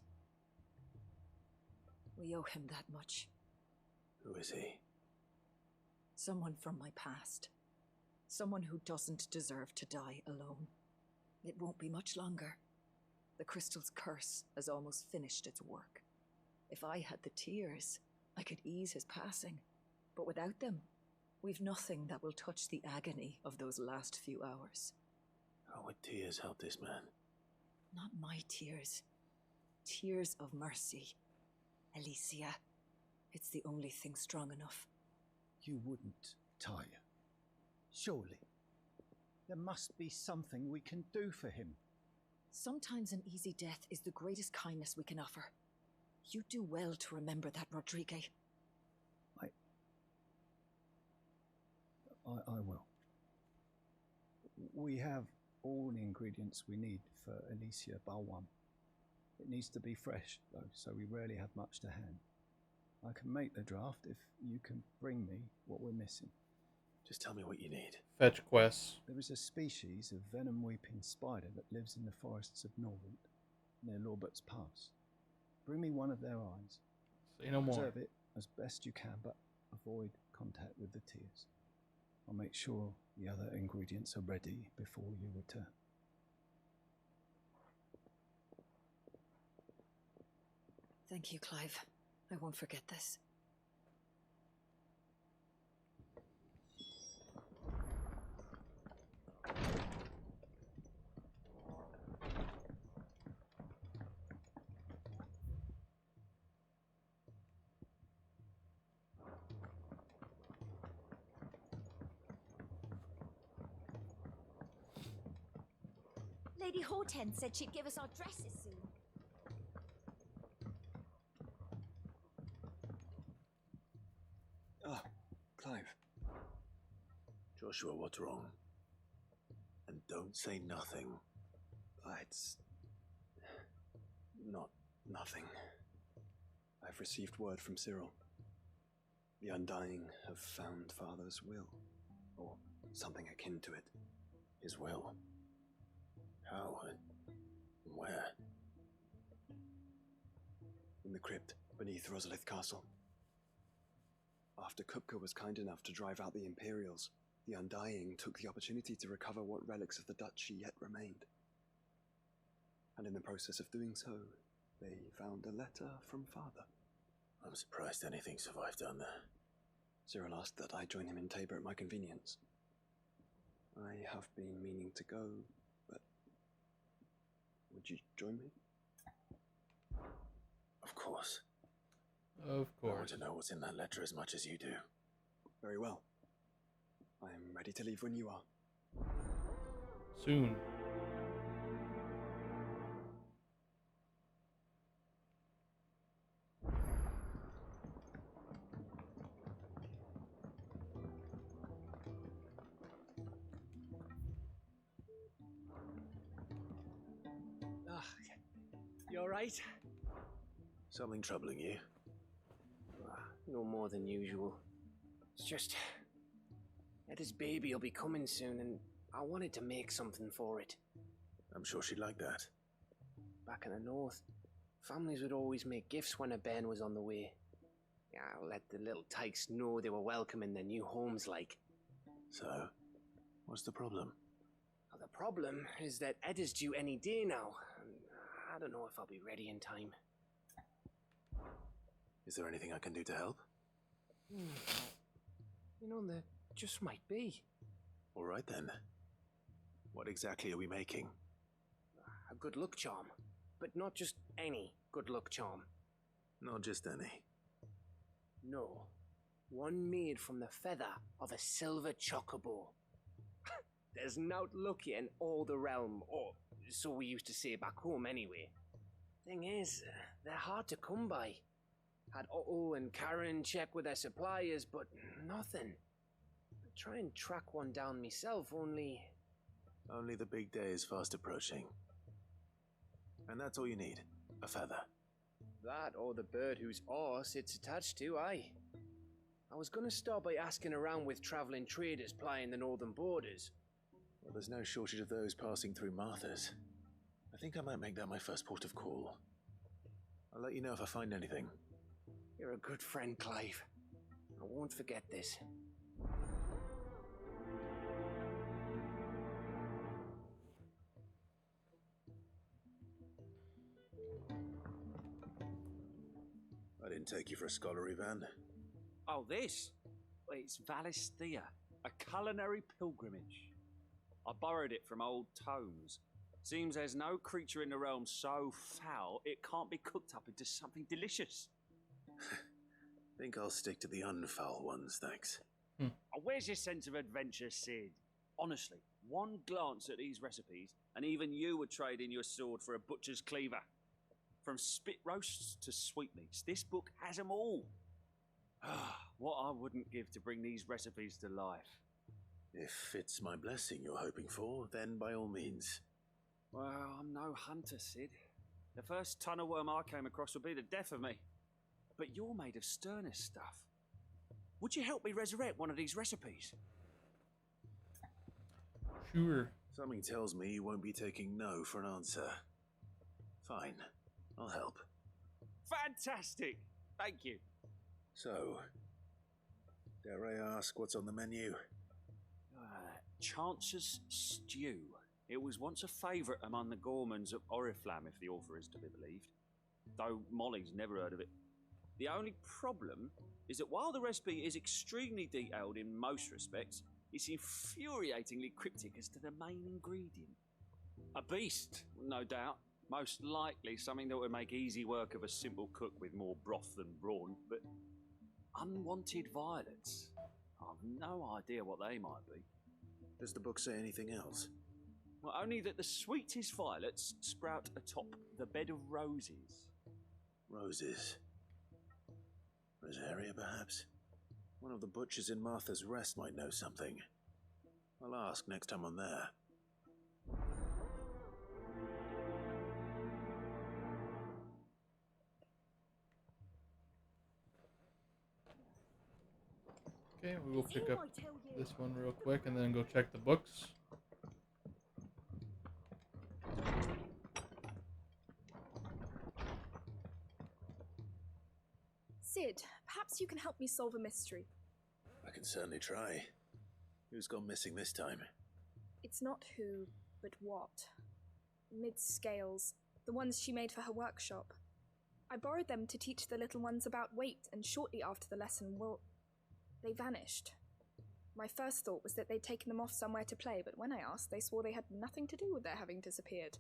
We owe him that much. Who is he? Someone from my past. Someone who doesn't deserve to die alone. It won't be much longer. The crystal's curse has almost finished its work. If I had the tears, I could ease his passing. But without them, we've nothing that will touch the agony of those last few hours. How would tears help this man? Not my tears. Tears of mercy. Alicia, it's the only thing strong enough. You wouldn't, Taya. Surely. There must be something we can do for him. Sometimes an easy death is the greatest kindness we can offer. You do well to remember that, Rodrigue. I will. We have all the ingredients we need for Alicia Balwam. It needs to be fresh, though, so we rarely have much to hand. I can make the draft if you can bring me what we're missing. Just tell me what you need. Fetch quests. There is a species of venom-weeping spider that lives in the forests of Norwood, near Lorbert's Pass. Bring me one of their eyes. Say no more. Preserve it as best you can, but avoid contact with the tears. I'll make sure the other ingredients are ready before you return. Thank you, Clive. I won't forget this. Lady Hortense said she'd give us our dresses soon. Ah, Clive. Joshua, what's wrong? And don't say nothing. It's not nothing. I've received word from Cyril. The Undying have found Father's will, or something akin to it. His will? How and where? In the crypt beneath Rosalith Castle. After Kupka was kind enough to drive out the Imperials, the Undying took the opportunity to recover what relics of the Duchy yet remained. And in the process of doing so, they found a letter from Father. I'm surprised anything survived down there. Cyril asked that I join him in Tabor at my convenience. I have been meaning to go, but would you join me? Of course. Of I want course. to know what's in that letter as much as you do. Very well. I am ready to leave when you are. Soon. You alright? Something troubling you? No more than usual. It's just... Etta's baby will be coming soon, and I wanted to make something for it. I'm sure she'd like that. Back in the north, families would always make gifts when a bairn was on the way. Yeah, let the little tykes know they were welcome in their new homes, like. So, what's the problem? Well, the problem is that Etta's due any day now, and I don't know if I'll be ready in time. Is there anything I can do to help? You know, there just might be. All right then. What exactly are we making? A good luck charm. But not just any good luck charm. Not just any. No. One made from the feather of a silver chocobo. There's naught lucky in all the realm, or so we used to say back home anyway. Thing is, they're hard to come by. Had Otto and Karen check with their suppliers, but nothing. I try and track one down myself, only... Only the big day is fast approaching. And that's all you need, a feather. That or the bird whose horse it's attached to, aye. I was gonna start by asking around with travelling traders plying the northern borders. Well, there's no shortage of those passing through Martha's. I think I might make that my first port of call. I'll let you know if I find anything. You're a good friend, Clive. I won't forget this. I didn't take you for a scholarly van. Oh, this? Well, it's Valisthea, a culinary pilgrimage. I borrowed it from old tomes. Seems there's no creature in the realm so foul it can't be cooked up into something delicious. Think I'll stick to the unfoul ones, thanks. Oh, where's your sense of adventure, Sid? Honestly, one glance at these recipes, and even you would trade in your sword for a butcher's cleaver. From spit roasts to sweetmeats, this book has them all. What I wouldn't give to bring these recipes to life. If it's my blessing you're hoping for, then by all means. Well, I'm no hunter, Sid. The first ton of worm I came across would be the death of me. But you're made of sterner stuff. Would you help me resurrect one of these recipes? Sure. Something tells me you won't be taking no for an answer. Fine, I'll help. Fantastic! Thank you. So, dare I ask what's on the menu? Chance's Stew. It was once a favourite among the Gormans of Oriflamme, if the author is to be believed. Though Molly's never heard of it. The only problem is that while the recipe is extremely detailed in most respects, it's infuriatingly cryptic as to the main ingredient. A beast, no doubt. Most likely something that would make easy work of a simple cook with more broth than brawn, but unwanted violets. I've no idea what they might be. Does the book say anything else? Well, only that the sweetest violets sprout atop the bed of roses. Roses. Rosaria, perhaps? One of the butchers in Martha's Rest might know something. I'll ask next time I'm there. Okay, we will pick up this one real quick and then go check the books. Sid, perhaps you can help me solve a mystery. I can certainly try. Who's gone missing this time? It's not who, but what. Mid's scales, the ones she made for her workshop. I borrowed them to teach the little ones about weight, and shortly after the lesson, well, they vanished. My first thought was that they'd taken them off somewhere to play, but when I asked, they swore they had nothing to do with their having disappeared.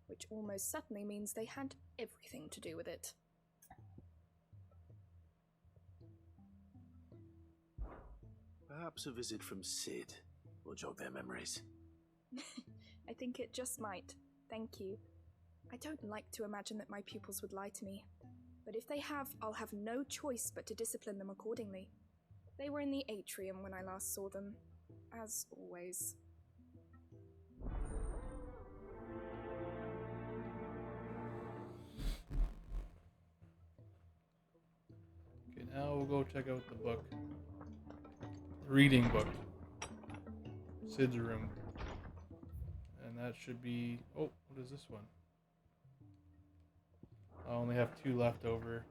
Which almost certainly means they had everything to do with it. Perhaps a visit from Sid will jog their memories. I think it just might. Thank you. I don't like to imagine that my pupils would lie to me. But if they have, I'll have no choice but to discipline them accordingly. They were in the atrium when I last saw them, as always. Okay, now we'll go check out the book. The reading book. Sid's room. And that should be... Oh, what is this one? I only have 2 left over.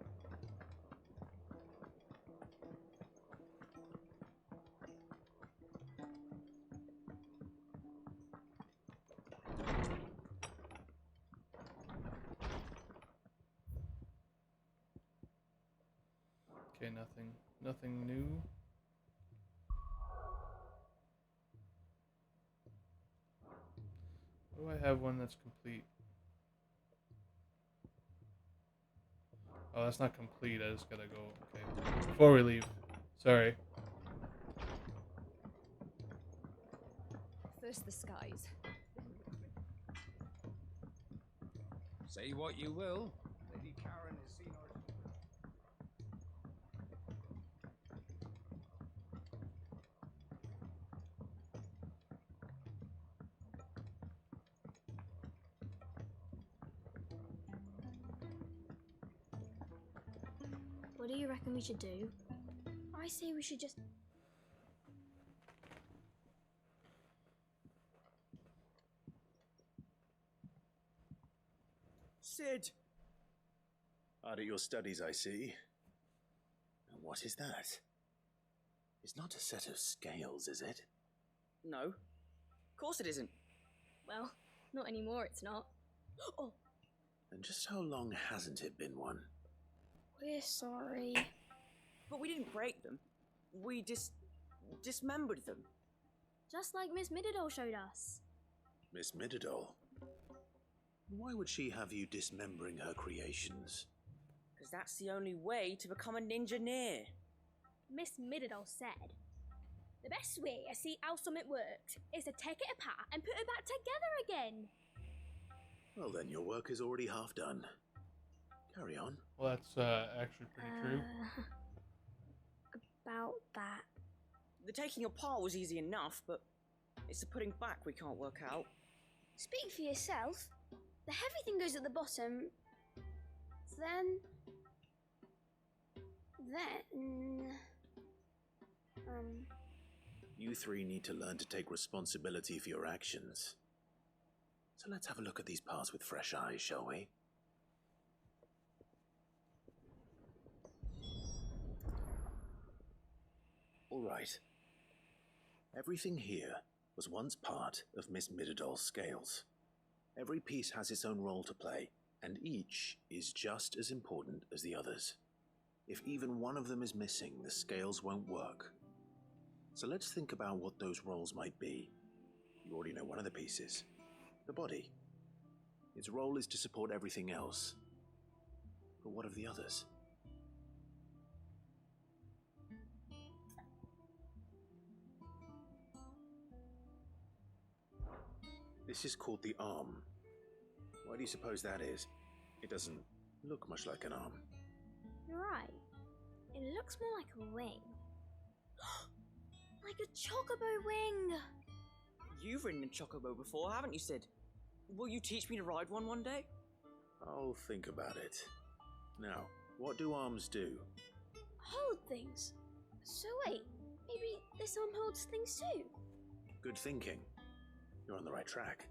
Okay, nothing new. Do I have one that's complete? Oh, that's not complete. I just gotta go. Okay. Before we leave. Sorry. First the skies. Say what you will. Lady Karen has seen our... What do you reckon we should do? I say we should just... Sid! Hard at your studies, I see. And what is that? It's not a set of scales, is it? No. Of course it isn't. Well, not anymore, it's not. Oh, And just how long hasn't it been one? we're sorry. But we didn't break them. We dismembered them. Just like Miss Mididol showed us. Miss Mididol? Why would she have you dismembering her creations? Because that's the only way to become a ninja-neer. Miss Mididol said, the best way to see how something works is to take it apart and put it back together again. Well then, your work is already half done. Carry on. Well, that's actually pretty true. About that. The taking apart was easy enough, but it's the putting back we can't work out. Speak for yourself. The heavy thing goes at the bottom. Then... You three need to learn to take responsibility for your actions. So let's have a look at these parts with fresh eyes, shall we? All right. Everything here was once part of Miss Mididol's scales. Every piece has its own role to play, and each is just as important as the others. If even one of them is missing, the scales won't work. So let's think about what those roles might be. You already know one of the pieces, the body. Its role is to support everything else. But what of the others? This is called the arm. Why do you suppose that is? It doesn't look much like an arm. You're right. It looks more like a wing. Like a chocobo wing! You've ridden a chocobo before, haven't you, Sid? Will you teach me to ride one day? I'll think about it. Now, what do arms do? Hold things. So wait, maybe this arm holds things too? Good thinking. You're on the right track.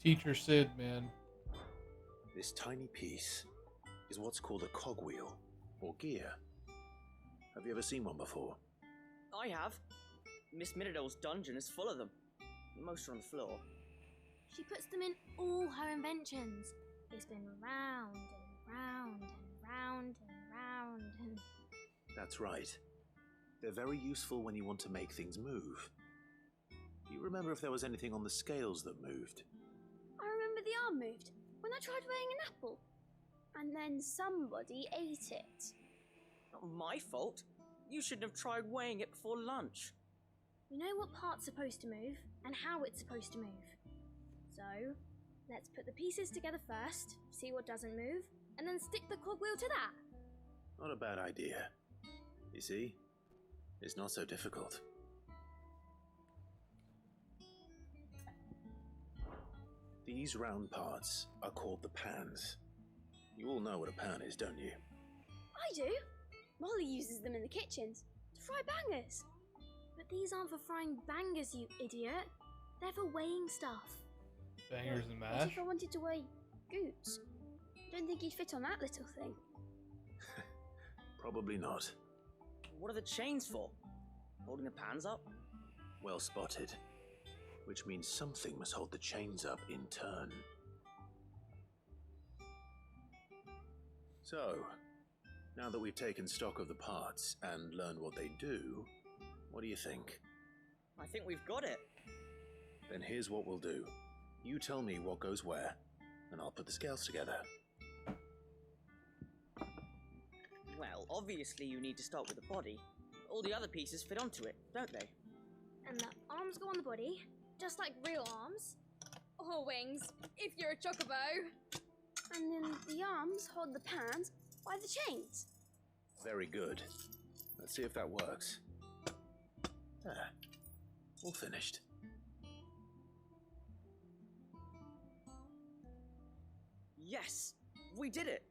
Teacher Sid, man. This tiny piece is what's called a cogwheel, or gear. Have you ever seen one before? I have. Miss Middledale's dungeon is full of them. Most are on the floor. She puts them in all her inventions. They spin round and round and round and round and... That's right. They're very useful when you want to make things move. Do you remember if there was anything on the scales that moved? I remember the arm moved when I tried weighing an apple. And then somebody ate it. Not my fault. You shouldn't have tried weighing it before lunch. We know what part's supposed to move and how it's supposed to move. So, let's put the pieces together first, see what doesn't move, and then stick the cogwheel to that. Not a bad idea. You see? It's not so difficult. These round parts are called the pans. You all know what a pan is, don't you? I do. Molly uses them in the kitchens to fry bangers. But these aren't for frying bangers, you idiot. They're for weighing stuff. Bangers and What mash? if I wanted to weigh Goots? Don't think he'd fit on that little thing. Probably not. What are the chains for? Holding the pans up? Well spotted. Which means something must hold the chains up in turn. So, now that we've taken stock of the parts and learned what they do, what do you think? I think we've got it. Then here's what we'll do. You tell me what goes where, and I'll put the scales together. Well, obviously you need to start with the body. All the other pieces fit onto it, don't they? And the arms go on the body, just like real arms. Or wings, if you're a chocobo. And then the arms hold the pans by the chains. Very good. Let's see if that works. There. All finished. Yes! We did it!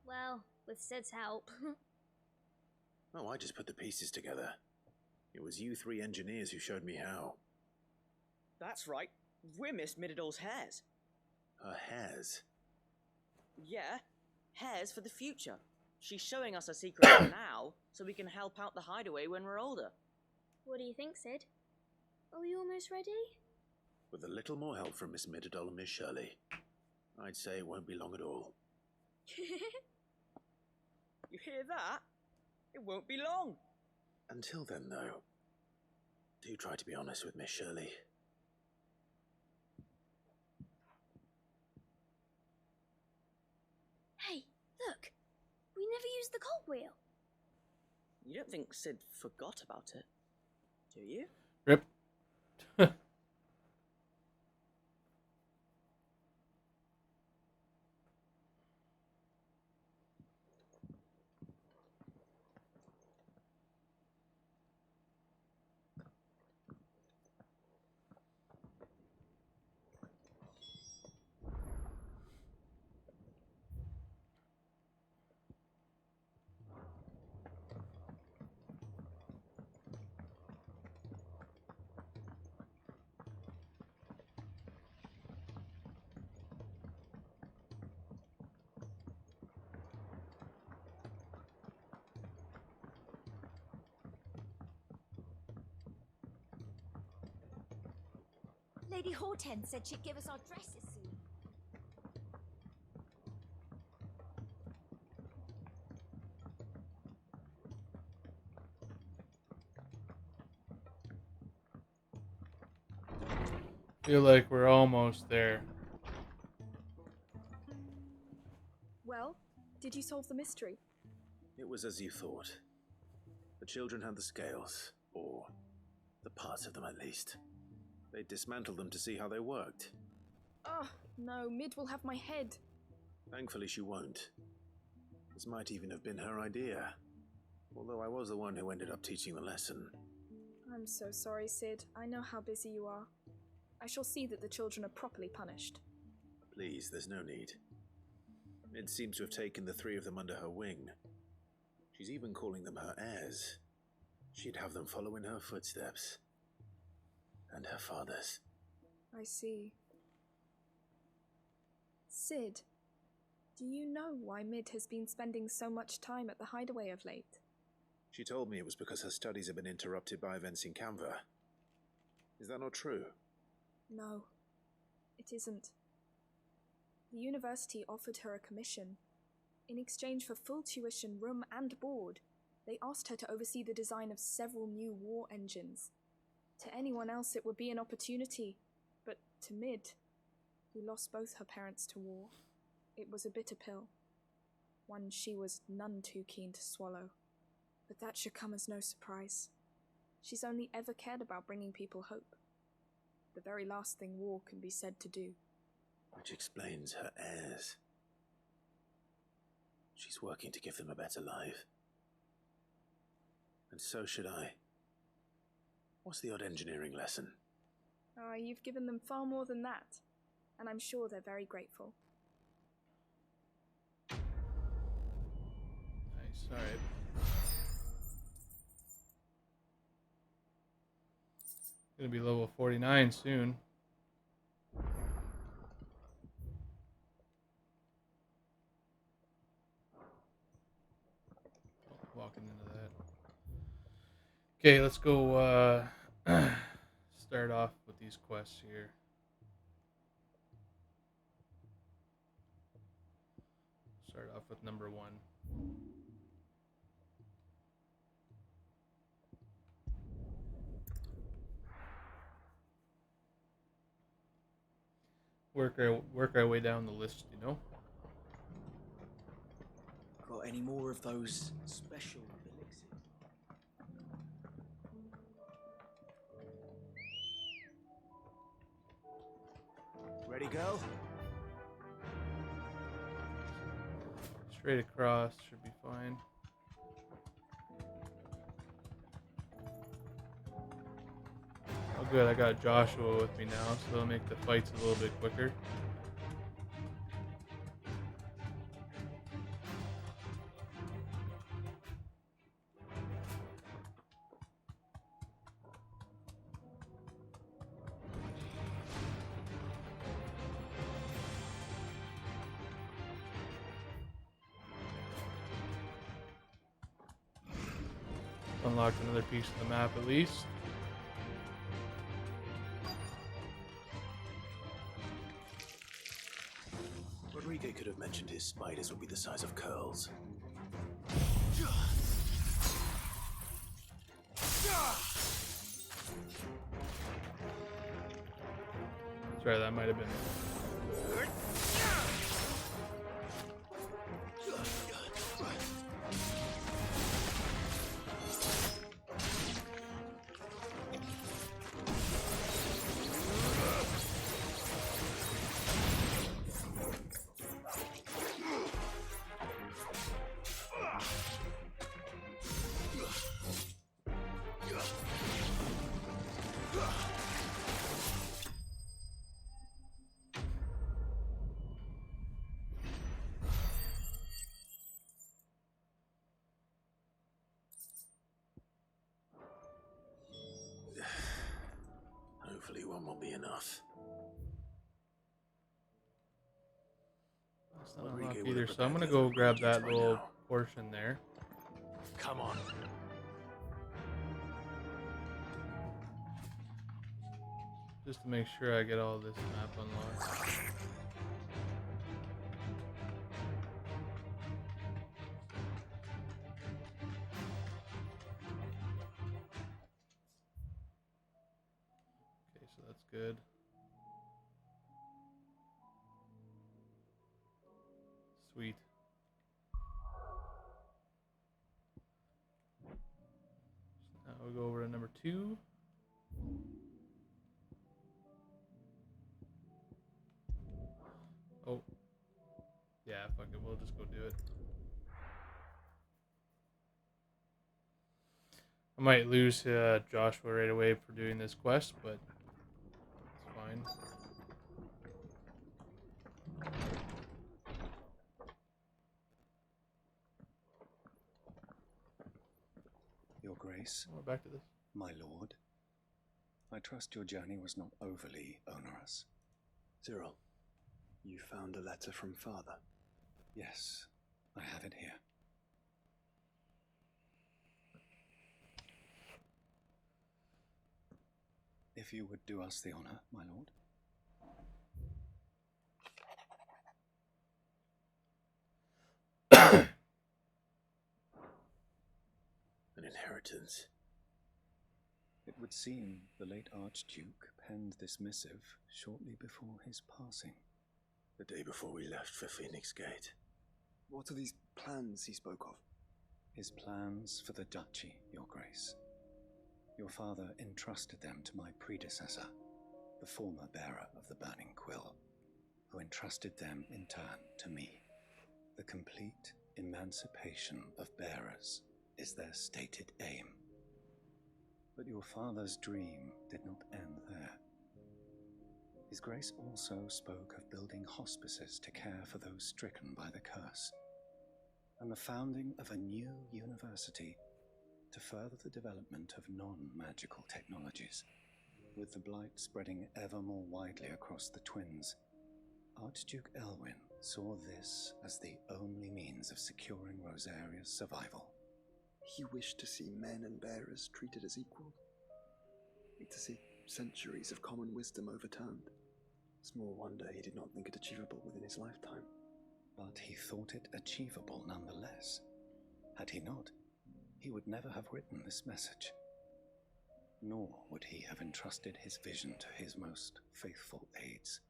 Well, with Sid's help. Oh, I just put the pieces together. It was you three engineers who showed me how. That's right. We're Miss Middledale's hares. Her hairs? Yeah, hares for the future. She's showing us her secret now, so we can help out the hideaway when we're older. What do you think, Sid? Are we almost ready? With a little more help from Miss Middledale and Miss Shirley, I'd say it won't be long at all. You hear that? It won't be long. Until then, though, do try to be honest with Miss Shirley. Hey, look! We never used the cogwheel. You don't think Sid forgot about it, do you? Rip. Lady Hortense said she'd give us our dresses soon. Feel like we're almost there. Well, did you solve the mystery? It was as you thought. The children had the scales, or The parts of them, at least. They dismantled them to see how they worked. Oh, no, Mid will have my head. Thankfully, she won't. This might even have been her idea. Although I was the one who ended up teaching the lesson. I'm so sorry, Sid. I know how busy you are. I shall see that the children are properly punished. Please, there's no need. Mid seems to have taken the 3 of them under her wing. She's even calling them her heirs. She'd have them follow in her footsteps. And her father's. I see. Sid, do you know why Mid has been spending so much time at the hideaway of late? She told me it was because her studies have been interrupted by events in Canva. Is that not true? No, it isn't. The university offered her a commission. In exchange for full tuition, room and board, they asked her to oversee the design of several new war engines. To anyone else it would be an opportunity, but to Mid, who lost both her parents to war, it was a bitter pill. One she was none too keen to swallow. But that should come as no surprise. She's only ever cared about bringing people hope. The very last thing war can be said to do. Which explains her heirs. She's working to give them a better life. And so should I. What's the odd engineering lesson? Oh, you've given them far more than that, and I'm sure they're very grateful. Nice, alright. Gonna be level 49 soon. Walking into that. Okay, let's go start off with these quests here. Start off with number 1. Work our way down the list, you know? Got any more of those special elixirs? Ready, girl? Straight across should be fine. Oh good, I got Joshua with me now, so it'll make the fights a little bit quicker. Unlocked another piece of the map at least. Rodrigo could have mentioned his spiders would be the size of curls. That's right, that might have been Hopefully one will be enough. It's not unlocked either, so I'm gonna go grab that little portion there. Come on. Just to make sure I get all this map unlocked. Okay, so that's good. Sweet. So now we'll go over to number 2. it, we'll just go do it. I might lose Joshua right away for doing this quest, but it's fine. Your Grace, we're back to this. My lord, I trust your journey was not overly onerous. Cyril, you found a letter from Father? Yes, I have it here. If you would do us the honor, my lord. An inheritance. It would seem the late Archduke penned this missive shortly before his passing. The day before we left for Phoenix Gate. What are these plans he spoke of? His plans for the duchy, Your Grace. Your father entrusted them to my predecessor, the former bearer of the Burning Quill, who entrusted them in turn to me. The complete emancipation of bearers is their stated aim. But your father's dream did not end there. His Grace also spoke of building hospices to care for those stricken by the curse, and the founding of a new university to further the development of non-magical technologies. With the blight spreading ever more widely across the twins, Archduke Elwyn saw this as the only means of securing Rosaria's survival. He wished to see men and bearers treated as equal. To see centuries of common wisdom overturned. Small wonder he did not think it achievable within his lifetime. But he thought it achievable nonetheless. Had he not, he would never have written this message. Nor would he have entrusted his vision to his most faithful aides,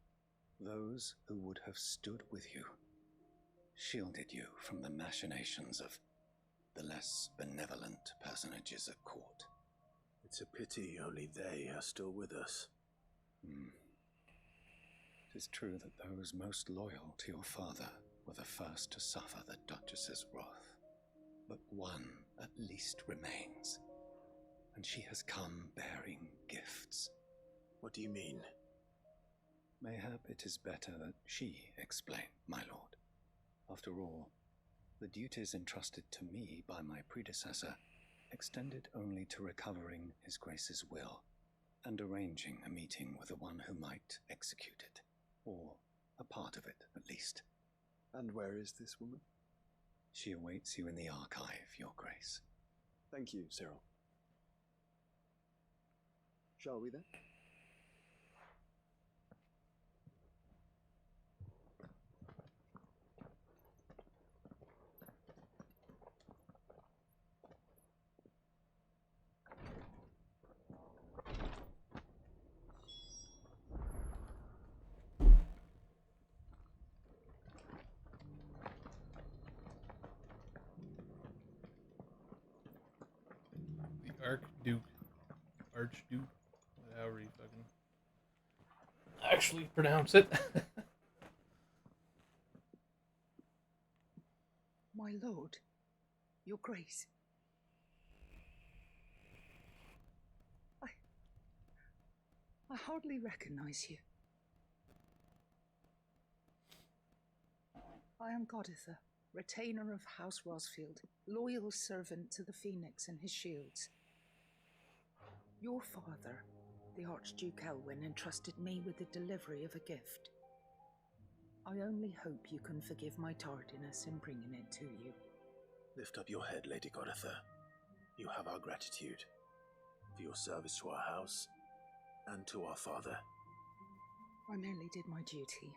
those who would have stood with you, shielded you from the machinations of the less benevolent personages at court. It's a pity only they are still with us. It is true that those most loyal to your father were the first to suffer the Duchess's wrath. But one at least remains, and she has come bearing gifts. What do you mean? Mayhap it is better that she explain, my lord. After all, the duties entrusted to me by my predecessor extended only to recovering His Grace's will and arranging a meeting with the one who might execute it, or a part of it at least. And where is this woman? She awaits you in the archive, Your Grace. Thank you, Cyril. Shall we then? Archduke, however you fucking actually pronounce it. My lord, Your Grace. I hardly recognize you. I am Goditha, retainer of House Rosfield, loyal servant to the Phoenix and his shields. Your father, the Archduke Elwyn, entrusted me with the delivery of a gift. I only hope you can forgive my tardiness in bringing it to you. Lift up your head, Lady Goditha. You have our gratitude for your service to our house and to our father. I merely did my duty,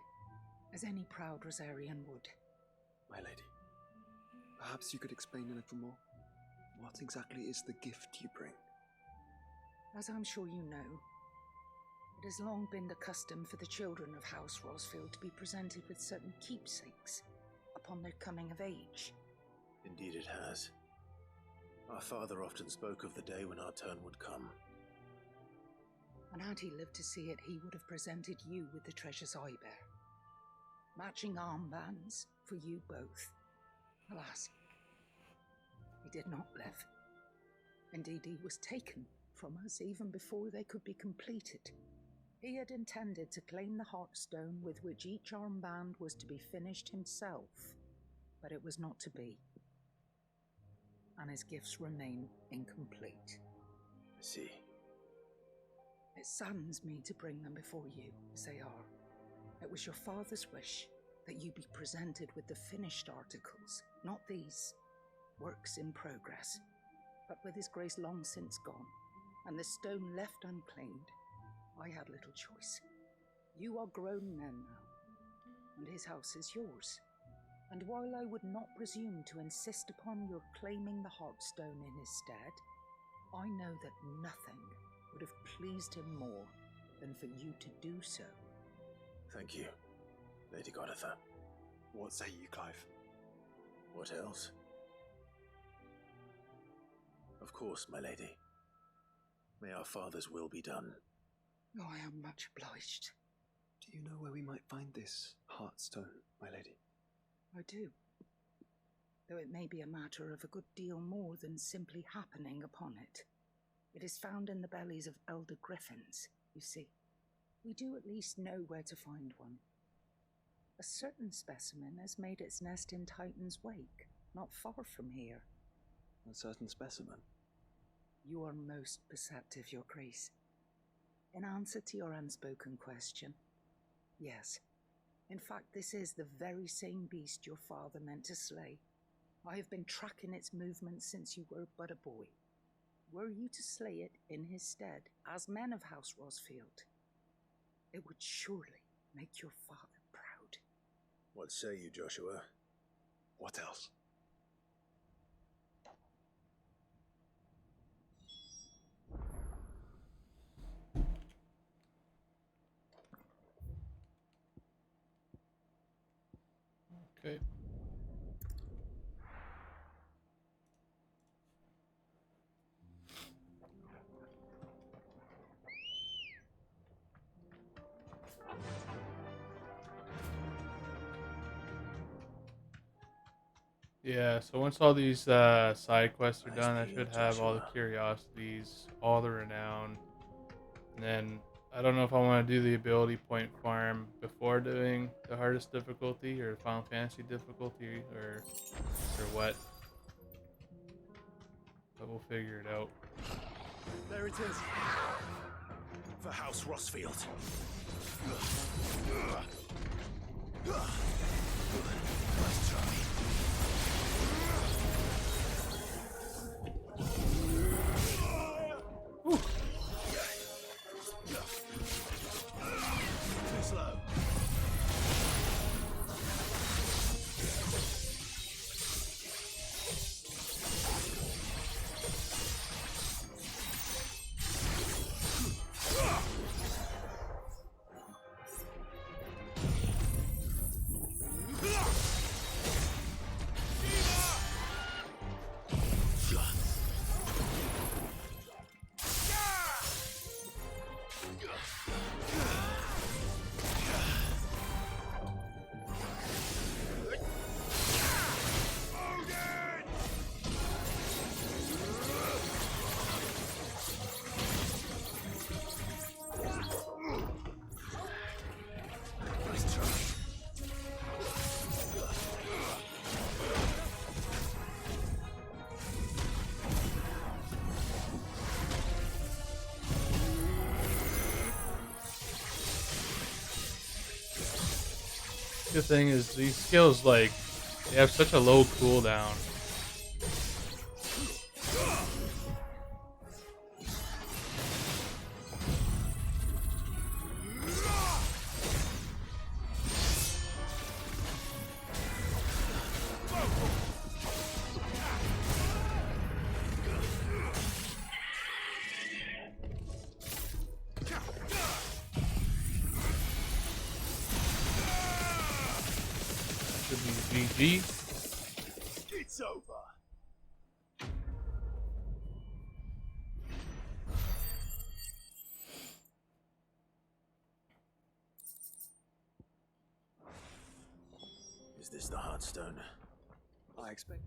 as any proud Rosarian would. My lady, perhaps you could explain a little more. What exactly is the gift you bring? As I'm sure you know, it has long been the custom for the children of House Rosfield to be presented with certain keepsakes upon their coming of age. Indeed it has. Our father often spoke of the day when our turn would come. And had he lived to see it, he would have presented you with the treasures I bear. matching armbands for you both. Alas, he did not live. Indeed, he was taken from us even before they could be completed. He had intended to claim the Heartstone with which each armband was to be finished himself, but it was not to be. And his gifts remain incomplete. I see. It saddens me to bring them before you, as they are. It was your father's wish that you be presented with the finished articles, not these, works in progress. But with his grace long since gone, and the stone left unclaimed, I had little choice. You are grown men now, and his house is yours. And while I would not presume to insist upon your claiming the Heartstone in his stead, I know that nothing would have pleased him more than for you to do so. Thank you, Lady Goditha. What say you, Clive? What else? Of course, my lady. May our father's will be done. Oh, I am much obliged. Do you know where we might find this Heartstone, my lady? I do. Though it may be a matter of a good deal more than simply happening upon it. It is found in the bellies of elder griffins, you see. We do at least know where to find one. A certain specimen has made its nest in Titan's Wake, not far from here. A certain specimen? You are most perceptive, Your Grace. In answer to your unspoken question, yes. In fact, this is the very same beast your father meant to slay. I have been tracking its movements since you were but a boy. Were you to slay it in his stead, as men of House Rosfield, it would surely make your father proud. What say you, Joshua? What else? Okay. Yeah, so once all these side quests are done, I should have all the curiosities, all the renown, and then I don't know if I want to do the ability point farm before doing the hardest difficulty or Final Fantasy difficulty or what. But we'll figure it out. There it is. For House Rosfield. Nice try. Too slow. The thing is, these skills, like, they have such a low cooldown. GG. It's over. Is this the Heartstone? I expect.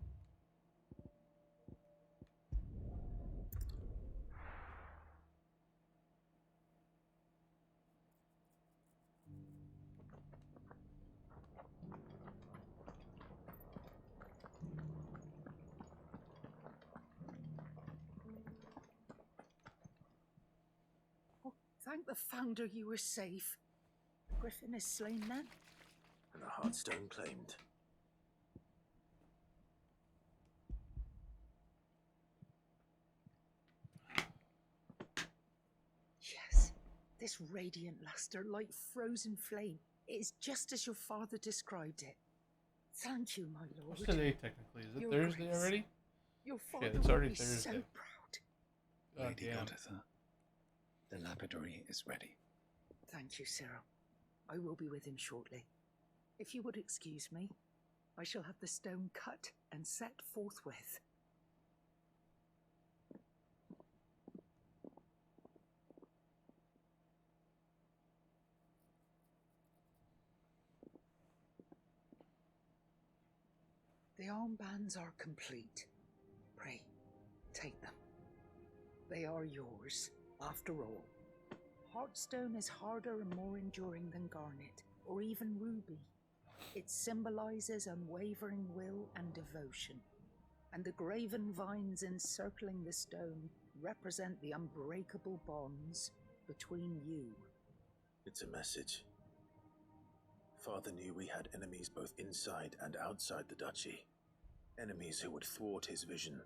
Oh, thank the Founder you were safe. The Griffin is slain then? And the Heartstone claimed. Yes, this radiant luster like frozen flame. It is just as your father described it. Thank you, my lord. What's today technically? Is it Your Thursday Grace. already? Your father Shit, it's will already be so Thursday. proud. Lady damn. Goditha, the lapidary is ready. Thank you, Cyril. I will be with him shortly. If you would excuse me, I shall have the stone cut and set forthwith. The armbands are complete. Pray, take them. They are yours, after all. Heartstone is harder and more enduring than garnet, or even ruby. It symbolizes unwavering will and devotion, and the graven vines encircling the stone represent the unbreakable bonds between you. It's a message. Father knew we had enemies both inside and outside the duchy. Enemies who would thwart his vision.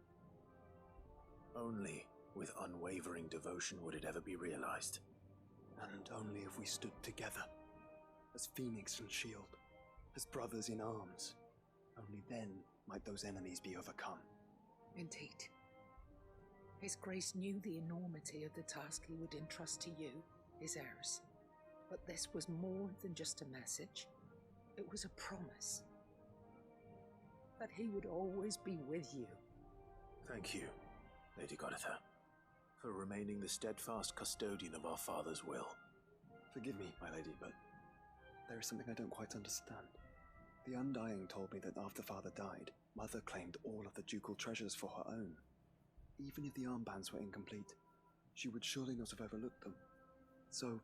Only with unwavering devotion would it ever be realized. And only if we stood together, as Phoenix and Shield, as brothers in arms. Only then might those enemies be overcome. Indeed. His Grace knew the enormity of the task he would entrust to you, his heirs. But this was more than just a message. It was a promise. That he would always be with you. Thank you, Lady Goditha, for remaining the steadfast custodian of our father's will. Forgive me, my lady, but there is something I don't quite understand. The Undying told me that after Father died, Mother claimed all of the ducal treasures for her own. Even if the armbands were incomplete, she would surely not have overlooked them. So,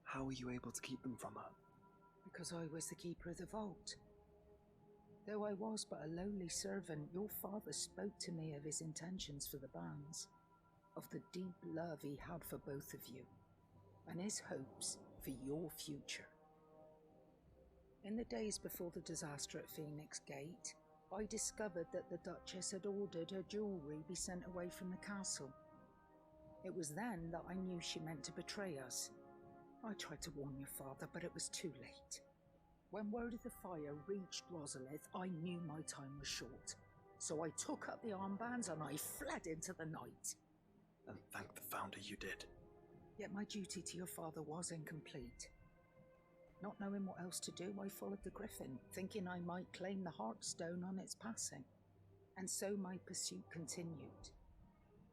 how were you able to keep them from her? Because I was the keeper of the vault. Though I was but a lowly servant, your father spoke to me of his intentions for the bands, of the deep love he had for both of you, and his hopes for your future. In the days before the disaster at Phoenix Gate, I discovered that the Duchess had ordered her jewellery be sent away from the castle. It was then that I knew she meant to betray us. I tried to warn your father, but it was too late. When word of the fire reached Rosalith, I knew my time was short. So I took up the armbands and I fled into the night. And thank the Founder you did. Yet my duty to your father was incomplete. Not knowing what else to do, I followed the Griffin, thinking I might claim the Heartstone on its passing. And so my pursuit continued,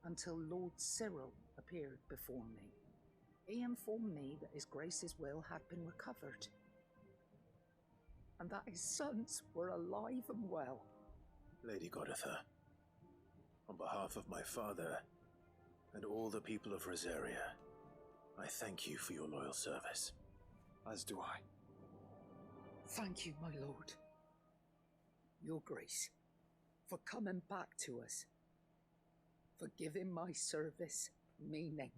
until Lord Cyril appeared before me. He informed me that his Grace's will had been recovered, and that his sons were alive and well. Lady Goditha, on behalf of my father and all the people of Rosaria, I thank you for your loyal service. As do I. Thank you, my lord. Your Grace, for coming back to us, for giving my service meaning.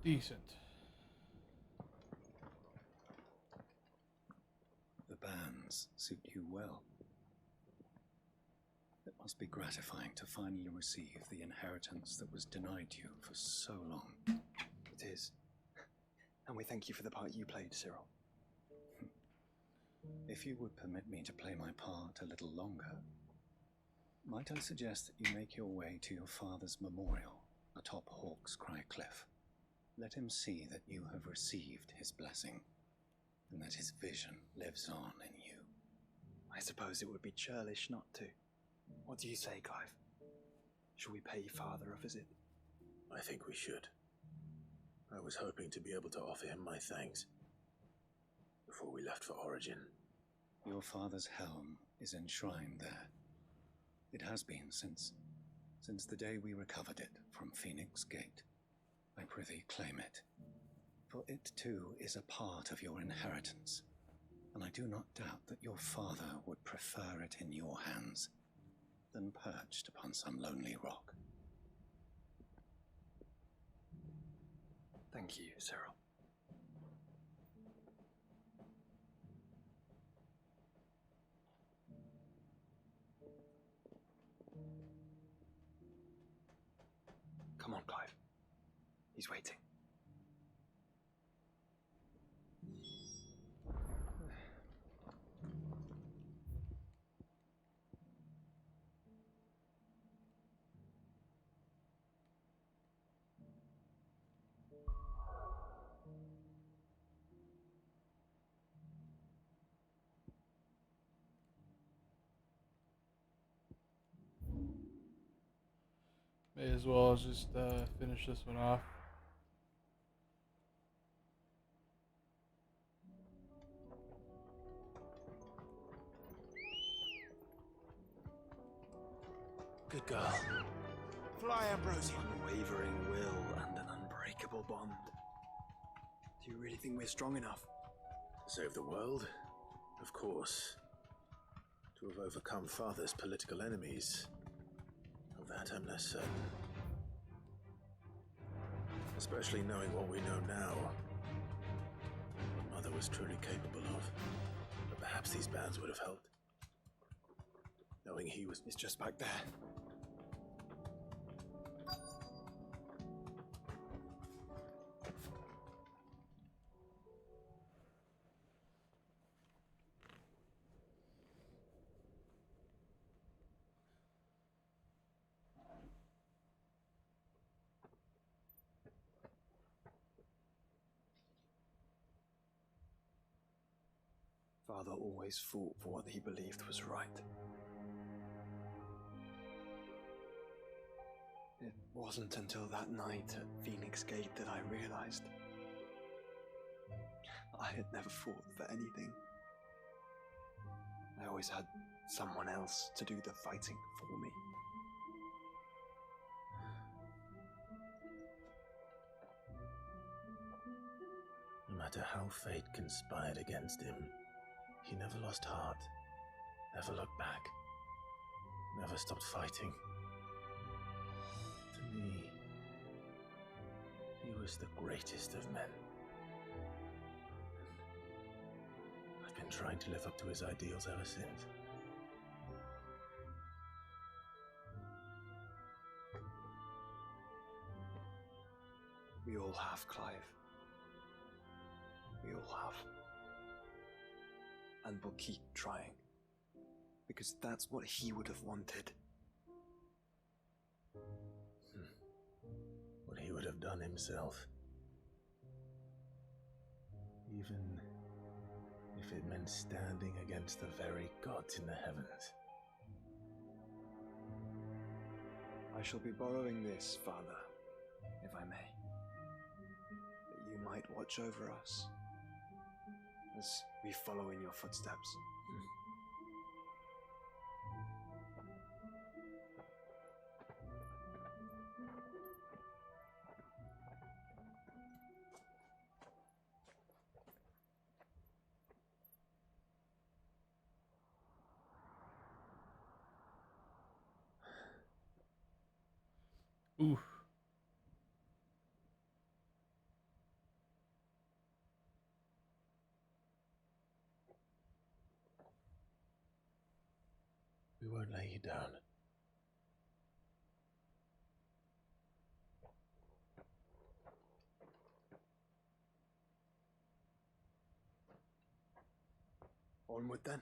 Decent. The bands suit you well. It must be gratifying to finally receive the inheritance that was denied you for so long. It is. And we thank you for the part you played, Cyril. If you would permit me to play my part a little longer, might I suggest that you make your way to your father's memorial atop Hawk's Cry Cliff? Let him see that you have received his blessing, and that his vision lives on in you. I suppose it would be churlish not to. What do you say, Clive? Shall we pay Father a visit? I think we should. I was hoping to be able to offer him my thanks before we left for Origin. Your father's helm is enshrined there. It has been since the day we recovered it from Phoenix Gate. I prithee claim it, for it too is a part of your inheritance, and I do not doubt that your father would prefer it in your hands than perched upon some lonely rock. Thank you, Cyril. Come on, Clive. He's waiting. May as well just finish this one off. Good girl. Fly, Ambrosia. Unwavering will and an unbreakable bond. Do you really think we're strong enough? To save the world? Of course. To have overcome Father's political enemies? Of that I'm less certain. Especially knowing what we know now. What Mother was truly capable of. But perhaps these bands would have helped. Knowing he was... It's just back there. Father always fought for what he believed was right. It wasn't until that night at Phoenix Gate that I realized I had never fought for anything. I always had someone else to do the fighting for me. No matter how fate conspired against him, he never lost heart, never looked back, never stopped fighting. To me, he was the greatest of men. I've been trying to live up to his ideals ever since. We all have, Clive. We all have. And we'll keep trying. Because that's what he would have wanted. What he would have done himself. Even if it meant standing against the very gods in the heavens. I shall be borrowing this, Father, if I may. That you might watch over us as we follow in your footsteps. Oof. We won't lay you down. Onward then.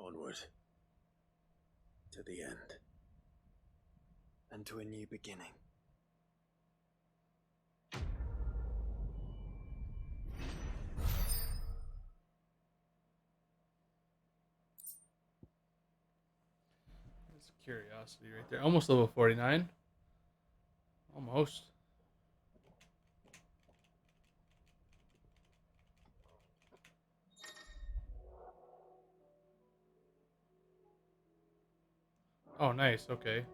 Onward. To the end. And to a new beginning. That's curiosity right there. Almost level 49. Almost. Oh, nice. Okay.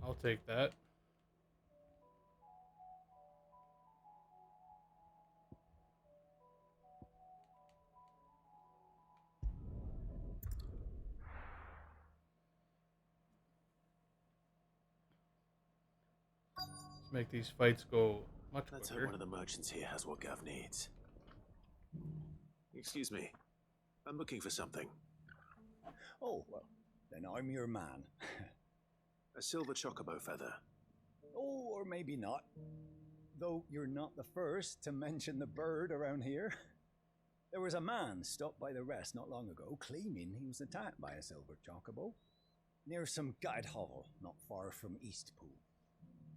I'll take that. Let's make these fights go much Let's quicker. hope one of the merchants here has what Gav needs. Excuse me. I'm looking for something. Oh, well, then I'm your man. A silver chocobo feather. Oh, or maybe not. Though you're not the first to mention the bird around here. There was a man stopped by the rest not long ago claiming he was attacked by a silver chocobo near some guide hall not far from Eastpool.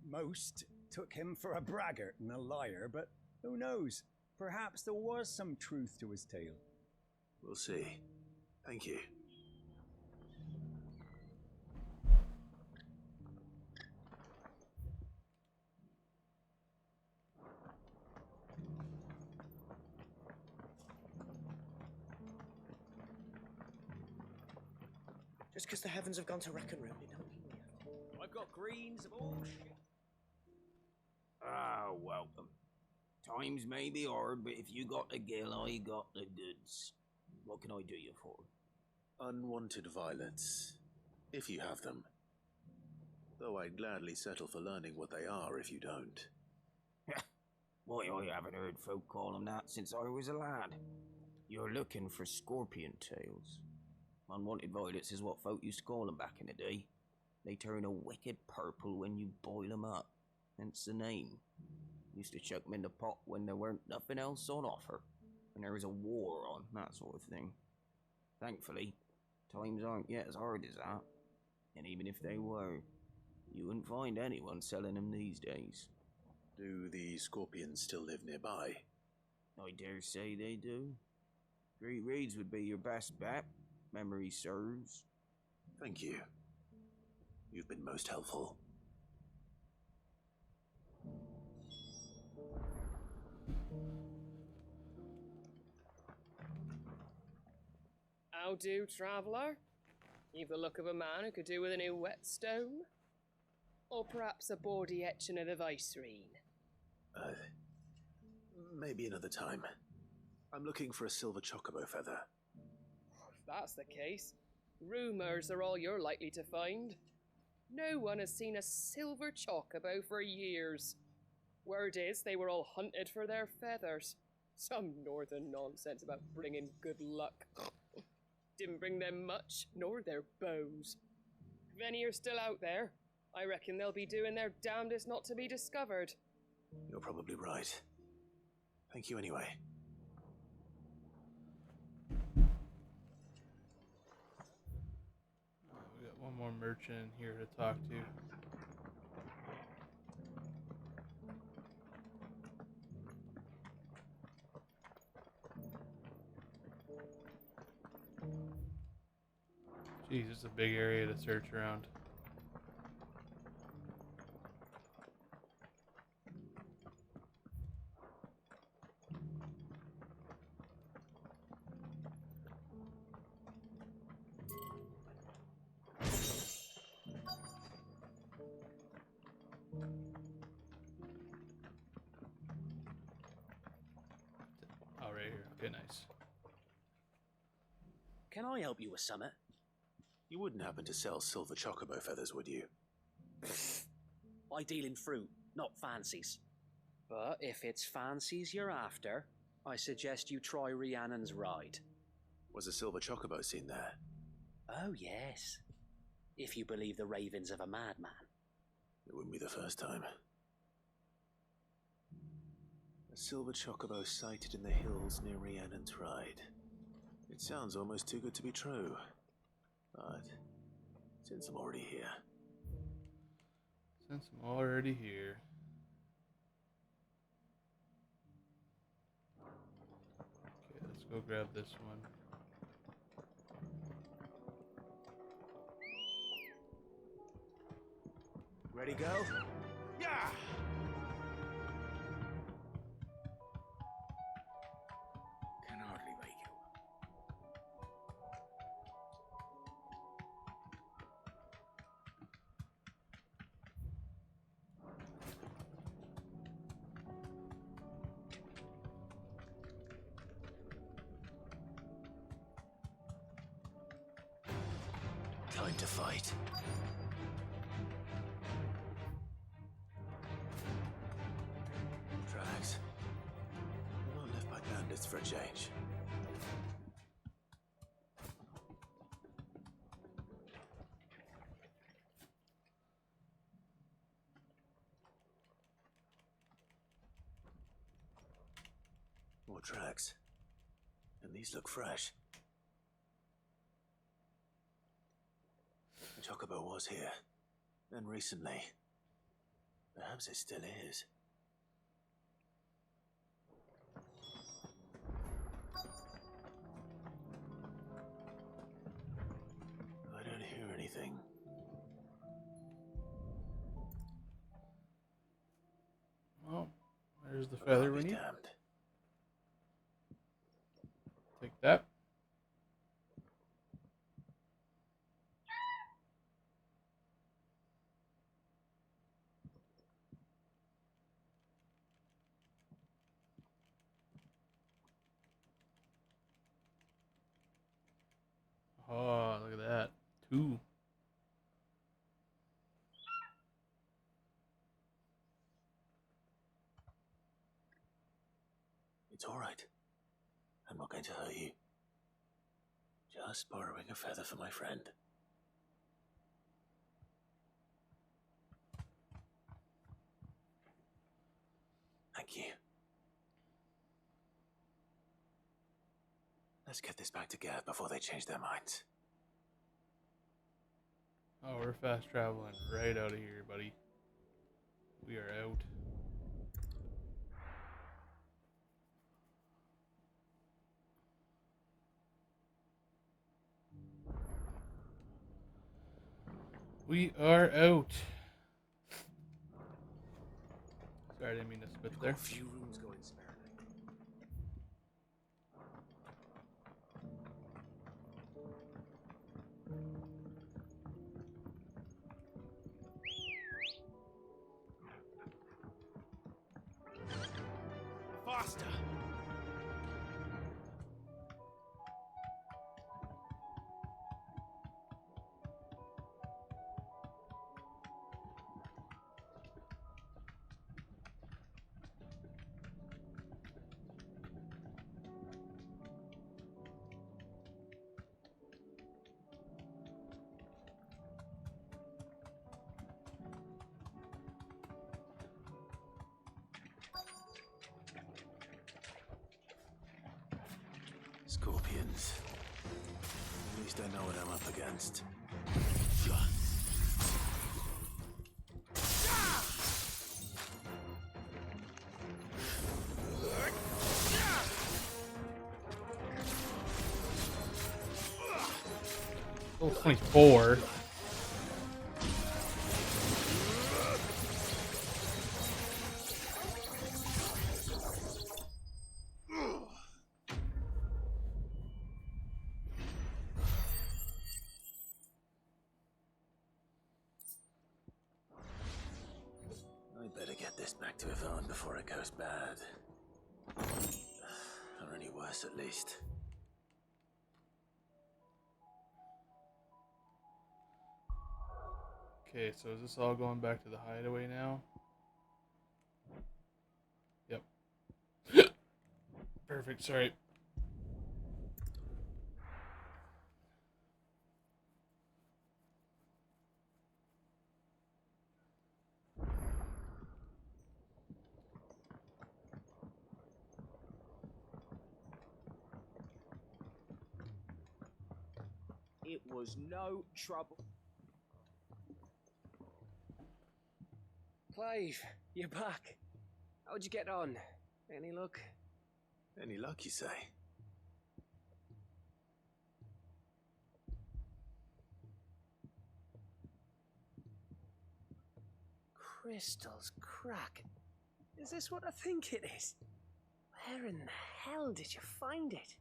Most took him for a braggart and a liar, but who knows? Perhaps there was some truth to his tale. We'll see. Thank you. Just because the heavens have gone to rack and ruin it, don't mean we have to. I've got greens of all shit. Ah, welcome. Times may be hard, but if you got the gill, I got the goods. What can I do you for? Unwanted violets, if you have them. Though I'd gladly settle for learning what they are if you don't. Why, I haven't heard folk call them that since I was a lad. You're looking for scorpion tails. Unwanted violets is what folk used to call them back in the day. They turn a wicked purple when you boil them up, hence the name. Used to chuck them in the pot when there weren't nothing else on offer, when there was a war on, that sort of thing. Thankfully, times aren't yet as hard as that, and even if they were, you wouldn't find anyone selling them these days. Do the scorpions still live nearby? I dare say they do. Great Reeds would be your best bet, memory serves. Thank you. You've been most helpful. How do, traveller? You've the look of a man who could do with a new whetstone? Or perhaps a bawdy etching of the Vicereine? Maybe another time. I'm looking for a silver chocobo feather. If that's the case, rumours are all you're likely to find. No one has seen a silver chocobo for years. Word is they were all hunted for their feathers. Some northern nonsense about bringing good luck. Didn't bring them much, nor their bows. If any are still out there, I reckon they'll be doing their damnedest not to be discovered. You're probably right. Thank you anyway. We got one more merchant here to talk to. Jeez, it's a big area to search around. Oh, right here. Okay, nice. Can I help you with summit? You wouldn't happen to sell silver chocobo feathers, would you? I deal in fruit, not fancies. But if it's fancies you're after, I suggest you try Rhiannon's Ride. Was a silver chocobo seen there? Oh, yes. If you believe the ravings of a madman. It wouldn't be the first time. A silver chocobo sighted in the hills near Rhiannon's Ride. It sounds almost too good to be true. But since I'm already here... Since I'm already here... Okay, let's go grab this one. Ready, go? Yeah! Can hardly make it. kind to fight. Drags. We're not left by bandits for a change. More tracks. And these look fresh. The Chocobo was here. Then recently. Perhaps it still is. I don't hear anything. Well, there's the feather we need. Damned. Take that. Oh, look at that. 2. It's all right. I'm not going to hurt you. Just borrowing a feather for my friend. Thank you. Let's get this back to Gav before they change their minds. Oh, we're fast traveling right out of here, buddy. We are out. We are out. Sorry, I didn't mean to spit there. A few rooms going sparingly. Faster! Scorpions. At least I know what I'm up against. Oh, 24. I'd better get this back to Yvonne before it goes bad. Or any worse, at least. Okay, so is this all going back to the hideaway now? Yep. Perfect, sorry. It was no trouble. Clive, you're back. How'd you get on? Any luck? Any luck, you say? Crystal's crack. Is this what I think it is? Where in the hell did you find it?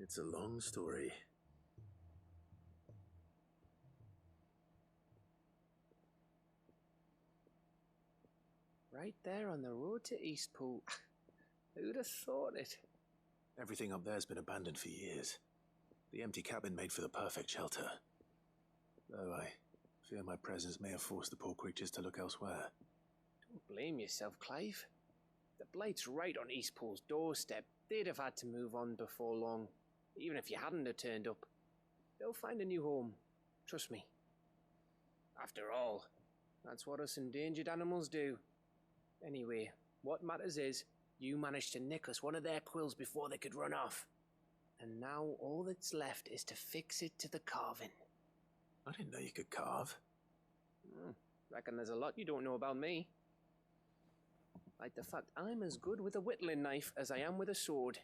It's a long story. Right there on the road to Eastpool. Who'd have thought it? Everything up there's been abandoned for years. The empty cabin made for the perfect shelter. Though I fear my presence may have forced the poor creatures to look elsewhere. Don't blame yourself, Clive. The Blight's right on Eastpool's doorstep. They'd have had to move on before long, even if you hadn't have turned up. They'll find a new home. Trust me. After all, that's what us endangered animals do. Anyway, what matters is, you managed to nick us one of their quills before they could run off. And now all that's left is to fix it to the carving. I didn't know you could carve. Reckon there's a lot you don't know about me. Like the fact I'm as good with a whittling knife as I am with a sword.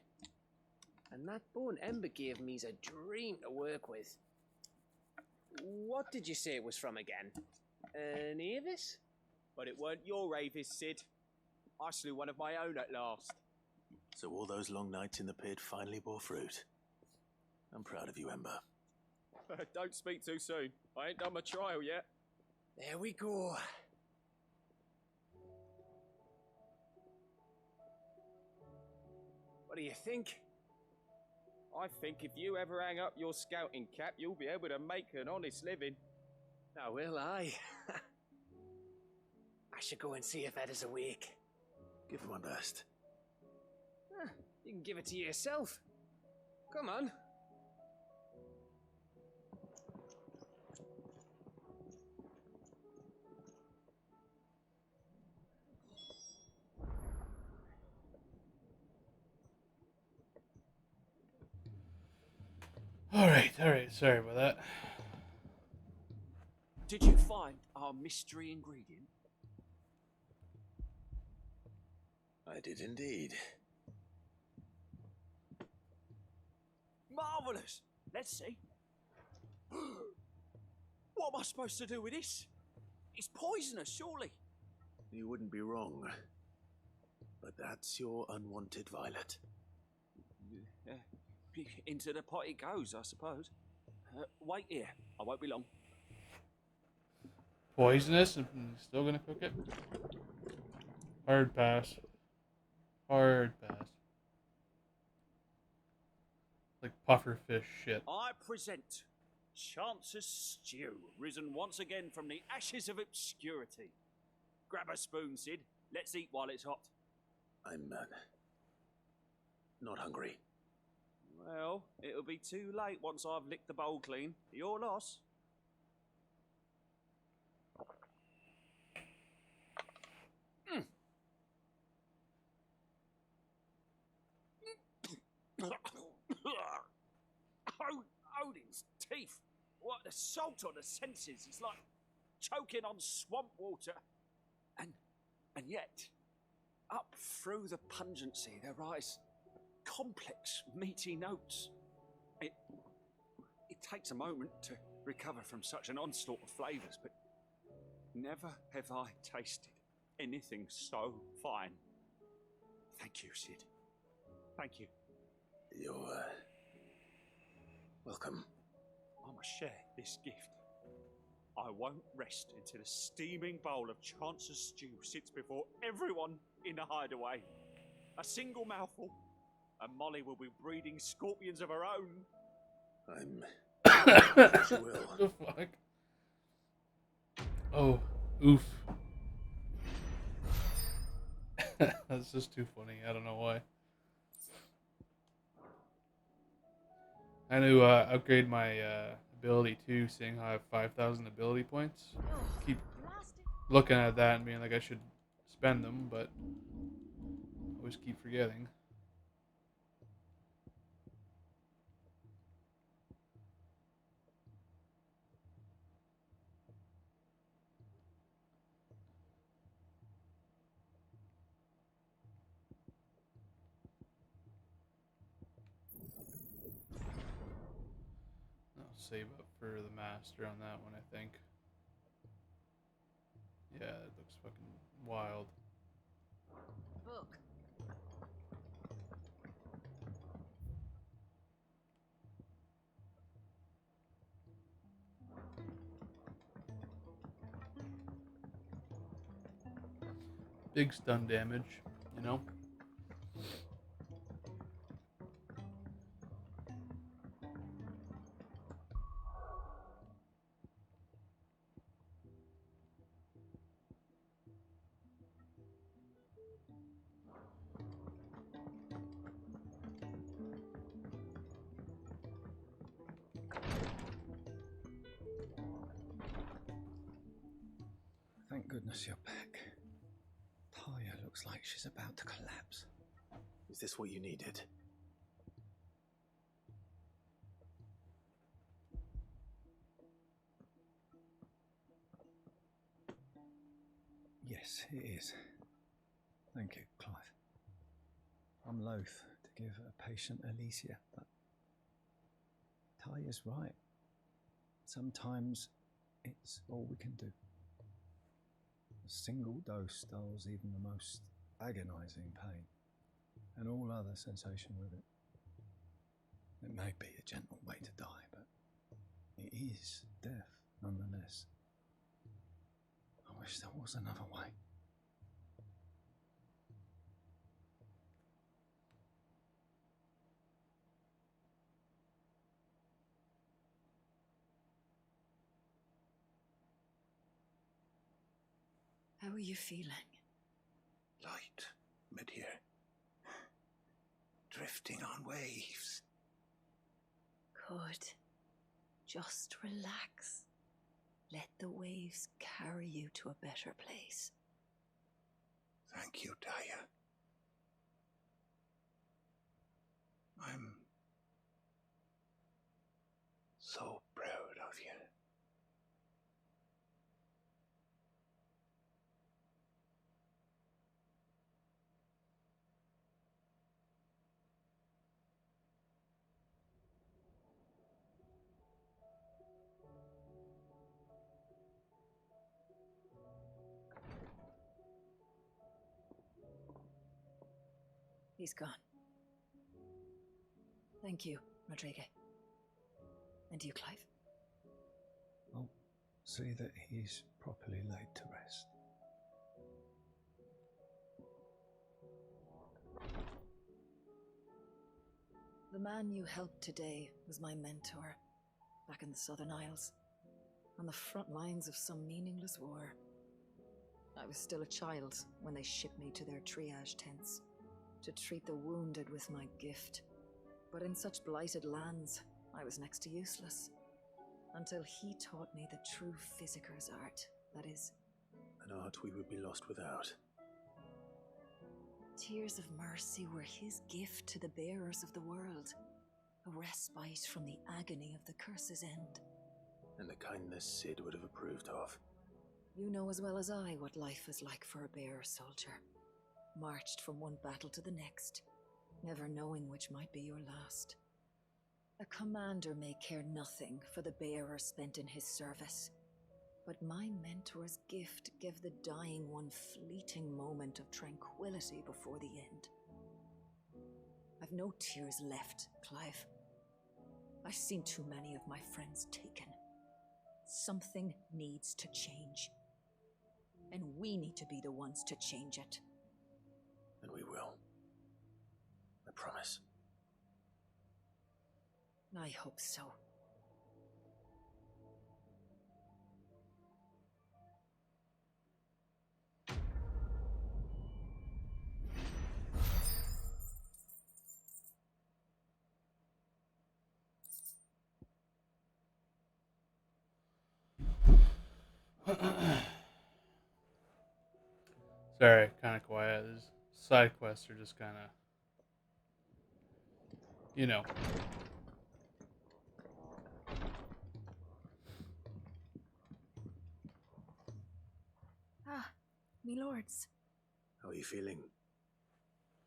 And that bone Ember gave me's a dream to work with. What did you say it was from again? An Avis? But it weren't your Avis, Sid. I slew one of my own at last. So all those long nights in the pit finally bore fruit. I'm proud of you, Ember. Don't speak too soon. I ain't done my trial yet. There we go. What do you think? I think if you ever hang up your scouting cap, you'll be able to make an honest living. Now will I? I should go and see if Ed is awake. Give it my best. You can give it to yourself. Come on. Alright, sorry about that. Did you find our mystery ingredient? I did indeed. Marvellous! Let's see. What am I supposed to do with this? It's poisonous, surely. You wouldn't be wrong. But that's your unwanted violet. Into the pot it goes, I suppose. Wait here. I won't be long. Poisonous and still gonna cook it? Hard pass. Hard pass. Like puffer fish shit. I present Chance's Stew, risen once again from the ashes of obscurity. Grab a spoon, Sid. Let's eat while it's hot. I'm not hungry. Well, it'll be too late once I've licked the bowl clean. Your loss. Odin's teeth. What the salt on the senses. It's like choking on swamp water. And yet, up through the pungency there rise complex, meaty notes. It takes a moment to recover from such an onslaught of flavours, but never have I tasted anything so fine. Thank you, Sid. Thank you. You're welcome. I must share this gift. I won't rest until a steaming bowl of Chance's Stew sits before everyone in the hideaway. A single mouthful, and Molly will be breeding scorpions of her own. I'm What the fuck? Oh, oof. That's just too funny. I don't know why. I need to upgrade my ability too, seeing how I have 5,000 ability points. Keep looking at that and being like I should spend them, but I always keep forgetting. Save up for the master on that one, I think. Yeah, it looks fucking wild. Book. Big stun damage, you know? Thank goodness you're back. Talia looks like she's about to collapse. Is this what you needed? Yes, it is. Thank you, Clive. I'm loath to give a patient Alicia, but Talia's right. Sometimes it's all we can do. A single dose dulls even the most agonizing pain, and all other sensation with it. It may be a gentle way to die, but it is death nonetheless. I wish there was another way. How are you feeling? Light, mid-here. Drifting on waves. Good. Just relax. Let the waves carry you to a better place. Thank you, Talia. I'm so proud of you. He's gone. Thank you, Rodrigo. And you, Clive? I'll see that he's properly laid to rest. The man you helped today was my mentor, back in the Southern Isles, on the front lines of some meaningless war. I was still a child when they shipped me to their triage tents, to treat the wounded with my gift. But in such blighted lands, I was next to useless. Until he taught me the true physicker's art, that is, An art we would be lost without. tears of mercy were his gift to the bearers of the world, a respite from the agony of the curse's end. And a kindness Sid would have approved of. You know as well as I what life is like for a bearer soldier. Marched from one battle to the next, never knowing which might be your last. A commander may care nothing for the bearer spent in his service, but my mentor's gift gave the dying one fleeting moment of tranquility before the end. I've no tears left, Clive. I've seen too many of my friends taken. Something needs to change. And we need to be the ones to change it. And we will. I promise. I hope so. Sorry, kind of quiet. These side quests are just kind of, you know. Ah, me lords. How are you feeling?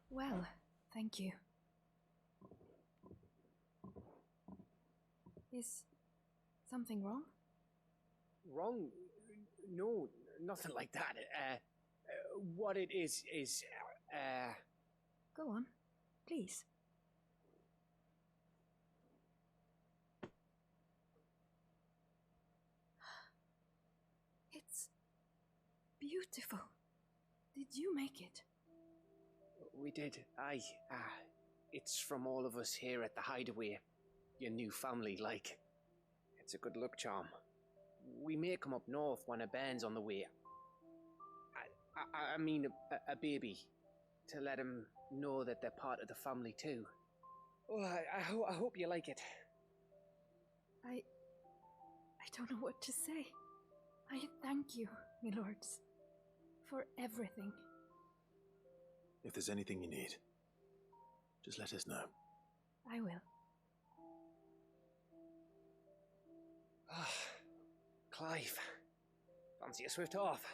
Well, thank you. Is something wrong? Wrong? No, nothing like that. What it is, Go on, please. It's beautiful. Did you make it? we did. Aye, it's from all of us here at the Hideaway. Your new family, like. It's a good luck charm. We may come up north when a band's on the way. I mean a baby. To let him know that they're part of the family too. Oh, I hope you like it. I don't know what to say. I thank you, my lords, for everything. If there's anything you need, just let us know. I will. Ah, Clive. Fancy a swift off.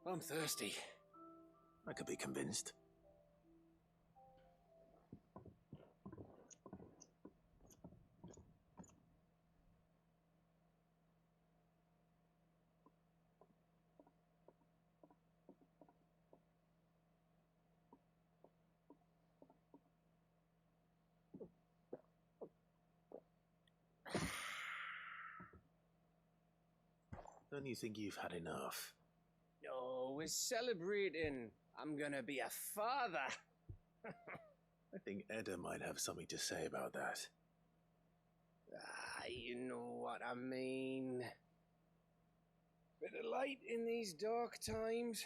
I'm thirsty. I could be convinced. Don't you think you've had enough? Oh, we're celebrating. I'm gonna be a father. I think Edda might have something to say about that. You know what I mean. Bit of light in these dark times.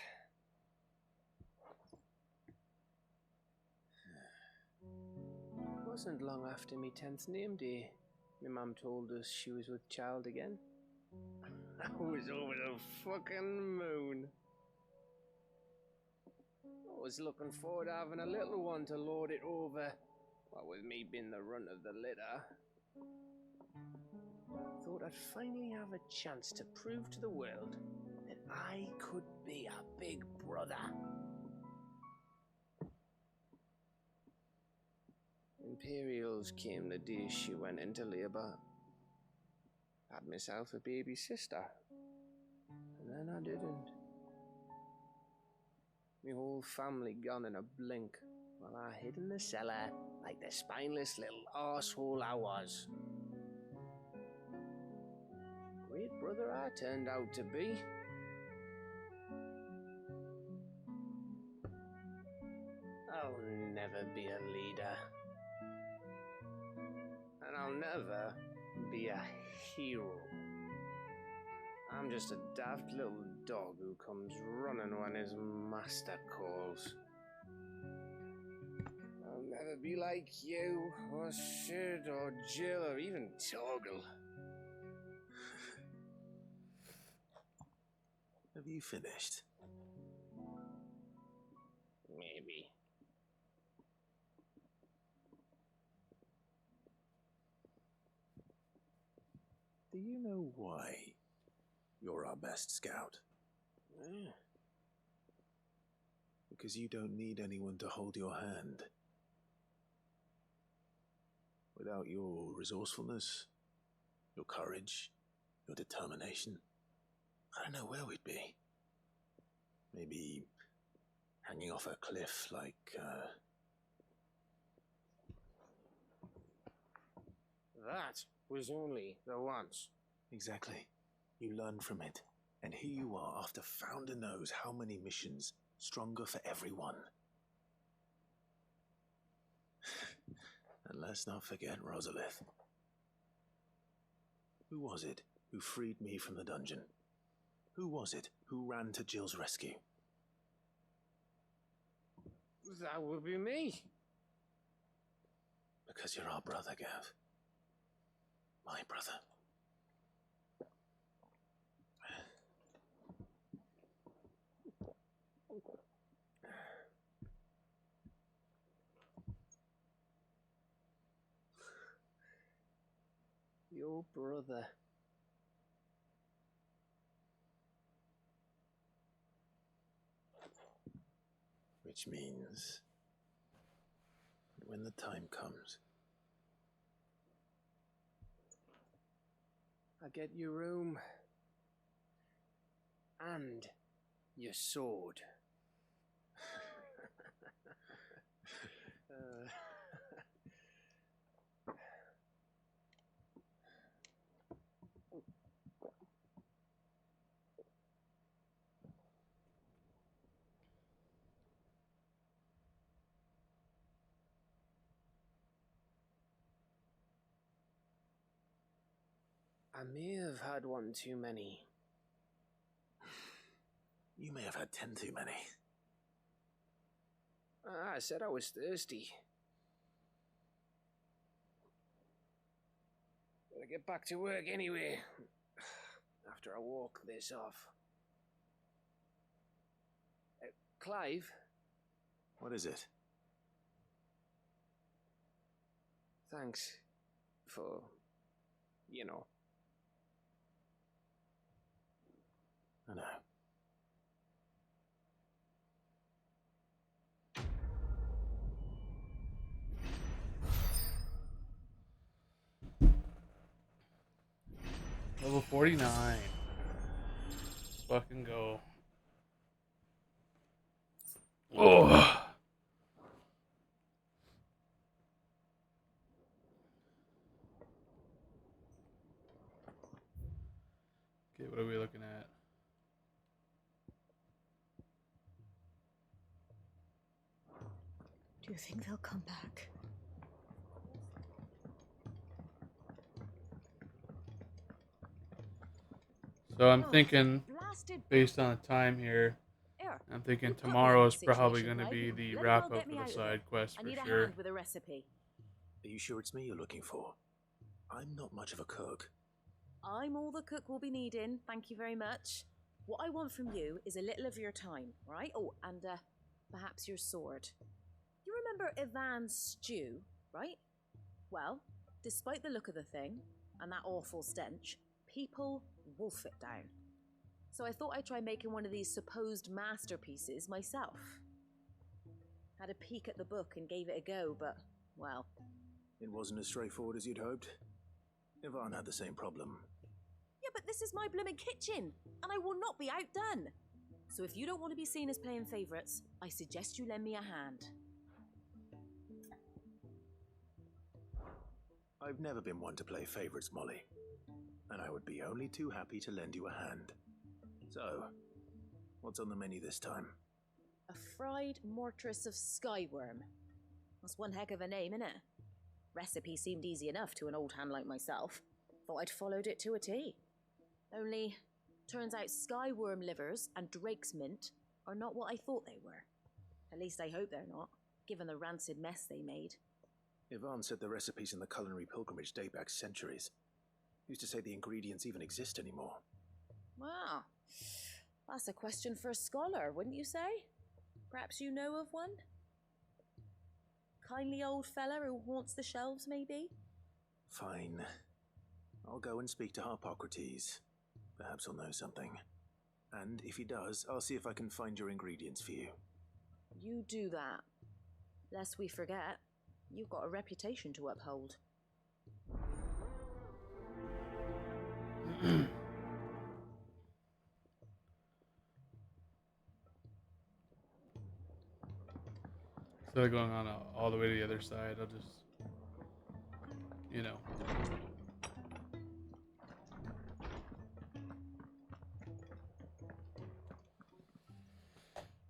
It wasn't long after me 10th name day. My mum told us she was with child again. I was over the fucking moon. I was looking forward to having a little one to lord it over. What with me being the runt of the litter. Thought I'd finally have a chance to prove to the world that I could be a big brother. Imperials came the day she went into labour. Had myself a baby sister. And then I didn't. My whole family gone in a blink, while I hid in the cellar like the spineless little arsehole I was. Great brother I turned out to be. I'll never be a leader. And I'll never be a hero. I'm just a daft little dog who comes running when his master calls. I'll never be like you, or Sid, or Jill, or even Torgal. Have you finished? Maybe. Do you know why you're our best scout? Yeah. Because you don't need anyone to hold your hand. Without your resourcefulness, your courage, your determination, I don't know where we'd be. Maybe hanging off a cliff like, That was only the once. Exactly. You learn from it. And here you are, after Founder knows how many missions, stronger for everyone. And let's not forget Rosalith. Who was it who freed me from the dungeon? Who was it who ran to Jill's rescue? That would be me. Because you're our brother, Gav. My brother. Your brother. Which means, when the time comes, I get your room. And your sword. I may have had one too many. You may have had 10 too many. I said I was thirsty. Better get back to work anyway. after I walk this off. Clive? What is it? Thanks for, you know. I know. Level 49. Let's fucking go. Oh. Okay, what are we looking at? Do you think they'll come back? So I'm thinking, based on the time here, I'm thinking tomorrow is probably going to be the wrap up of the side quest for sure. With a recipe. Are you sure it's me you're looking for? I'm not much of a cook. I'm all the cook will be needing, thank you very much. What I want from you is a little of your time, right? Oh, and perhaps your sword. You remember Ivan's stew, right? Well, despite the look of the thing, and that awful stench, people wolf it down. So I thought I'd try making one of these supposed masterpieces myself. Had a peek at the book and gave it a go, but, well... It wasn't as straightforward as you'd hoped. Ivan had the same problem. Yeah, but this is my blooming kitchen, and I will not be outdone. So if you don't want to be seen as playing favourites, I suggest you lend me a hand. I've never been one to play favourites, Molly. And I would be only too happy to lend you a hand. So, what's on the menu this time? A fried mortress of skyworm. That's one heck of a name, innit? Recipe seemed easy enough to an old hand like myself. Thought I'd followed it to a T. Only, turns out skyworm livers and drake's mint are not what I thought they were. At least I hope they're not, given the rancid mess they made. Ivan said the recipes in the culinary pilgrimage date back centuries. Who's to say the ingredients even exist anymore? Wow. That's a question for a scholar, wouldn't you say? Perhaps you know of one? Kindly old fella who haunts the shelves, maybe? Fine. I'll go and speak to Harpocrates. Perhaps he'll know something. And if he does, I'll see if I can find your ingredients for you. You do that. Lest we forget, you've got a reputation to uphold. Instead of going on all the way to the other side, I'll just, you know.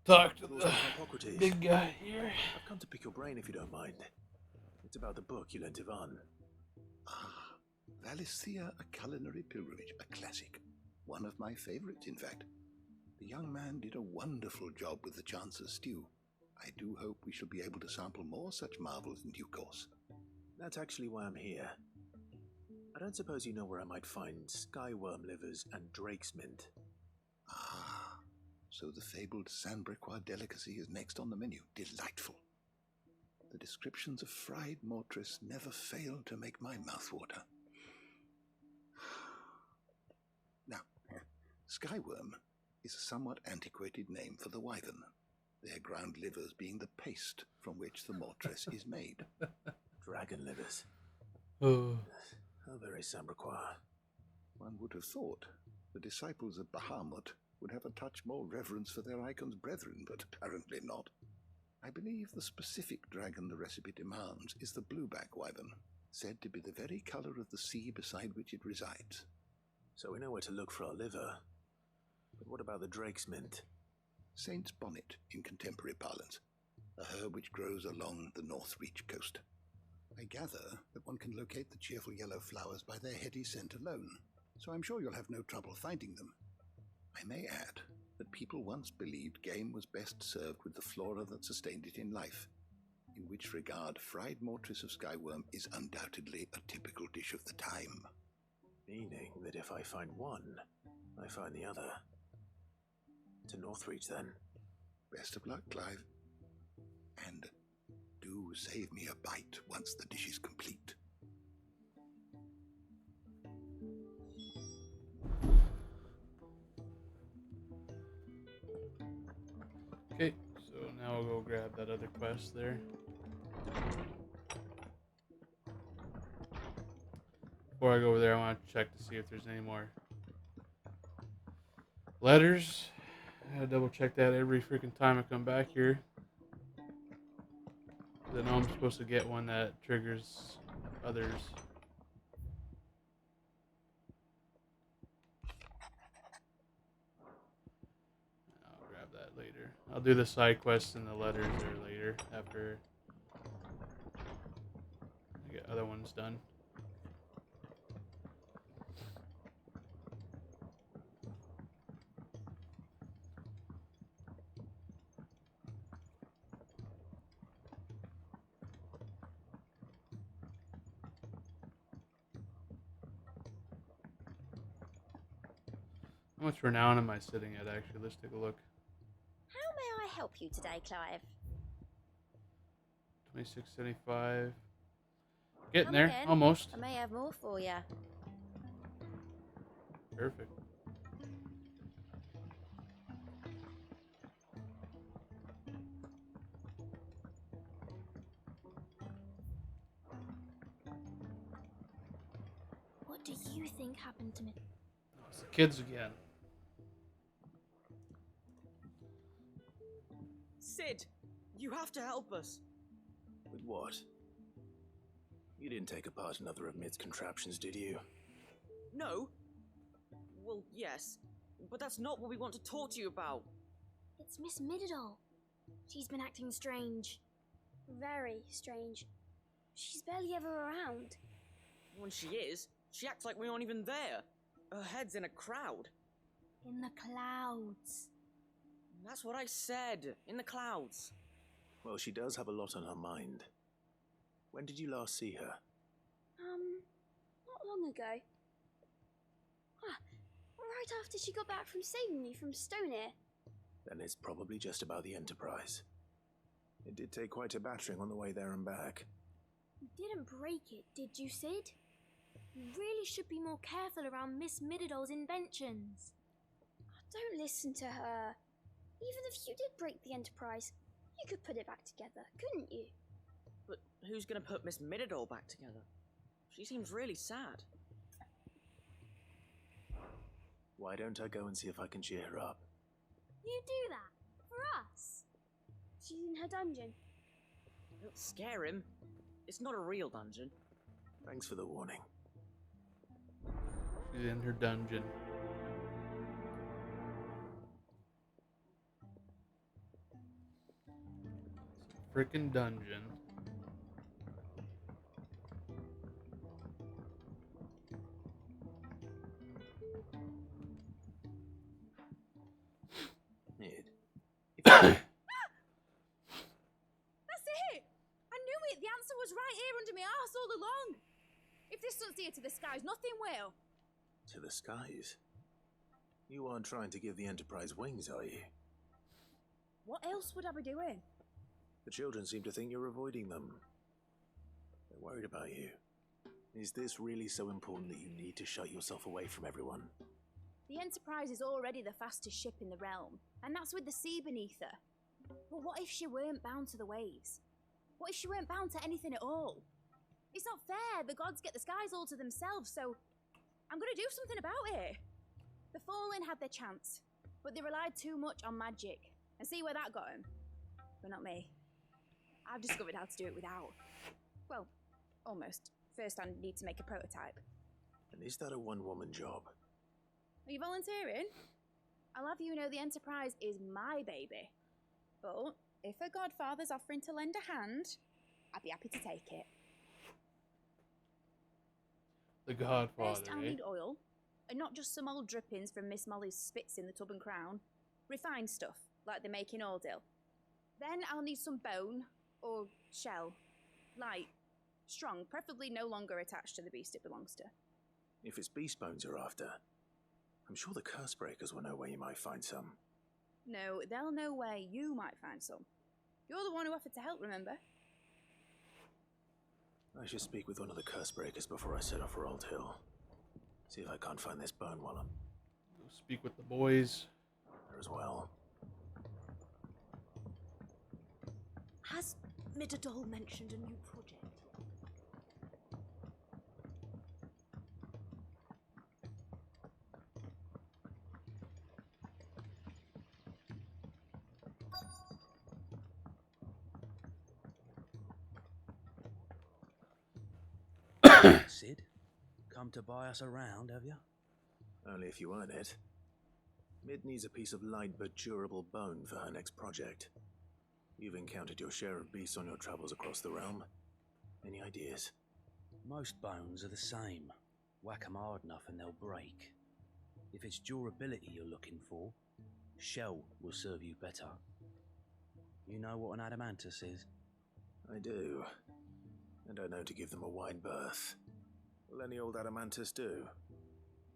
Talk to the big guy here. I've come to pick your brain if you don't mind. It's about the book you lent Ivan. Ah, Valisthea, A Culinary Pilgrimage, a classic. One of my favorites, in fact. The young man did a wonderful job with the Chance's stew. I do hope we shall be able to sample more such marvels in due course. That's actually why I'm here. I don't suppose you know where I might find skyworm livers and drake's mint. Ah, so the fabled Sandbrequois delicacy is next on the menu. Delightful. The descriptions of fried mortress never fail to make my mouth water. Now, skyworm is a somewhat antiquated name for the wyvern, their ground livers being the paste from which the mortress is made. Dragon livers. Oh. How very Sandbrequois. One would have thought the disciples of Bahamut would have a touch more reverence for their icon's brethren, but apparently not. I believe the specific dragon the recipe demands is the blueback wyvern, said to be the very colour of the sea beside which it resides. So we know where to look for our liver. But what about the drake's mint? Saint's bonnet in contemporary parlance, a herb which grows along the North Reach coast. I gather that one can locate the cheerful yellow flowers by their heady scent alone, so I'm sure you'll have no trouble finding them. I may add that people once believed game was best served with the flora that sustained it in life, in which regard fried mortress of skyworm is undoubtedly a typical dish of the time. Meaning that if I find one, I find the other. To Northreach, then. Best of luck, Clive. And do save me a bite once the dish is complete. Okay, so now I'll go grab that other quest there. Before I go over there, I want to check to see if there's any more letters. I gotta double check that every freaking time I come back here. I know I'm supposed to get one that triggers others. I'll grab that later. I'll do the side quests and the letters there later after I get other ones done. How much renown am I sitting at, actually? Let's take a look. How may I help you today, Clive? 2675. Getting Come there, again. almost. I may have more for you. Perfect. What do you think happened to me? Oh, it's the kids again. Sid, you have to help us. With what? You didn't take apart another of Mid's contraptions, did you? No. Well, yes, but that's not what we want to talk to you about. It's Miss Mididol. She's been acting strange. Very strange. She's barely ever around. When she is, she acts like we aren't even there. Her head's in a crowd. In the clouds. That's what I said. In the clouds. Well, she does have a lot on her mind. When did you last see her? Not long ago. Right after she got back from saving me from Stoneir. Then it's probably just about the Enterprise. It did take quite a battering on the way there and back. You didn't break it, did you, Sid? You really should be more careful around Miss Mididol's inventions. Don't listen to her. Even if you did break the Enterprise, you could put it back together, couldn't you? But who's gonna put Miss Mididol back together? She seems really sad. Why don't I go and see if I can cheer her up? You do that? For us? She's in her dungeon. Don't scare him. It's not a real dungeon. Thanks for the warning. She's in her dungeon. Frickin' dungeon. Mid. That's it! I knew it! The answer was right here under my arse all along! If this doesn't steer to the skies, nothing will! To the skies? You aren't trying to give the Enterprise wings, are you? What else would I be doing? The children seem to think you're avoiding them. They're worried about you. Is this really so important that you need to shut yourself away from everyone? The Enterprise is already the fastest ship in the realm, and that's with the sea beneath her. But what if she weren't bound to the waves? What if she weren't bound to anything at all? It's not fair. The gods get the skies all to themselves, so I'm gonna do something about it. The Fallen had their chance, but they relied too much on magic. And see where that got them? But not me. I've discovered how to do it without. Well, almost. First I need to make a prototype. And is that a one-woman job? Are you volunteering? I'll have you know the Enterprise is my baby. But if a godfather's offering to lend a hand, I'd be happy to take it. The Godfather, First, I'll need oil, and not just some old drippings from Miss Molly's spits in the Tub and Crown. Refined stuff, like they make in Ordil. Then I'll need some bone, or shell. Light, strong, preferably no longer attached to the beast it belongs to. If it's beast bones you're after, I'm sure the curse breakers will know where you might find some. No, they'll know where you might find some. You're the one who offered to help, remember? I should speak with one of the curse breakers before I set off for Old Hill. See if I can't find this bone while I'm... Go speak with the boys. there as well. Has Midadol mentioned a new project? Sid, come to buy us around, have you? Only if you earn it. Mid needs a piece of light but durable bone for her next project. You've encountered your share of beasts on your travels across the realm. Any ideas? Most bones are the same. Whack 'em hard enough and they'll break. If it's durability you're looking for, shell will serve you better. You know what an adamantus is? I do. And I know to give them a wide berth. Will any old adamantus do?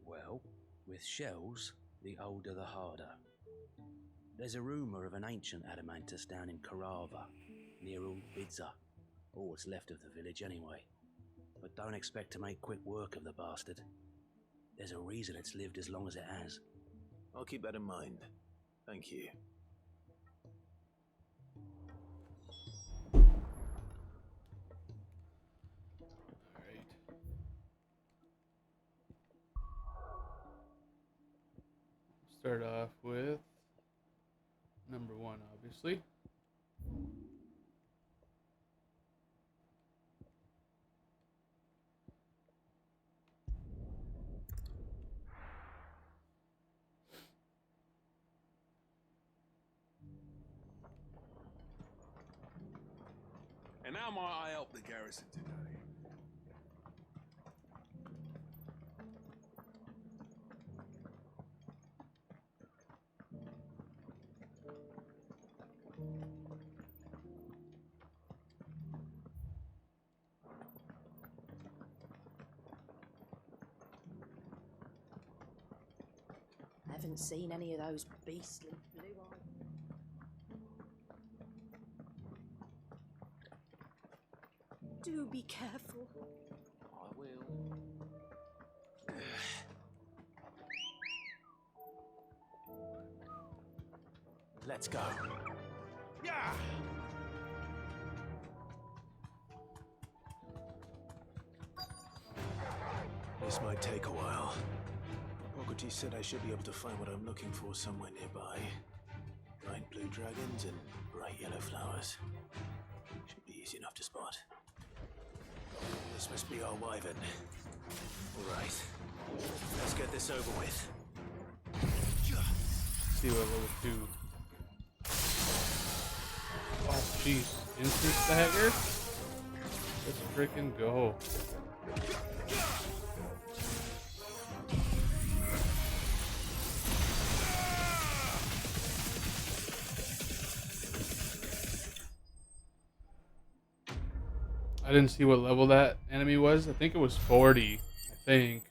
Well, with shells, the older the harder. There's a rumour of an ancient adamantus down in Karava, near Bidza, or what's left of the village anyway. But don't expect to make quick work of the bastard. There's a reason it's lived as long as it has. I'll keep that in mind. Thank you. Start off with number 1, obviously. And how might I help the garrison today? I haven't seen any of those beastly blue eyes. Do be careful. I will. Let's go. Yeah! This might take a while. Ogati said I should be able to find what I'm looking for somewhere nearby. Bright blue dragons and bright yellow flowers. Should be easy enough to spot. This must be our wyvern. Alright. Let's get this over with. See what level 2. Oh, jeez. Instant stagger? Let's freaking go. I didn't see what level that enemy was. I think it was 40. I think.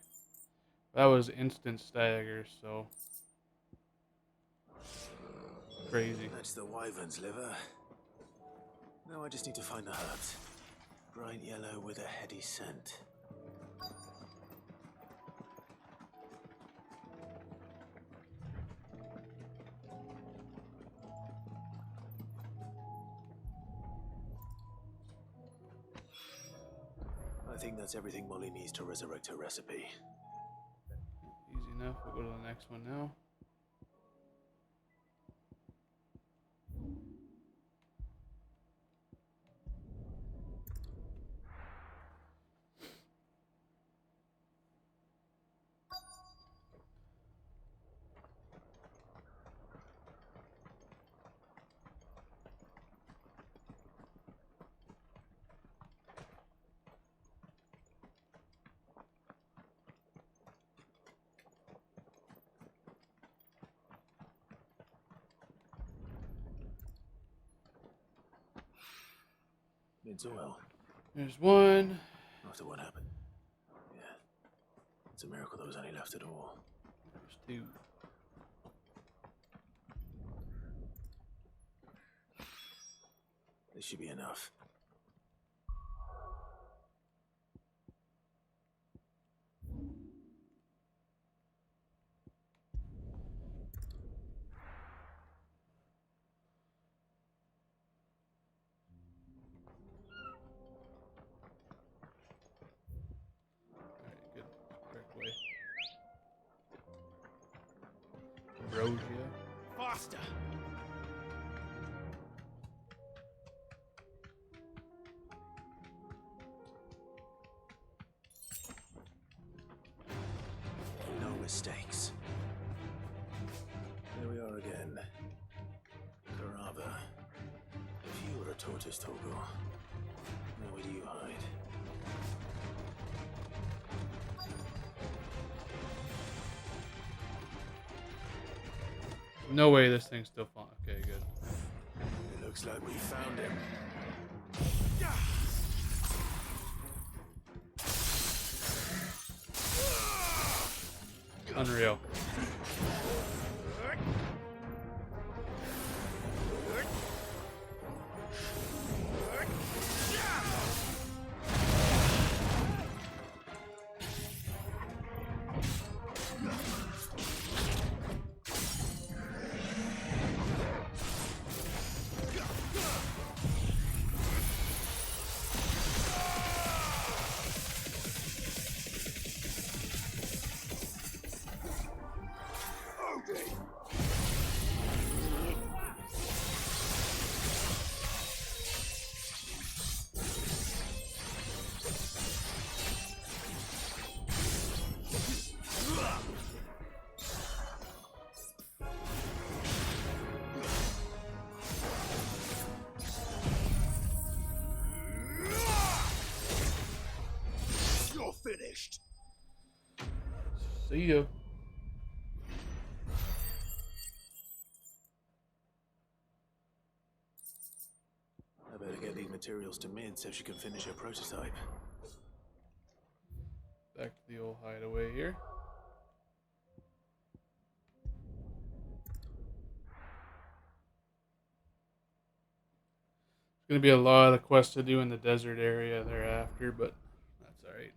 That was instant stagger, so. Crazy. That's the wyvern's liver. Now I just need to find the herbs. Bright yellow with a heady scent. I think that's everything Molly needs to resurrect her recipe. Easy enough. We'll go to the next one now. It's oil. There's one. After what happened. Yeah. It's a miracle there was any left at all. 2. This should be enough. Ambrosia. Faster! No mistakes. Here we are again. Carava. If you were a tortoise, Togo, where would you hide? No way this thing's still fun. Okay, good. It looks like we found him. Unreal. You're finished. See you. I better get these materials to Mid so she can finish her prototype. Back to the old hideaway here. There's going to be a lot of quests to do in the desert area thereafter, but that's alright.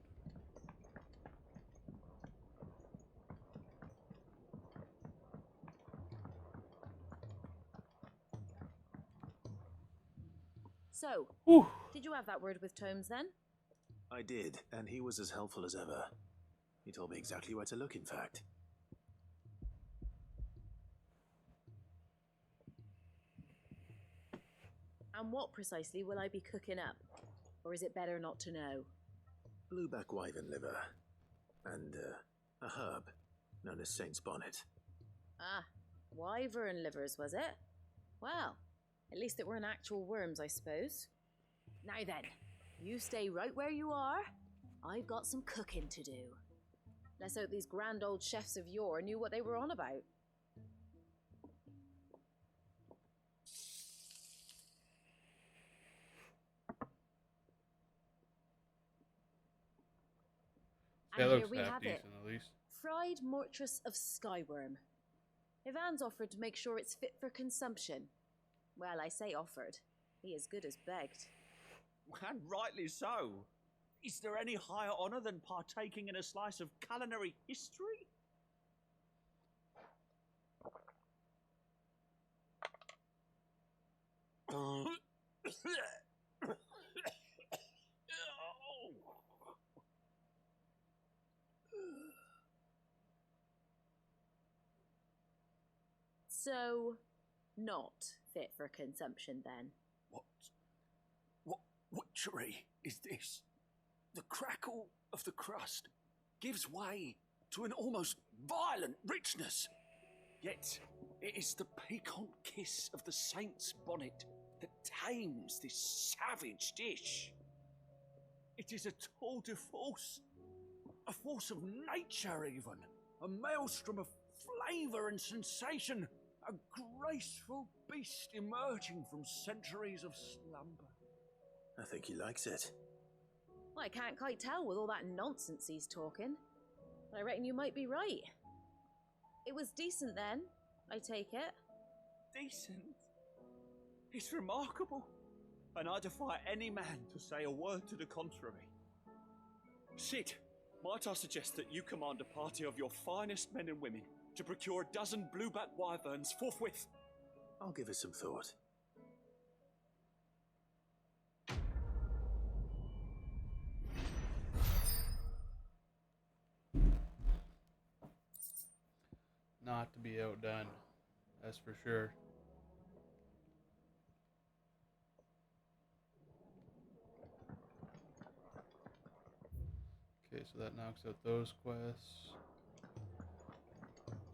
So, Whew. did you have that word with Tomes then? I did, and he was as helpful as ever. He told me exactly where to look, in fact. And what precisely will I be cooking up? Or is it better not to know? Blueback wyvern liver. And, a herb known as Saint's Bonnet. Ah, wyvern livers, was it? Well, at least it weren't actual worms, I suppose. Now then, you stay right where you are. I've got some cooking to do. Let's hope these grand old chefs of yore knew what they were on about. That And looks here we half have it. decent, at least. Fried mortress of skyworm. Ivan's offered to make sure it's fit for consumption. Well, I say offered. He as good as begged. And rightly so. Is there any higher honour than partaking in a slice of culinary history? So, not fit for consumption then. What witchery is this? The crackle of the crust gives way to an almost violent richness. Yet it is the piquant kiss of the saint's bonnet that tames this savage dish. It is a tour de force, a force of nature even, a maelstrom of flavour and sensation, a graceful beast emerging from centuries of slumber. I think he likes it. Well, I can't quite tell with all that nonsense he's talking. But I reckon you might be right. It was decent then, I take it. Decent? It's remarkable, and I defy any man to say a word to the contrary. Sid, might I suggest that you command a party of your finest men and women to procure a dozen blueback wyverns forthwith? I'll give it some thought. Not to be outdone, that's for sure. Okay, so that knocks out those quests.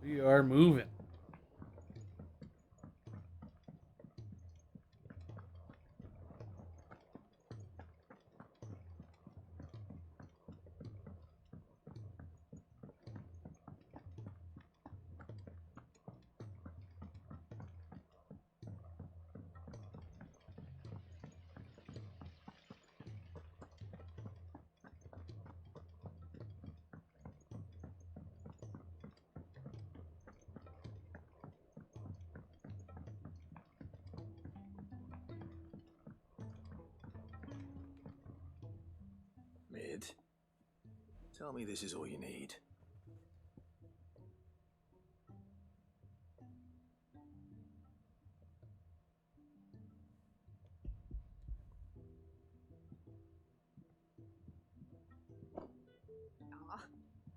We are moving. Mid, tell me this is all you need. Aw,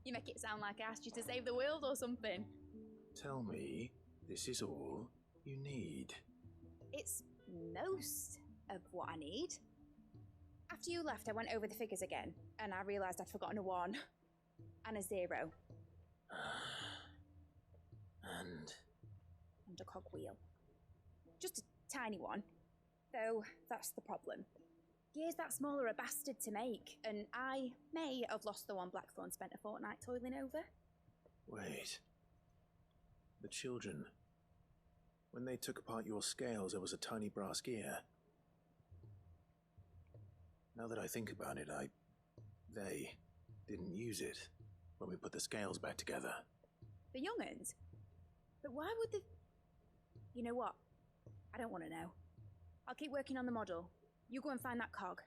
you make it sound like I asked you to save the world or something. Tell me this is all you need. It's most of what I need. After you left, I went over the figures again, and I realised I'd forgotten a 1 and a 0. And a cogwheel. Just a tiny one. Though, that's the problem. Gears that small are a bastard to make, and I may have lost the one Blackthorn spent a fortnight toiling over. Wait. The children. When they took apart your scales, there was a tiny brass gear. Now that I think about it, they didn't use it when we put the scales back together. The young'uns? But why would the... You know what? I don't want to know. I'll keep working on the model. You go and find that cog.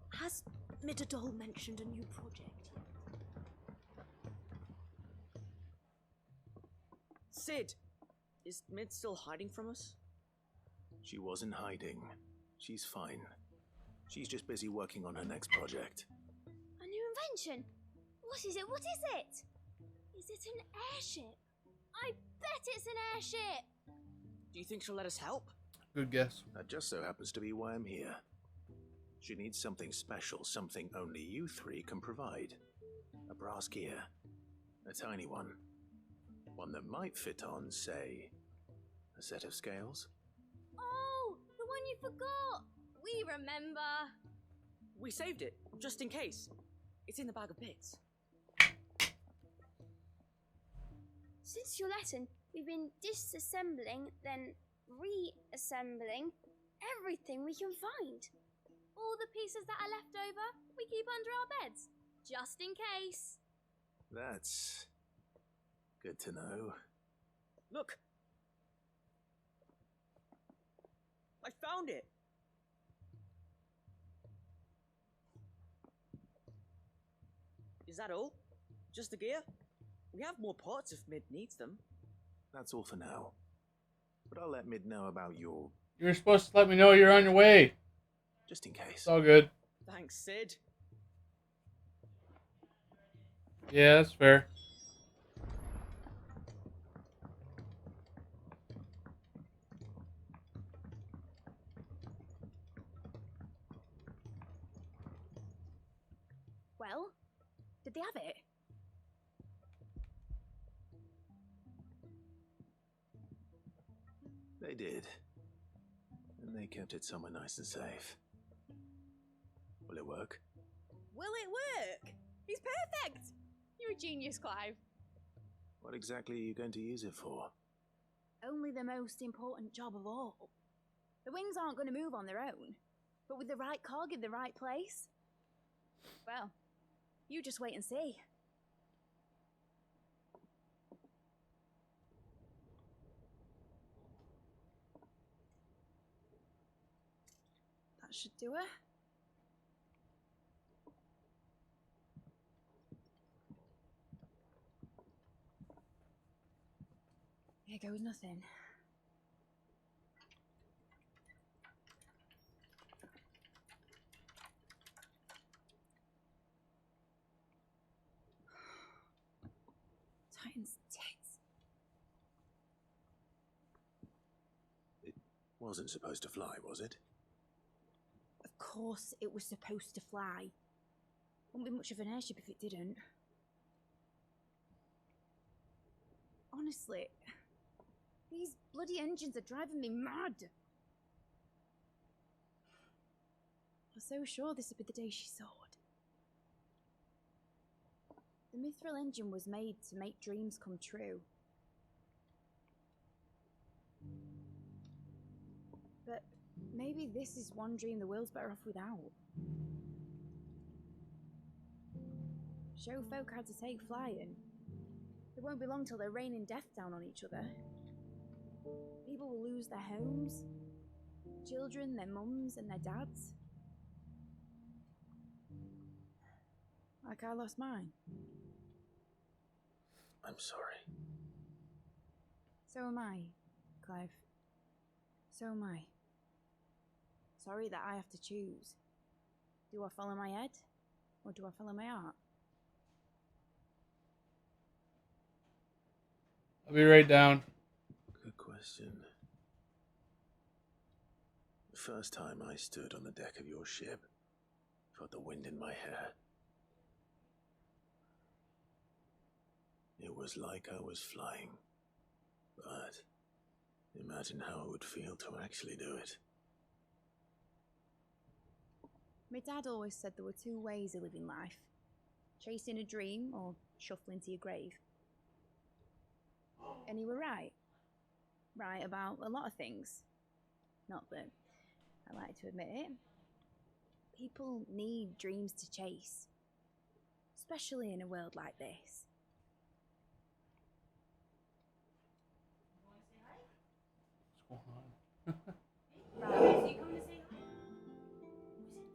Has Midadol mentioned a new project yet? Sid! Is Mid still hiding from us? She wasn't hiding. She's fine. She's just busy working on her next project. A new invention? What is it? What is it? Is it an airship? I bet it's an airship! Do you think she'll let us help? Good guess. That just so happens to be why I'm here. She needs something special, something only you three can provide. A brass gear. A tiny one. One that might fit on, say, a set of scales. Oh, the one you forgot! We remember! We saved it, just in case. It's in the bag of bits. Since your lesson, we've been disassembling, then reassembling everything we can find. All the pieces that are left over, we keep under our beds, just in case. That's good to know. Look! I found it! Is that all? Just the gear? We have more parts if Mid needs them. That's all for now. But I'll let Mid know about your... You were supposed to let me know you're on your way. Just in case. It's all good. Thanks, Sid. Yeah, that's fair. Well, did they have it? They did. And they kept it somewhere nice and safe. Will it work? Will it work? He's perfect! You're a genius, Clive. What exactly are you going to use it for? Only the most important job of all. The wings aren't going to move on their own. But with the right cog in the right place, well, you just wait and see. That should do it. Here goes nothing. Titan's tits. It wasn't supposed to fly, was it? Of course it was supposed to fly. Wouldn't be much of an airship if it didn't. Honestly, these bloody engines are driving me mad. I was so sure this would be the day she soared. The Mithril engine was made to make dreams come true. But maybe this is one dream the world's better off without. Show folk how to take flying. It won't be long till they're raining death down on each other. People will lose their homes, children, their mums and their dads. Like I lost mine. I'm sorry. So am I, Clive. So am I. Sorry that I have to choose. Do I follow my head, or do I follow my heart? I'll be right down. Good question. The first time I stood on the deck of your ship, felt the wind in my hair. It was like I was flying, but imagine how it would feel to actually do it. My dad always said there were two ways of living life. Chasing a dream or shuffling to your grave. And he were right. Right about a lot of things. Not that I like to admit it. People need dreams to chase. Especially in a world like this.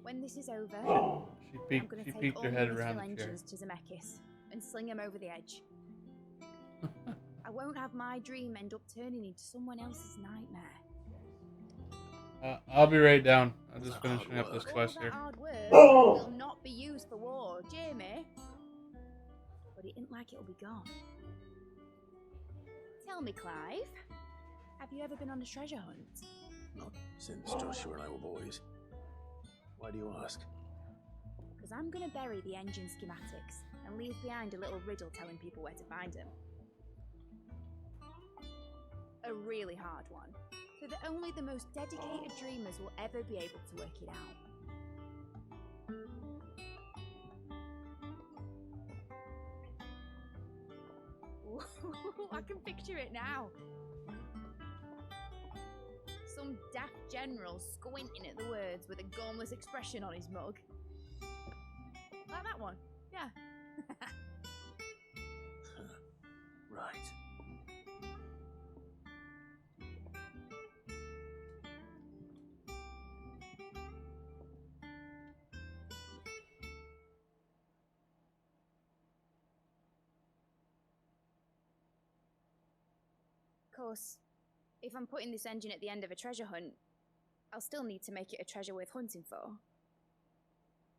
When this is over, She I'm going to take peeked all her the head around Mithril the chair. engines to Zemeckis and sling them over the edge. I won't have my dream end up turning into someone else's nightmare. I'll be right down. I'm just finishing up this quest All here. that hard work will not be used for war, Jamie. But it ain't like it'll be gone. Tell me, Clive, have you ever been on a treasure hunt? Not since Joshua and I were boys. Why do you ask? Because I'm going to bury the engine schematics and leave behind a little riddle telling people where to find them. A really hard one, so that only the most dedicated dreamers will ever be able to work it out. Ooh, I can picture it now. Some daft general squinting at the words with a gormless expression on his mug. Like that one, yeah. Right. Of course, if I'm putting this engine at the end of a treasure hunt, I'll still need to make it a treasure worth hunting for.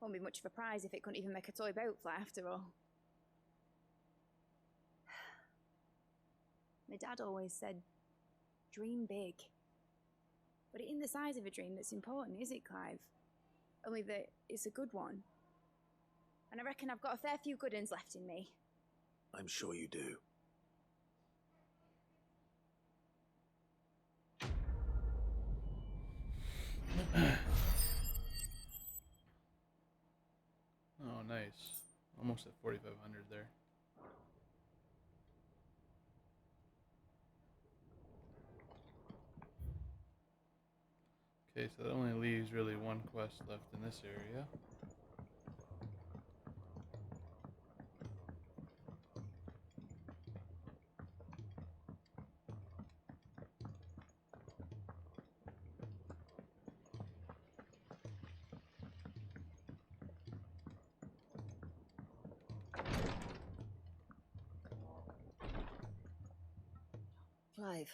Won't be much of a prize if it couldn't even make a toy boat fly after all. My dad always said, dream big. But it ain't the size of a dream that's important, is it, Clive? Only that it's a good one. And I reckon I've got a fair few good uns left in me. I'm sure you do. Oh, nice. Almost at 4,500 there. Okay, so that only leaves really one quest left in this area. Clive,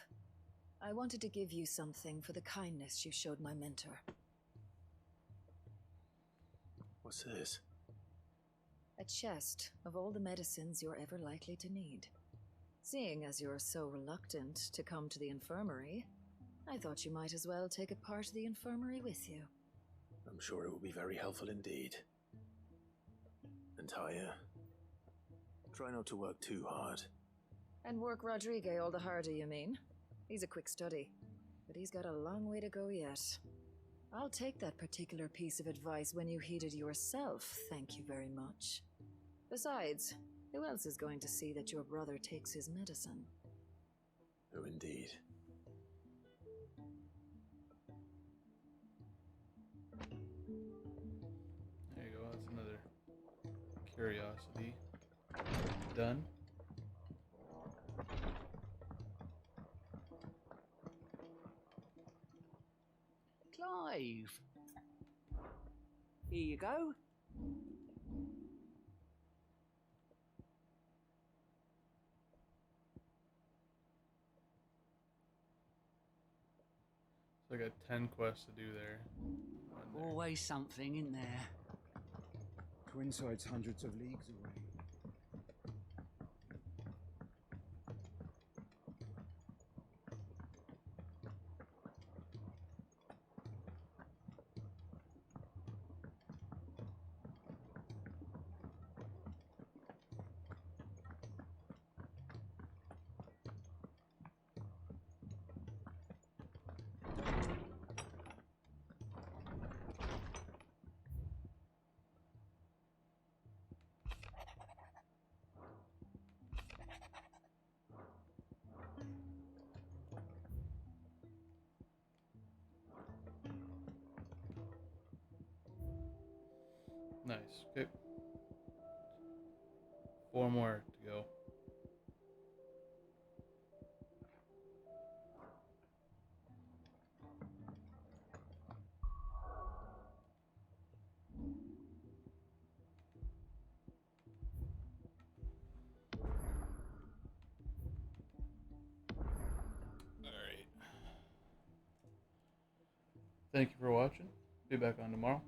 I wanted to give you something for the kindness you showed my mentor. What's this? A chest of all the medicines you're ever likely to need. Seeing as you're so reluctant to come to the infirmary, I thought you might as well take a part of the infirmary with you. I'm sure it will be very helpful indeed. And Taya, try not to work too hard. And work Rodrigue all the harder, you mean? He's a quick study, but he's got a long way to go yet. I'll take that particular piece of advice when you heed it yourself, thank you very much. Besides, who else is going to see that your brother takes his medicine? Oh, indeed. There you go, that's another curiosity. Done. Clive! Here you go. So I got 10 quests to do there. Always something in there. Twinside's hundreds of leagues away. Nice. Okay. 4 more to go. Alright. Thank you for watching. Be back on tomorrow.